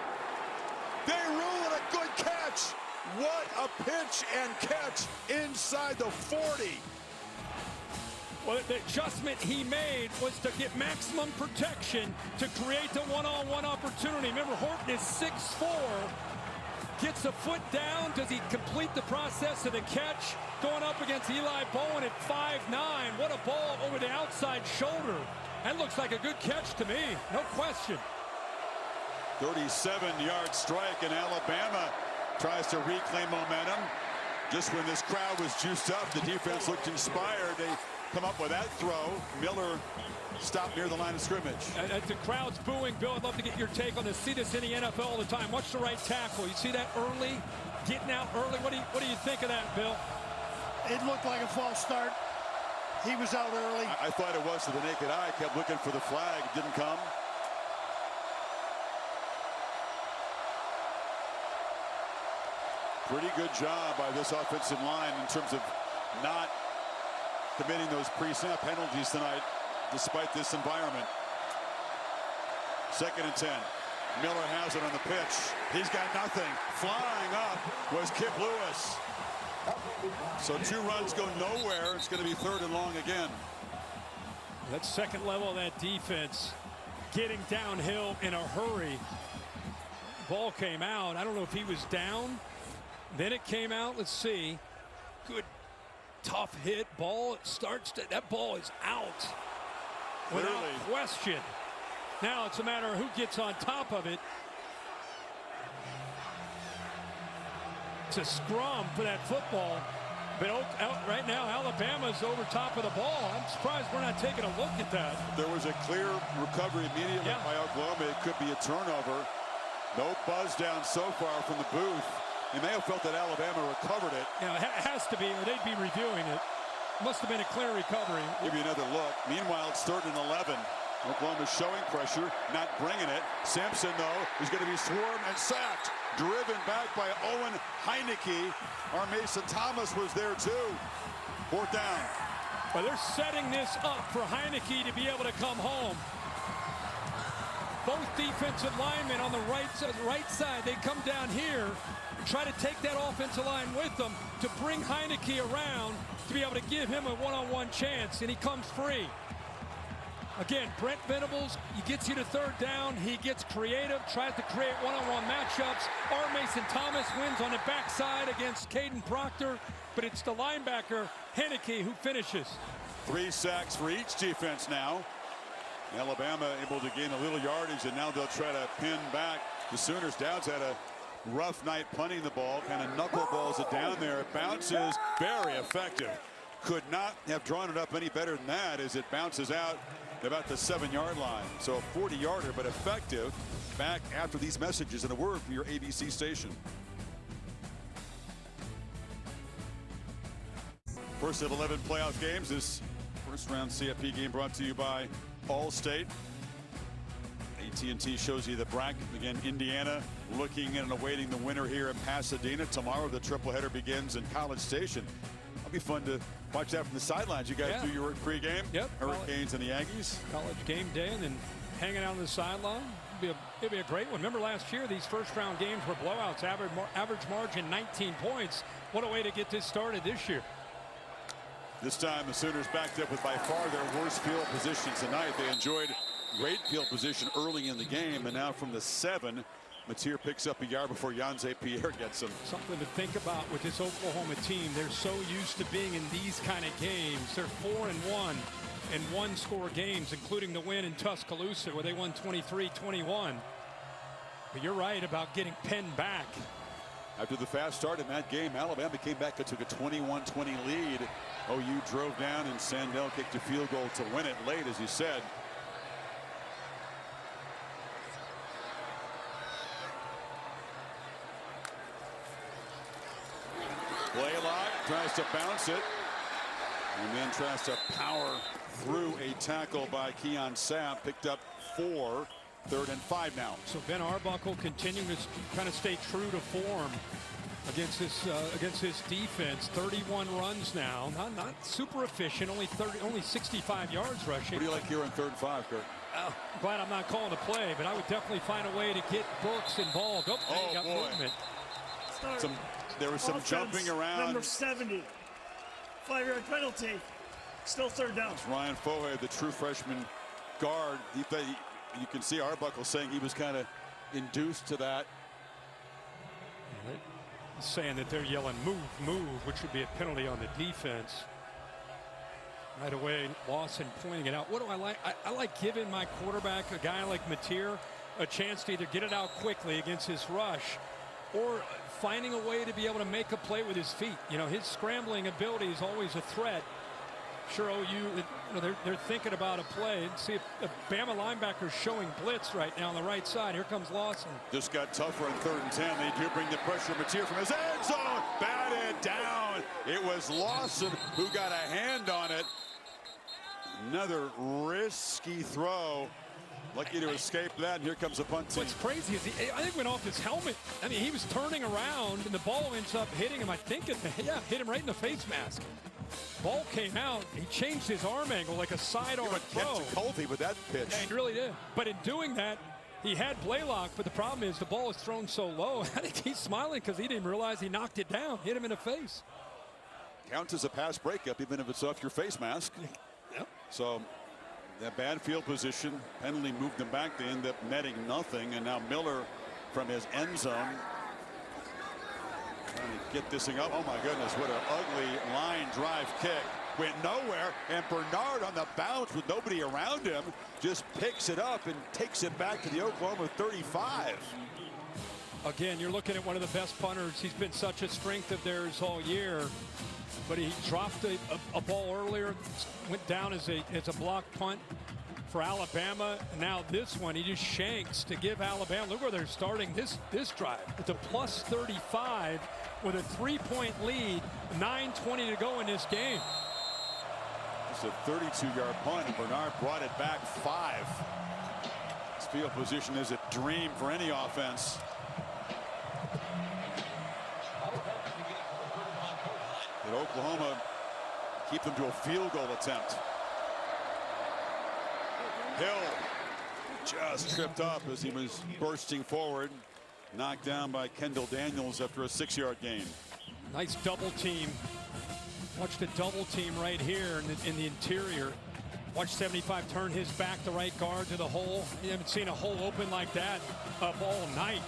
They rule it a good catch. What a pitch and catch inside the 40. Well, the adjustment he made was to get maximum protection to create the one-on-one opportunity. Remember, Horton is 6'4", gets a foot down. Does he complete the process of the catch? Going up against Eli Bowen at 5'9". What a ball over the outside shoulder. That looks like a good catch to me, no question. 37-yard strike, and Alabama tries to reclaim momentum. Just when this crowd was juiced up, the defense looked inspired. They come up with that throw. Miller stopped near the line of scrimmage. The crowd's booing. Bill, I'd love to get your take on this. See this in the NFL all the time. Watch the right tackle. You see that early, getting out early. What do you think of that, Bill? It looked like a false start. He was out early. I thought it was to the naked eye. Kept looking for the flag. It didn't come. Pretty good job by this offensive line in terms of not committing those pre-snap penalties tonight, despite this environment. 2nd and 10. Miller has it on the pitch. He's got nothing. Flying up was Kip Lewis. So 2 runs go nowhere. It's going to be 3rd and long again. That second level of that defense, getting downhill in a hurry. Ball came out. I don't know if he was down. Then it came out. Let's see. Good tough hit. Ball starts to, that ball is out without question. Now it's a matter of who gets on top of it. It's a scrum for that football. But right now, Alabama's over top of the ball. I'm surprised we're not taking a look at that. There was a clear recovery immediately by Oklahoma. It could be a turnover. No buzz down so far from the booth. They may have felt that Alabama recovered it. Yeah, it has to be, or they'd be reviewing it. Must have been a clear recovery. Give you another look. Meanwhile, it's 3rd and 11. Oklahoma's showing pressure, not bringing it. Simpson, though, is going to be swarmed and sacked. Driven back by Owen Heineke. Our Mason Thomas was there, too. 4th down. Well, they're setting this up for Heineke to be able to come home. Both defensive linemen on the right side, they come down here and try to take that offensive line with them to bring Heineke around to be able to give him a one-on-one chance, and he comes free. Again, Brent Venables, he gets you to 3rd down. He gets creative, tries to create one-on-one matchups. R. Mason Thomas wins on the backside against Caden Proctor, but it's the linebacker, Heineke, who finishes. 3 sacks for each defense now. Alabama able to gain a little yardage, and now they'll try to pin back the Sooners. Dowds had a rough night punting the ball, kind of knuckleballs it down there. It bounces, very effective. Could not have drawn it up any better than that as it bounces out about the 7-yard line. So a 40-yarder, but effective. Back after these messages and a word from your ABC station. First of 11 playoff games. This first round CFP game brought to you by Allstate. AT&T shows you the bracket. Again, Indiana looking and awaiting the winner here in Pasadena. Tomorrow the triple header begins in College Station. A That'd be fun to watch that from the sidelines. You guys do your pregame. Yep. Hurricanes and the Yankees. College game day and then hanging out on the sideline. It'd be a great one. Remember last year, these first-round games were blowouts. Average margin 19 points. What a way to get this started this year. This time, the Sooners backed up with by far their worst field position tonight. They enjoyed great field position early in the game, and now from the 7, Mateer picks up a yard before Yanze Pierre gets him. Something to think about with this Oklahoma team. They're so used to being in these kind of games. They're 4-1 in one-score games, including the win in Tuscaloosa, where they won 23-21. But you're right about getting Penn back. After the fast start in that game, Alabama came back and took a 21-20 lead. OU drove down, and Sandell kicked a field goal to win it late, as you said. Blaylock tries to bounce it, and then tries to power through a tackle by Keon Sapp. Picked up 4. 3rd and 5 now. So Ben Arbuckle continuing to kind of stay true to form against his defense. 31 runs now, not super efficient. Only 65 yards rushing. What do you like here on 3rd and 5, Kurt? I'm glad I'm not calling a play, but I would definitely find a way to get Brooks involved. Oh, he got movement. There was some jumping around. Number 70, 5-yard penalty. Still 3rd down. It's Ryan Fohe, the true freshman guard. You can see Arbuckle saying he was kind of induced to that. Saying that they're yelling move, move, which would be a penalty on the defense. Right away, Lawson pointing it out. What do I like? I like giving my quarterback, a guy like Mateer, a chance to either get it out quickly against his rush or finding a way to be able to make a play with his feet. You know, his scrambling ability is always a threat. Sure, they're thinking about a play. See if Bama linebackers showing blitz right now on the right side. Here comes Lawson. Just got tougher on 3rd and 10. They do bring the pressure. Mateer from his end zone. Batted down. It was Lawson who got a hand on it. Another risky throw. Lucky to escape that. And here comes a punt team. What's crazy is I think went off his helmet. I mean, he was turning around and the ball ends up hitting him. I think hit him right in the face mask. Ball came out. He changed his arm angle like a sidearm throw. He went Colby with that pitch. Yeah, he really did. But in doing that, he had Blaylock, but the problem is the ball is thrown so low. I think he's smiling because he didn't realize he knocked it down, hit him in the face. Counts as a pass breakup, even if it's off your face mask. Yep. So that bad field position, penalty moved them back. They end up netting nothing, and now Miller from his end zone trying to get this thing up. Oh my goodness, what an ugly line drive kick. Went nowhere, and Bernard on the bounce with nobody around him just picks it up and takes it back to the Oklahoma 35. Again, you're looking at one of the best punters. He's been such a strength of theirs all year, but he dropped a ball earlier, went down as a blocked punt for Alabama. Now this one, he just shanks to give Alabama. Look where they're starting this drive. It's a plus 35 with a 3-point lead, 9:20 to go in this game. It's a 32-yard punt, and Bernard brought it back 5. This field position is a dream for any offense. Did Oklahoma keep them to a field goal attempt? Hill just tripped up as he was bursting forward, knocked down by Kendall Daniels after a 6-yard gain. Nice double team. Watch the double team right here in the interior. Watch 75 turn his back, the right guard to the hole. You haven't seen a hole open like that up all night.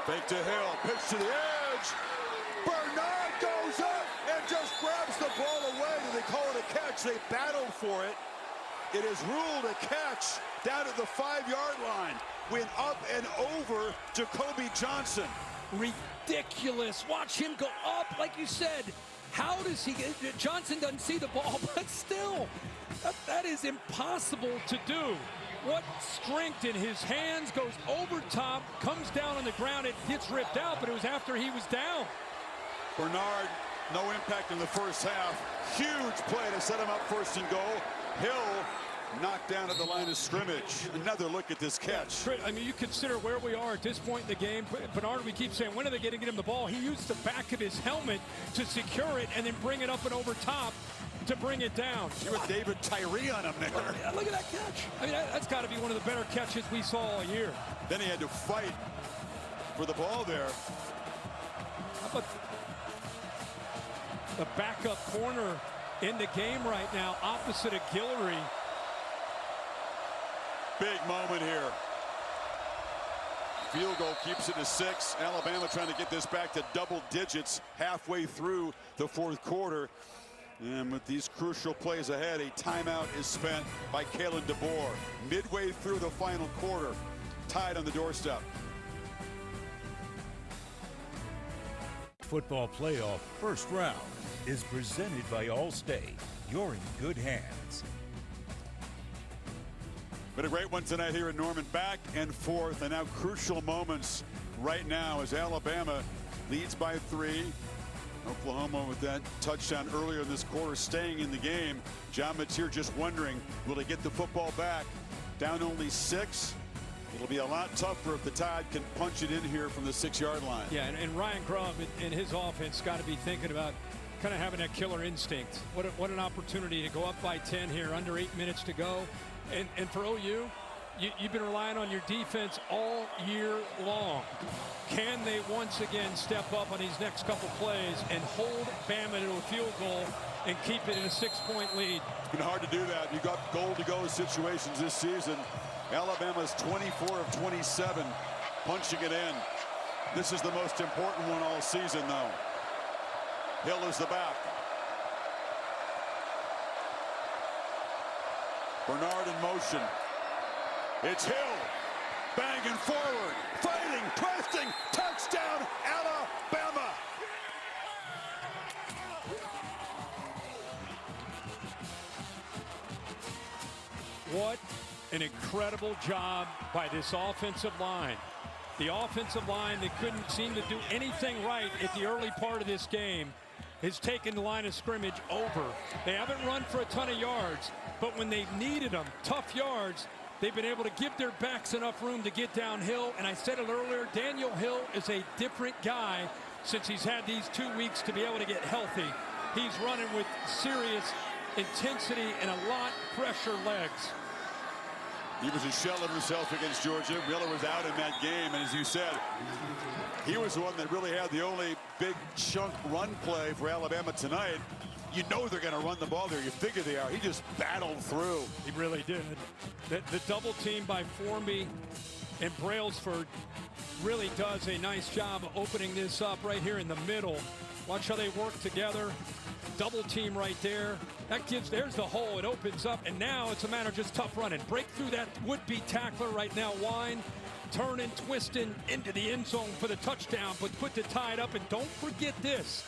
Fake to Hill, pitch to the edge. Bernard goes up and just grabs the ball away. Do they call it a catch? They battled for it. It is ruled a catch down at the 5-yard line. Went up and over Jacoby Johnson. Ridiculous. Watch him go up, like you said. How does he get? Johnson doesn't see the ball, but still, that is impossible to do. What strength in his hands, goes over top, comes down on the ground, it gets ripped out, but it was after he was down. Bernard No impact in the first half. Huge play to set him up first and goal. Hill knocked down at the line of scrimmage. Another look at this catch. I mean, you consider where we are at this point in the game. Bernard, we keep saying, when are they going to get him the ball? He used the back of his helmet to secure it and then bring it up and over top to bring it down. You with David Tyree on him there. Look at that catch. I mean, that's got to be one of the better catches we saw all year. Then he had to fight for the ball there. How about the backup corner in the game right now, opposite of Guillory? Big moment here. Field goal keeps it to 6. Alabama trying to get this back to double digits halfway through the fourth quarter. And with these crucial plays ahead, a timeout is spent by Kalen DeBoer. Midway through the final quarter, tied on the doorstep. Football playoff first round is presented by Allstate. You're in good hands. But a great one tonight here in Norman. Back and forth, and now crucial moments right now as Alabama leads by 3. Oklahoma with that touchdown earlier in this quarter staying in the game. John Mateer just wondering, will they get the football back? Down only 6. It'll be a lot tougher if the Tide can punch it in here from the 6-yard line. Yeah, and Ryan Grubb and his offense got to be thinking about kind of having that killer instinct. What an opportunity to go up by 10 here, under 8 minutes to go. And for OU, you've been relying on your defense all year long. Can they once again step up on these next couple plays and hold Bama to a field goal and keep it in a 6-point lead? It's been hard to do that. You got goal-to-go situations this season. Alabama's 24 of 27 punching it in. This is the most important one all season, though. Hill is the back. Bernard in motion. It's Hill. Banging forward. Fighting. Twisting. Touchdown, Alabama. What an incredible job by this offensive line. The offensive line that couldn't seem to do anything right at the early part of this game has taken the line of scrimmage over. They haven't run for a ton of yards, but when they've needed them, tough yards, they've been able to give their backs enough room to get downhill. And I said it earlier, Daniel Hill is a different guy since he's had these 2 weeks to be able to get healthy. He's running with serious intensity and a lot fresher legs. He was a shell of himself against Georgia. Miller was out in that game, and as you said, he was the one that really had the only big chunk run play for Alabama tonight. You know they're going to run the ball there. You figure they are. He just battled through. He really did. The double team by Formby and Brailsford really does a nice job of opening this up right here in the middle. Watch how they work together. Double team right there. That gives, there's the hole. It opens up, and now it's a matter of just tough running. Break through that would-be tackler right now, Wine. Turning, twisting into the end zone for the touchdown, but put the Tide up. And don't forget this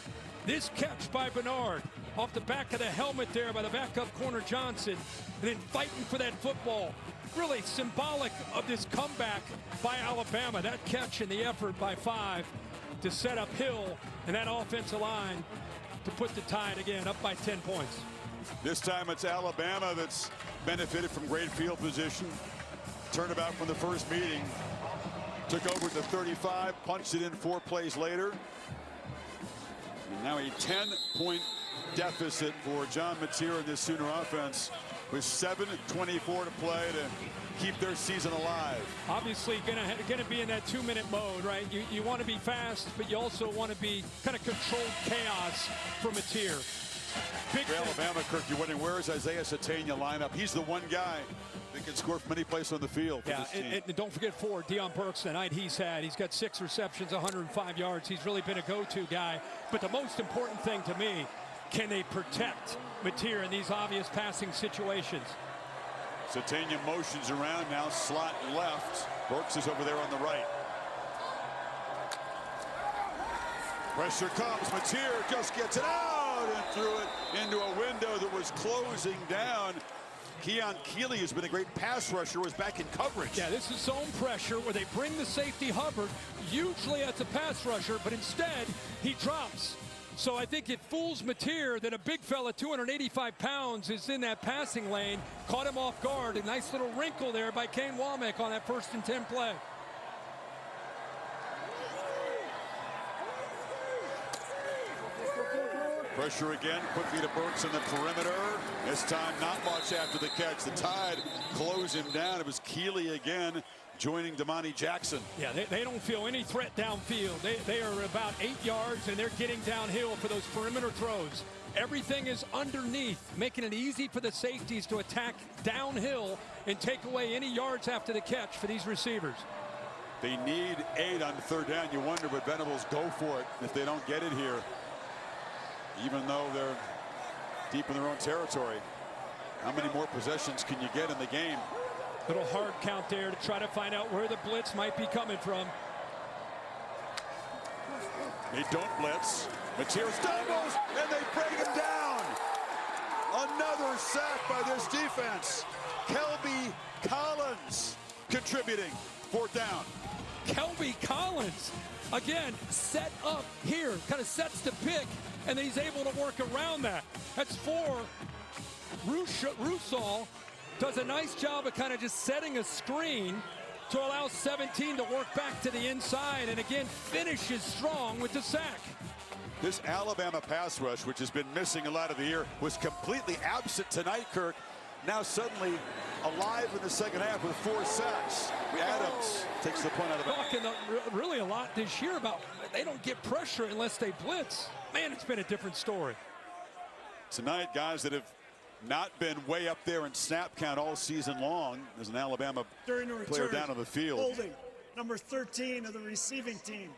catch by Bernard off the back of the helmet there by the backup corner Johnson, and then fighting for that football. Really symbolic of this comeback by Alabama. That catch and the effort by 5 to set up Hill and that offensive line to put the Tide again up by 10 points. This time it's Alabama that's benefited from great field position. Turnabout from the first meeting. Took over to 35, punched it in 4 plays later. And now a 10-point deficit for John Mateer in this Sooner offense with 7:24 to play to keep their season alive. Obviously gonna be in that 2-minute mode, right? You want to be fast, but you also want to be kind of controlled chaos for Mateer. Big for Alabama, Kirk, you're wondering where is Isaiah Satania line up? He's the one guy that can score from any place on the field. Yeah, and don't forget Deion Burks tonight. He's got 6 receptions, 105 yards. He's really been a go-to guy. But the most important thing to me, can they protect Mateer in these obvious passing situations? Satania motions around now, slot left. Burks is over there on the right. Pressure comes. Mateer just gets it out and threw it into a window that was closing down. Keon Keeley has been a great pass rusher, was back in coverage. Yeah, this is zone pressure where they bring the safety Hubbard, usually as a pass rusher, but instead he drops. So I think it fools Mateer that a big fella, 285 pounds, is in that passing lane. Caught him off guard. A nice little wrinkle there by Kane Womack on that 1st and 10 play. Pressure again, quickly to Burks in the perimeter. This time not much after the catch. The Tide close him down. It was Keeley again joining Damani Jackson. Yeah, they don't feel any threat downfield. They are about 8 yards, and they're getting downhill for those perimeter throws. Everything is underneath, making it easy for the safeties to attack downhill and take away any yards after the catch for these receivers. They need 8 on 3rd down. You wonder would Venables go for it if they don't get it here, even though they're deep in their own territory. How many more possessions can you get in the game? Little hard count there to try to find out where the blitz might be coming from. They don't blitz. Mateer stumbles, and they bring him down. Another sack by this defense. Kelby Collins contributing. 4th down. Kelby Collins, again, set up here, kind of sets the pick, and then he's able to work around that. That's 4. Rusal does a nice job of kind of just setting a screen to allow 17 to work back to the inside, and again finishes strong with the sack. This Alabama pass rush, which has been missing a lot of the year, was completely absent tonight, Kirk. Now suddenly alive in the second half with 4 sacks. Adams takes the punt out of it. Talking really a lot this year about they don't get pressure unless they blitz. Man, it's been a different story. Tonight, guys that have not been way up there in snap count all season long. There's an Alabama player down on the field. Holding, number 13 of the receiving team.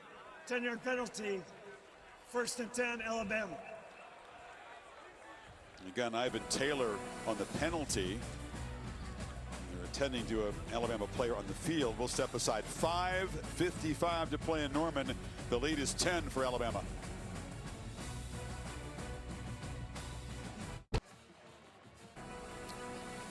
10-yard penalty, 1st and 10, Alabama. Again, Ivan Taylor on the penalty. They're attending to an Alabama player on the field. We'll step aside. 5:55 to play in Norman. The lead is 10 for Alabama.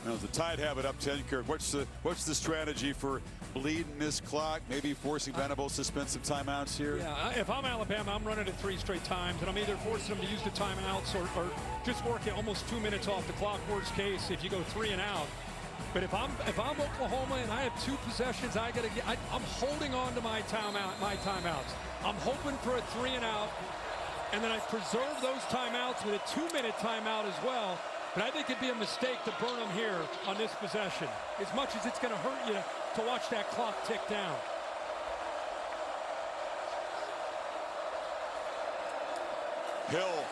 Now, the Tide have it up 10, Kirk. What's the strategy for bleeding this clock? Maybe forcing Venables to spend some timeouts here? Yeah, if I'm Alabama, I'm running it 3 straight times, and I'm either forcing them to use the timeouts or just working almost 2 minutes off the clock. Worst case, if you go 3 and out. But if I'm Oklahoma and I have 2 possessions, I'm holding on to my timeouts. I'm hoping for a 3 and out, and then I preserve those timeouts with a 2-minute timeout as well. But I think it'd be a mistake to burn them here on this possession, as much as it's going to hurt you to watch that clock tick down. Hill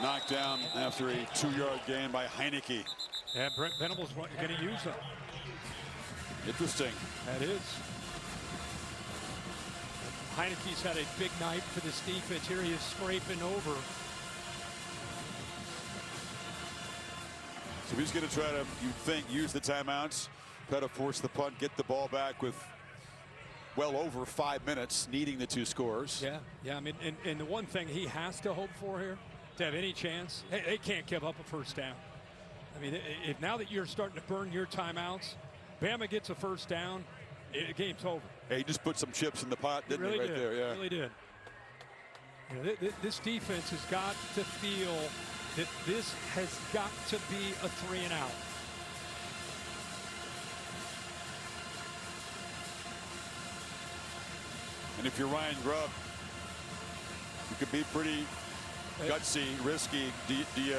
knocked down after a 2-yard gain by Heineke. Yeah, Brent Venables going to use them. Interesting. That is. Heineke's had a big night for this defense. Here he is scraping over. So he's going to try to, you think, use the timeouts, try to force the punt, get the ball back with well over 5 minutes, needing the 2 scores. Yeah. I mean, and the one thing he has to hope for here, to have any chance, they can't give up a 1st down. I mean, if now that you're starting to burn your timeouts, Bama gets a 1st down, the game's over. Hey, he just put some chips in the pot, didn't he, right there? Yeah, really did. You know, this defense has got to feel that this has got to be a 3 and out. And if you're Ryan Grubb, you could be pretty gutsy, risky. Do you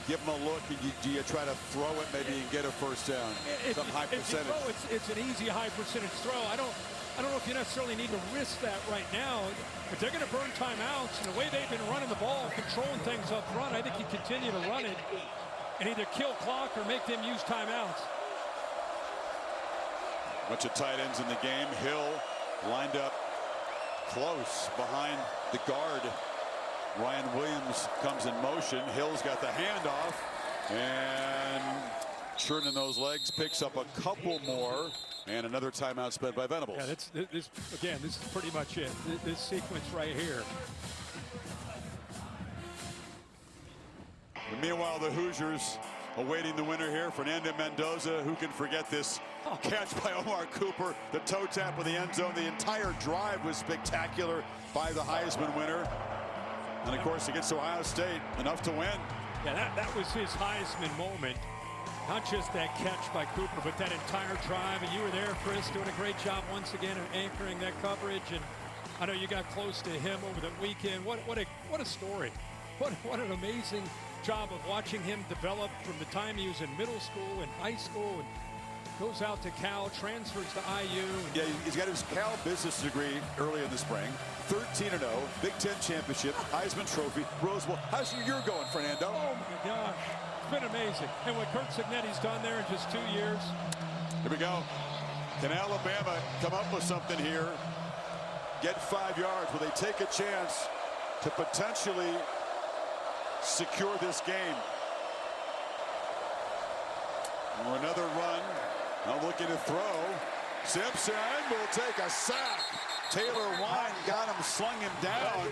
give him a look? Do you try to throw it maybe and get a 1st down? Some high percentage. It's an easy high percentage throw. I don't know if you necessarily need to risk that right now, but they're going to burn timeouts, and the way they've been running the ball, controlling things up front, I think you continue to run it and either kill clock or make them use timeouts. Bunch of tight ends in the game. Hill lined up close behind the guard. Ryan Williams comes in motion. Hill's got the handoff and churning those legs, picks up a couple more, and another timeout spent by Venables. Yeah, this is pretty much it. This sequence right here. And meanwhile, the Hoosiers awaiting the winner here, Fernando Mendoza. Who can forget this catch by Omar Cooper, the toe tap of the end zone. The entire drive was spectacular by the Heisman winner. And of course, against Ohio State, enough to win. Yeah, that was his Heisman moment. Not just that catch by Cooper, but that entire drive. And you were there, Chris, doing a great job once again of anchoring that coverage. And I know you got close to him over the weekend. What a story. What an amazing job of watching him develop from the time he was in middle school and high school, and goes out to Cal, transfers to IU. Yeah, he's got his Cal business degree early in the spring. 13-0, Big Ten championship, Heisman Trophy, Rose Bowl. How's your year going, Fernando? Oh my gosh, it's been amazing. And what Kurt Cignetti's done there in just 2 years. Here we go. Can Alabama come up with something here? Get 5 yards? Will they take a chance to potentially secure this game? Or another run. Now looking to throw. Simpson will take a sack. Taylor Wine got him, slung him down.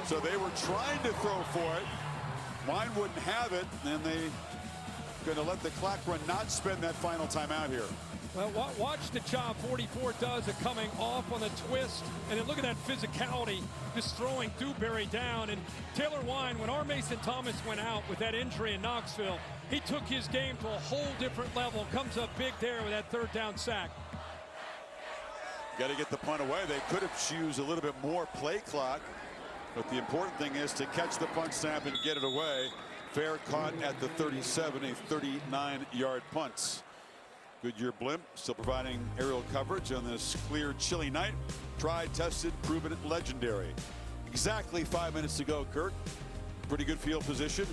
So they were trying to throw for it. Wine wouldn't have it, and they going to let the clock run, not spend that final timeout here. Well, watch the job 44 does of coming off on the twist. And then look at that physicality, just throwing Dewberry down. And Taylor Wine, when R. Mason Thomas went out with that injury in Knoxville, he took his game to a whole different level. Comes up big there with that third down sack. Got to get the punt away. They could have used a little bit more play clock. But the important thing is to catch the punt snap and get it away. Fair caught at the 37, a 39-yard punt. Goodyear blimp still providing aerial coverage on this clear, chilly night. Tried, tested, proven it, legendary. Exactly 5 minutes to go, Kurt. Pretty good field position.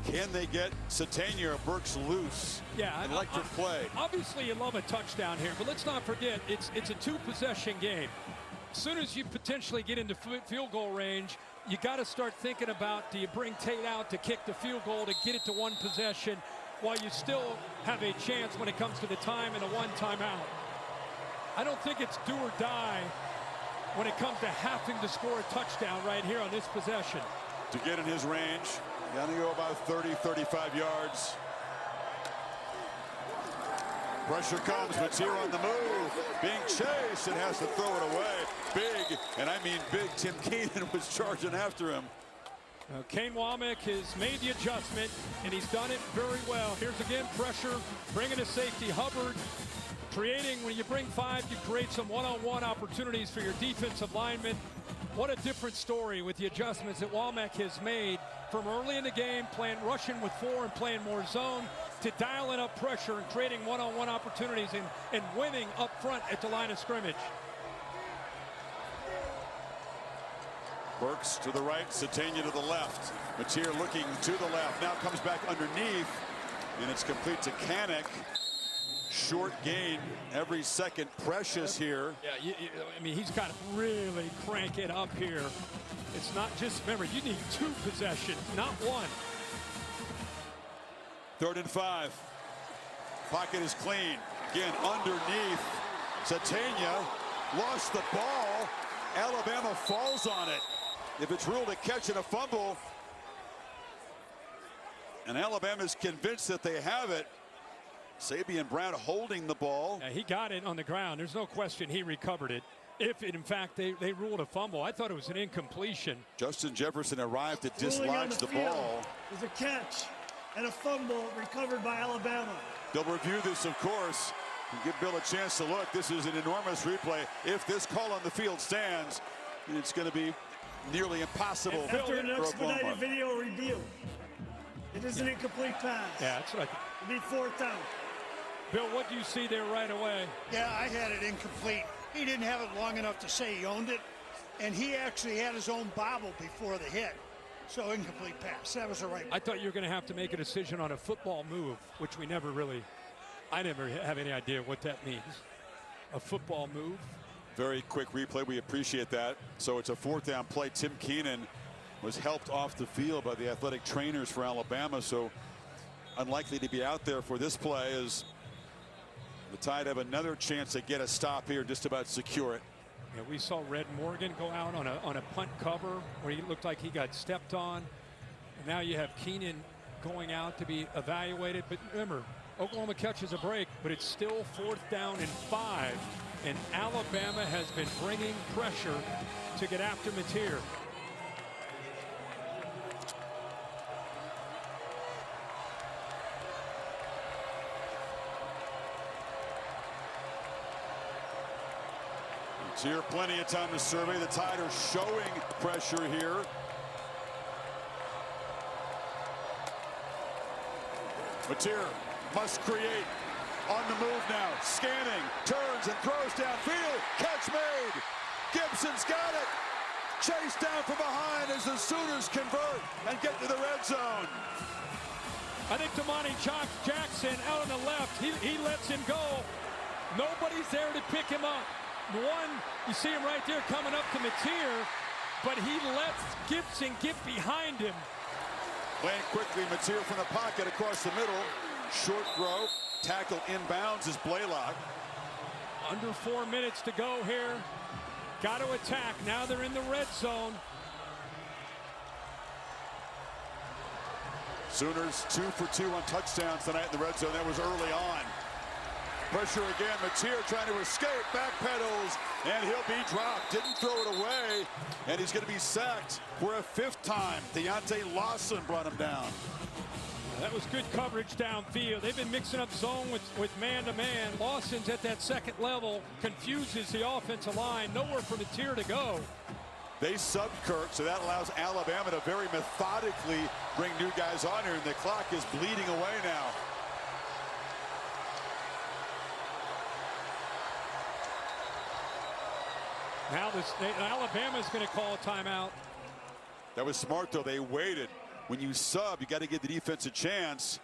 Can they get Satania or Burks loose? Yeah, electric play. Obviously, you love a touchdown here, but let's not forget it's a two-possession game. As soon as you potentially get into field goal range, you got to start thinking about, do you bring Tate out to kick the field goal to get it to one possession, while you still have a chance when it comes to the time and a one timeout. I don't think it's do or die when it comes to having to score a touchdown right here on this possession. To get in his range, gonna go about 30, 35 yards. Pressure comes, Mateer on the move, being chased and has to throw it away. Big, and I mean big, Tim Keenan was charging after him. Kane Womack has made the adjustment, and he's done it very well. Here's again pressure, bringing a safety. Hubbard creating, when you bring five, you create some one-on-one opportunities for your defensive linemen. What a different story with the adjustments that Womack has made from early in the game, playing rushing with four and playing more zone, to dialing up pressure and creating one-on-one opportunities and winning up front at the line of scrimmage. Burks to the right, Satania to the left. Mateer looking to the left, now comes back underneath, and it's complete to Kanak. Short gain every second. Precious here. Yeah, I mean, he's got to really crank it up here. It's not just, remember, you need two possessions, not one. 3rd and 5. Pocket is clean. Again, underneath. Satania lost the ball. Alabama falls on it. If it's ruled a catch and a fumble, and Alabama's convinced that they have it. Sabian Brown holding the ball. Yeah, he got it on the ground. There's no question he recovered it. If, in fact, they ruled a fumble. I thought it was an incompletion. Justin Jefferson arrived to dislodge the ball. There's a catch and a fumble recovered by Alabama. They'll review this, of course, and give Bill a chance to look. This is an enormous replay. If this call on the field stands, it's going to be nearly impossible. After an expedited video review, it is an incomplete pass. Yeah, that's right. It need 4th down. Bill, what do you see there right away? Yeah, I had it incomplete. He didn't have it long enough to say he owned it, and he actually had his own bobble before the hit. So incomplete pass. That was the right one. I thought you were going to have to make a decision on a football move, which I never have any idea what that means. A football move. Very quick replay. We appreciate that. So it's a 4th down play. Tim Keenan was helped off the field by the athletic trainers for Alabama. So unlikely to be out there for this play, as the Tide have another chance to get a stop here, just about secure it. Yeah, we saw Red Morgan go out on a punt cover where he looked like he got stepped on. And now you have Keenan going out to be evaluated. But remember, Oklahoma catches a break, but it's still 4th down and 5. And Alabama has been bringing pressure to get after Mateer. Mateer, plenty of time to survey. The Tide are showing pressure here. Mateer must create. On the move now, scanning, turns and throws downfield. Catch made. Gibson's got it. Chased down from behind as the Sooners convert and get to the red zone. I think Damani Jackson out on the left, he lets him go. Nobody's there to pick him up. One, you see him right there coming up to Mateer, but he lets Gibson get behind him. Playing quickly, Mateer from the pocket across the middle. Short throw. Tackle inbounds is Blaylock. Under 4 minutes to go here. Got to attack. Now they're in the red zone. Sooners 2 for 2 on touchdowns tonight in the red zone. That was early on. Pressure again. Mateer trying to escape. Backpedals. And he'll be dropped. Didn't throw it away. And he's going to be sacked for a 5th time. Deontay Lawson brought him down. That was good coverage downfield. They've been mixing up zone with man-to-man. Lawson's at that second level. Confuses the offensive line. Nowhere for Mateer to go. They sub Kirk, so that allows Alabama to very methodically bring new guys on here, and the clock is bleeding away now. Now Alabama's going to call a timeout. That was smart, though. They waited. When you sub, you got to give the defense a chance.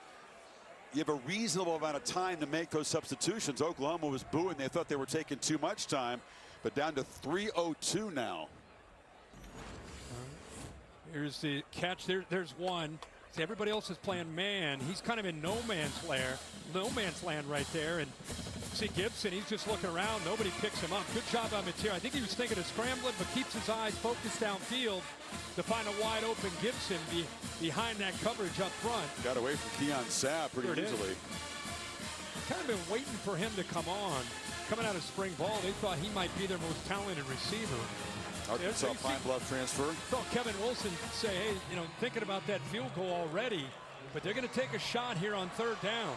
You have a reasonable amount of time to make those substitutions. Oklahoma was booing. They thought they were taking too much time, but down to 3:02 now. Here's the catch. There's one. See, everybody else is playing man. He's kind of in no man's land right there. And see Gibson, he's just looking around. Nobody picks him up. Good job by Mateer. I think he was thinking of scrambling, but keeps his eyes focused downfield to find a wide open Gibson behind that coverage up front. Got away from Keon Sapp pretty easily. Kind of been waiting for him to come on. Coming out of spring ball, they thought he might be their most talented receiver. Arkansas Pine Bluff transfer. Saw Kevin Wilson say, hey, thinking about that field goal already, but they're going to take a shot here on 3rd down.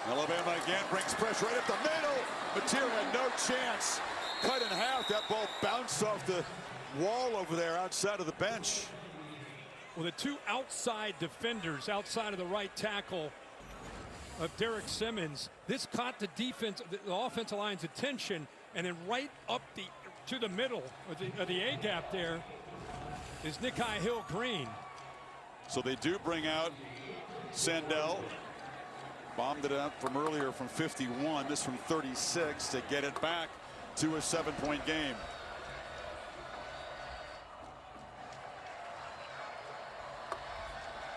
Alabama again brings pressure right up the middle. Mateer had no chance. Cut in half. That ball bounced off the wall over there outside of the bench. Well, the 2 outside defenders outside of the right tackle of Derek Simmons. This caught the defense, the offensive line's attention, and then right up to the middle of the A gap there is Nikai Hill-Green. So they do bring out Sandell. Bombed it out from earlier from 51. This from 36 to get it back to a 7-point game.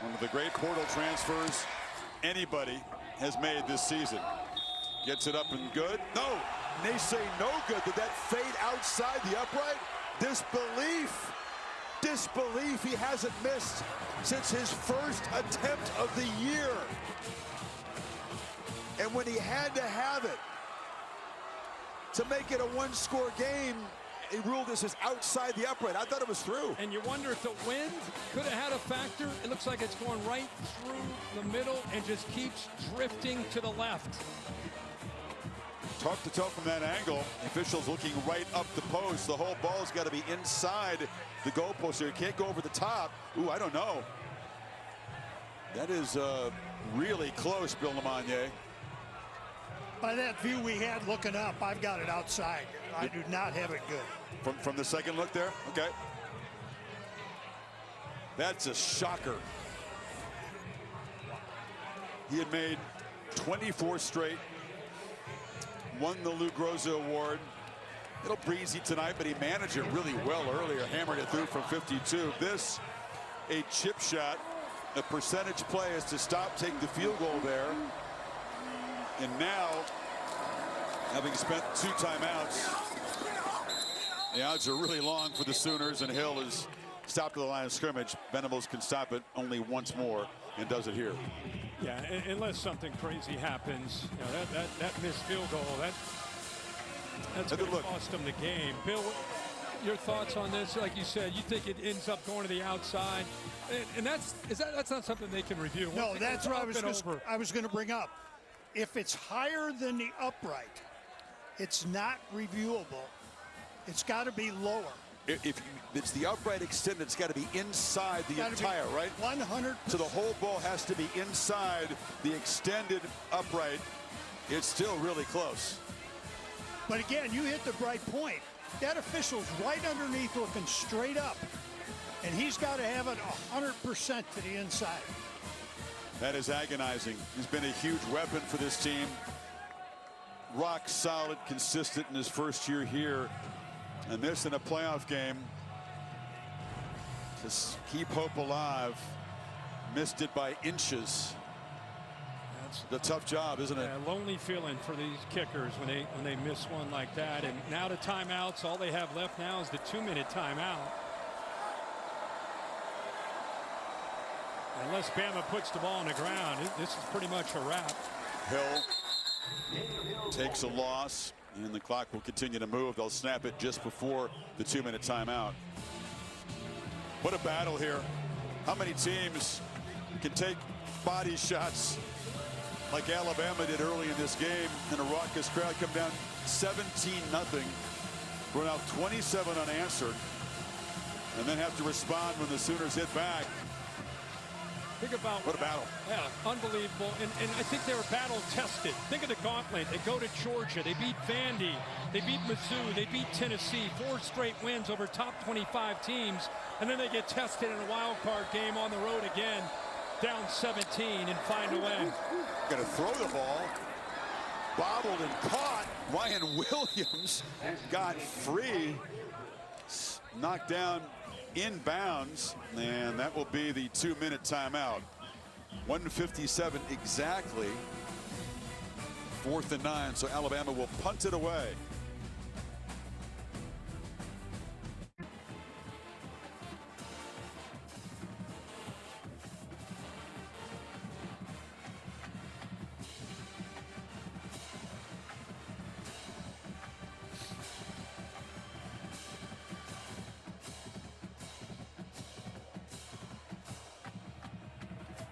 One of the great portal transfers anybody has made this season. Gets it up and good. No, they say no good. Did that fade outside the upright? Disbelief. Disbelief. He hasn't missed since his first attempt of the year. And when he had to have it to make it a 1-score game, he ruled this as outside the upright. I thought it was through. And you wonder if the wind could have had a factor. It looks like it's going right through the middle and just keeps drifting to the left. Tough to tell from that angle. The officials looking right up the post. The whole ball's got to be inside the goalpost here. You can't go over the top. Ooh, I don't know. That is really close, Bill Lamagna. By that view we had looking up, I've got it outside. I do not have it good. From the second look there? Okay. That's a shocker. He had made 24 straight. Won the Lou Groza Award. A little breezy tonight, but he managed it really well earlier. Hammered it through from 52. This, a chip shot. The percentage play is to stop, take the field goal there. And now, having spent 2 timeouts, The odds are really long for the Sooners, and Hill is stopped at the line of scrimmage. Venables can stop it only once more and does it here. Yeah, unless something crazy happens, you know, that missed field goal, that's going to cost them the game. Bill, your thoughts on this? Like you said, you think it ends up going to the outside, and that's not something they can review. No, that's what I was going to bring up. If it's higher than the upright, it's not reviewable. It's got to be lower. If it's the upright extended, it's got to be inside the entire, right? 100%. So the whole ball has to be inside the extended upright. It's still really close. But again, you hit the right point. That official's right underneath looking straight up. And he's got to have it 100% to the inside. That is agonizing. He's been a huge weapon for this team. Rock solid, consistent in his first year here. And this in a playoff game to keep hope alive. Missed it by inches. That's a tough job, isn't it? A lonely feeling for these kickers when they miss one like that. And now the timeouts, all they have left now is the 2-minute timeout. Unless Bama puts the ball on the ground, this is pretty much a wrap. Hill takes a loss, and the clock will continue to move. They'll snap it just before the 2-minute timeout. What a battle here. How many teams can take body shots like Alabama did early in this game, and a raucous crowd come down 17-0. We're now 27 unanswered, and then have to respond when the Sooners hit back. Think about what a battle. Yeah, unbelievable. And I think they were battle tested. Think of the gauntlet. They go to Georgia. They beat Vandy. They beat Mizzou. They beat Tennessee. 4 straight wins over top 25 teams. And then they get tested in a wild card game on the road again, down 17, and find a way. Going to throw the ball. Bobbled and caught. Ryan Williams got free. Knocked down inbounds, and that will be the 2-minute timeout. 1:57 exactly. 4th and 9, so Alabama will punt it away.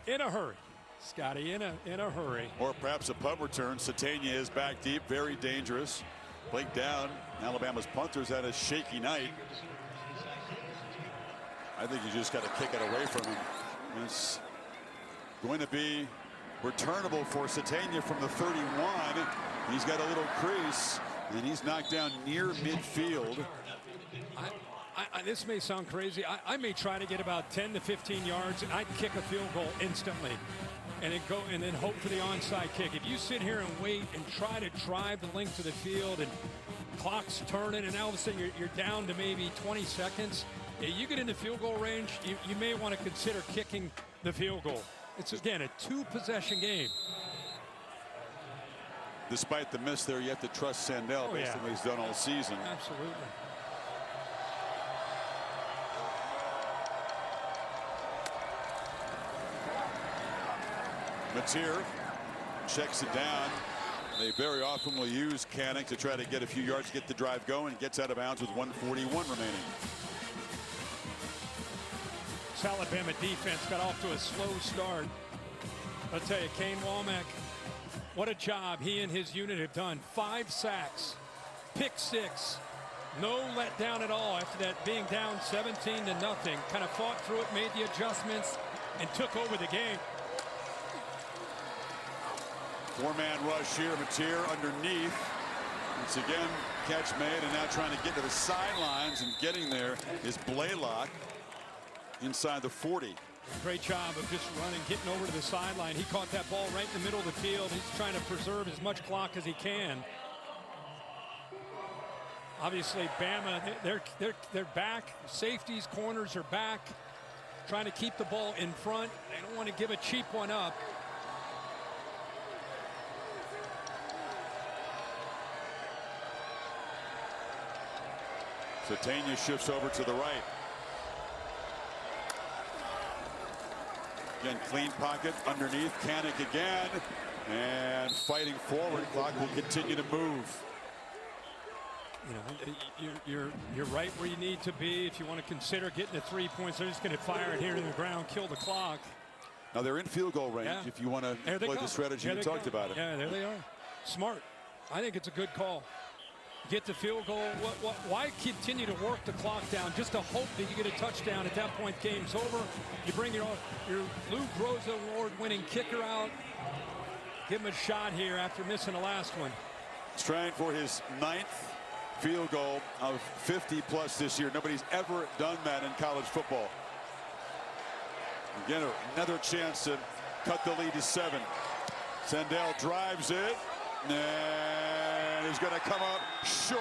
In a hurry. Scotty in a hurry. Or perhaps a punt return. Satania is back deep, very dangerous. Blake down. Alabama's punter's had a shaky night. I think you just got to kick it away from him. It's going to be returnable for Satania from the 31. He's got a little crease, and he's knocked down near midfield. This may sound crazy. I may try to get about 10 to 15 yards, and I'd kick a field goal instantly, and then hope for the onside kick. If you sit here and wait and try to drive the length of the field, and clock's turning, and all of a sudden you're down to maybe 20 seconds, you get into field goal range, you may want to consider kicking the field goal. It's, again, a 2-possession game. Despite the miss there, you have to trust Sandell based on what he's done all season. Absolutely. Mateer checks it down. They very often will use Canning to try to get a few yards, get the drive going. He gets out of bounds with 1:41 remaining. This Alabama defense got off to a slow start. I'll tell you, Kane Womack, what a job he and his unit have done. 5 sacks, pick 6, no letdown at all after that being down 17-0. Kind of fought through it, made the adjustments, and took over the game. 4-man rush here. Mateer underneath. Once again, catch made, and now trying to get to the sidelines, and getting there is Blaylock inside the 40. Great job of just running, getting over to the sideline. He caught that ball right in the middle of the field. He's trying to preserve as much clock as he can. Obviously, Bama, they're back. Safeties, corners are back, trying to keep the ball in front. They don't want to give a cheap one up. Satania shifts over to the right. Again, clean pocket underneath. Kanik again. And fighting forward. Clock will continue to move. You know, you're right where you need to be. If you want to consider getting the 3 points, they're just going to fire it here to the ground, kill the clock. Now they're in field goal range. Yeah. If you want to play the strategy, you talked about it. Yeah, there they are. Smart. I think it's a good call. Get the field goal. Why continue to work the clock down just to hope that you get a touchdown? At that point, game's over. You bring your Lou Groza award-winning kicker out. Give him a shot here after missing the last one. He's trying for his 9th field goal of 50+ this year. Nobody's ever done that in college football. Again, another chance to cut the lead to 7. Sandell drives it, and he's going to come up short.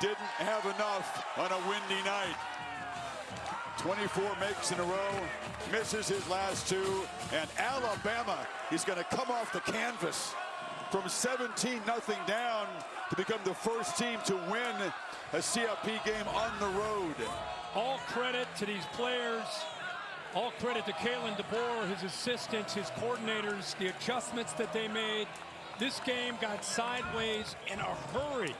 Didn't have enough on a windy night. 24 makes in a row, misses his last 2, and Alabama is going to come off the canvas from 17-0 down to become the first team to win a CFP game on the road. All credit to these players. All credit to Kalen DeBoer, his assistants, his coordinators, the adjustments that they made. This game got sideways in a hurry.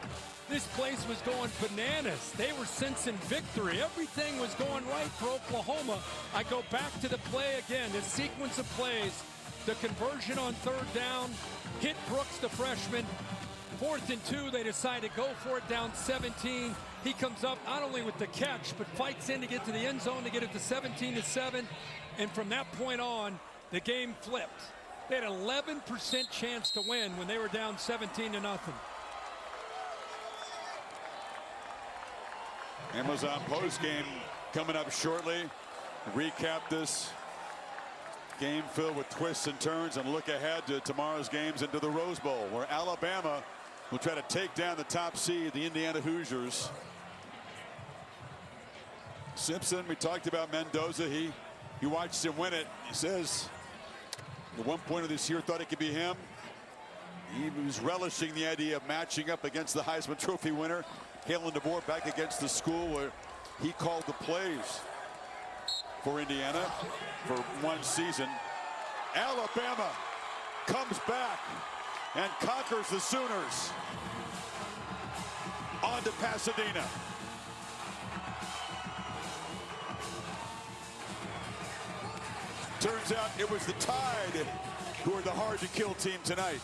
This place was going bananas. They were sensing victory. Everything was going right for Oklahoma. I go back to the play again, the sequence of plays, the conversion on 3rd down, hit Brooks, the freshman. 4th and 2, they decide to go for it down 17. He comes up not only with the catch, but fights in to get to the end zone to get it to 17-7. And from that point on, the game flipped. They had an 11% chance to win when they were down 17-0. Amazon postgame coming up shortly. Recap this game filled with twists and turns and look ahead to tomorrow's games into the Rose Bowl, where Alabama will try to take down the top seed, the Indiana Hoosiers. Simpson, we talked about Mendoza. He watched him win it. He says at one point of this year thought it could be him. He was relishing the idea of matching up against the Heisman Trophy winner, Kalen DeBoer, back against the school where he called the plays for Indiana for one season. Alabama comes back and conquers the Sooners. On to Pasadena. Turns out it was the Tide who are the hard-to-kill team tonight.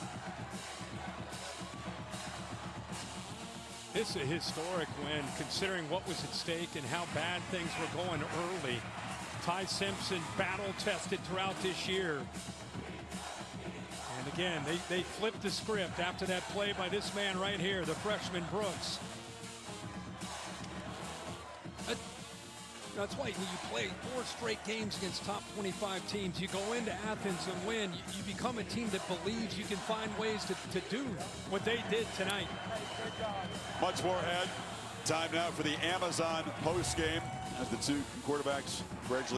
This is a historic win, considering what was at stake and how bad things were going early. Ty Simpson battle-tested throughout this year. And again, they flipped the script after that play by this man right here, the freshman Brooks. That's why when you play 4 straight games against top 25 teams, you go into Athens and win. You become a team that believes you can find ways to do what they did tonight. Much more ahead. Time now for the Amazon post game as the 2 quarterbacks gradually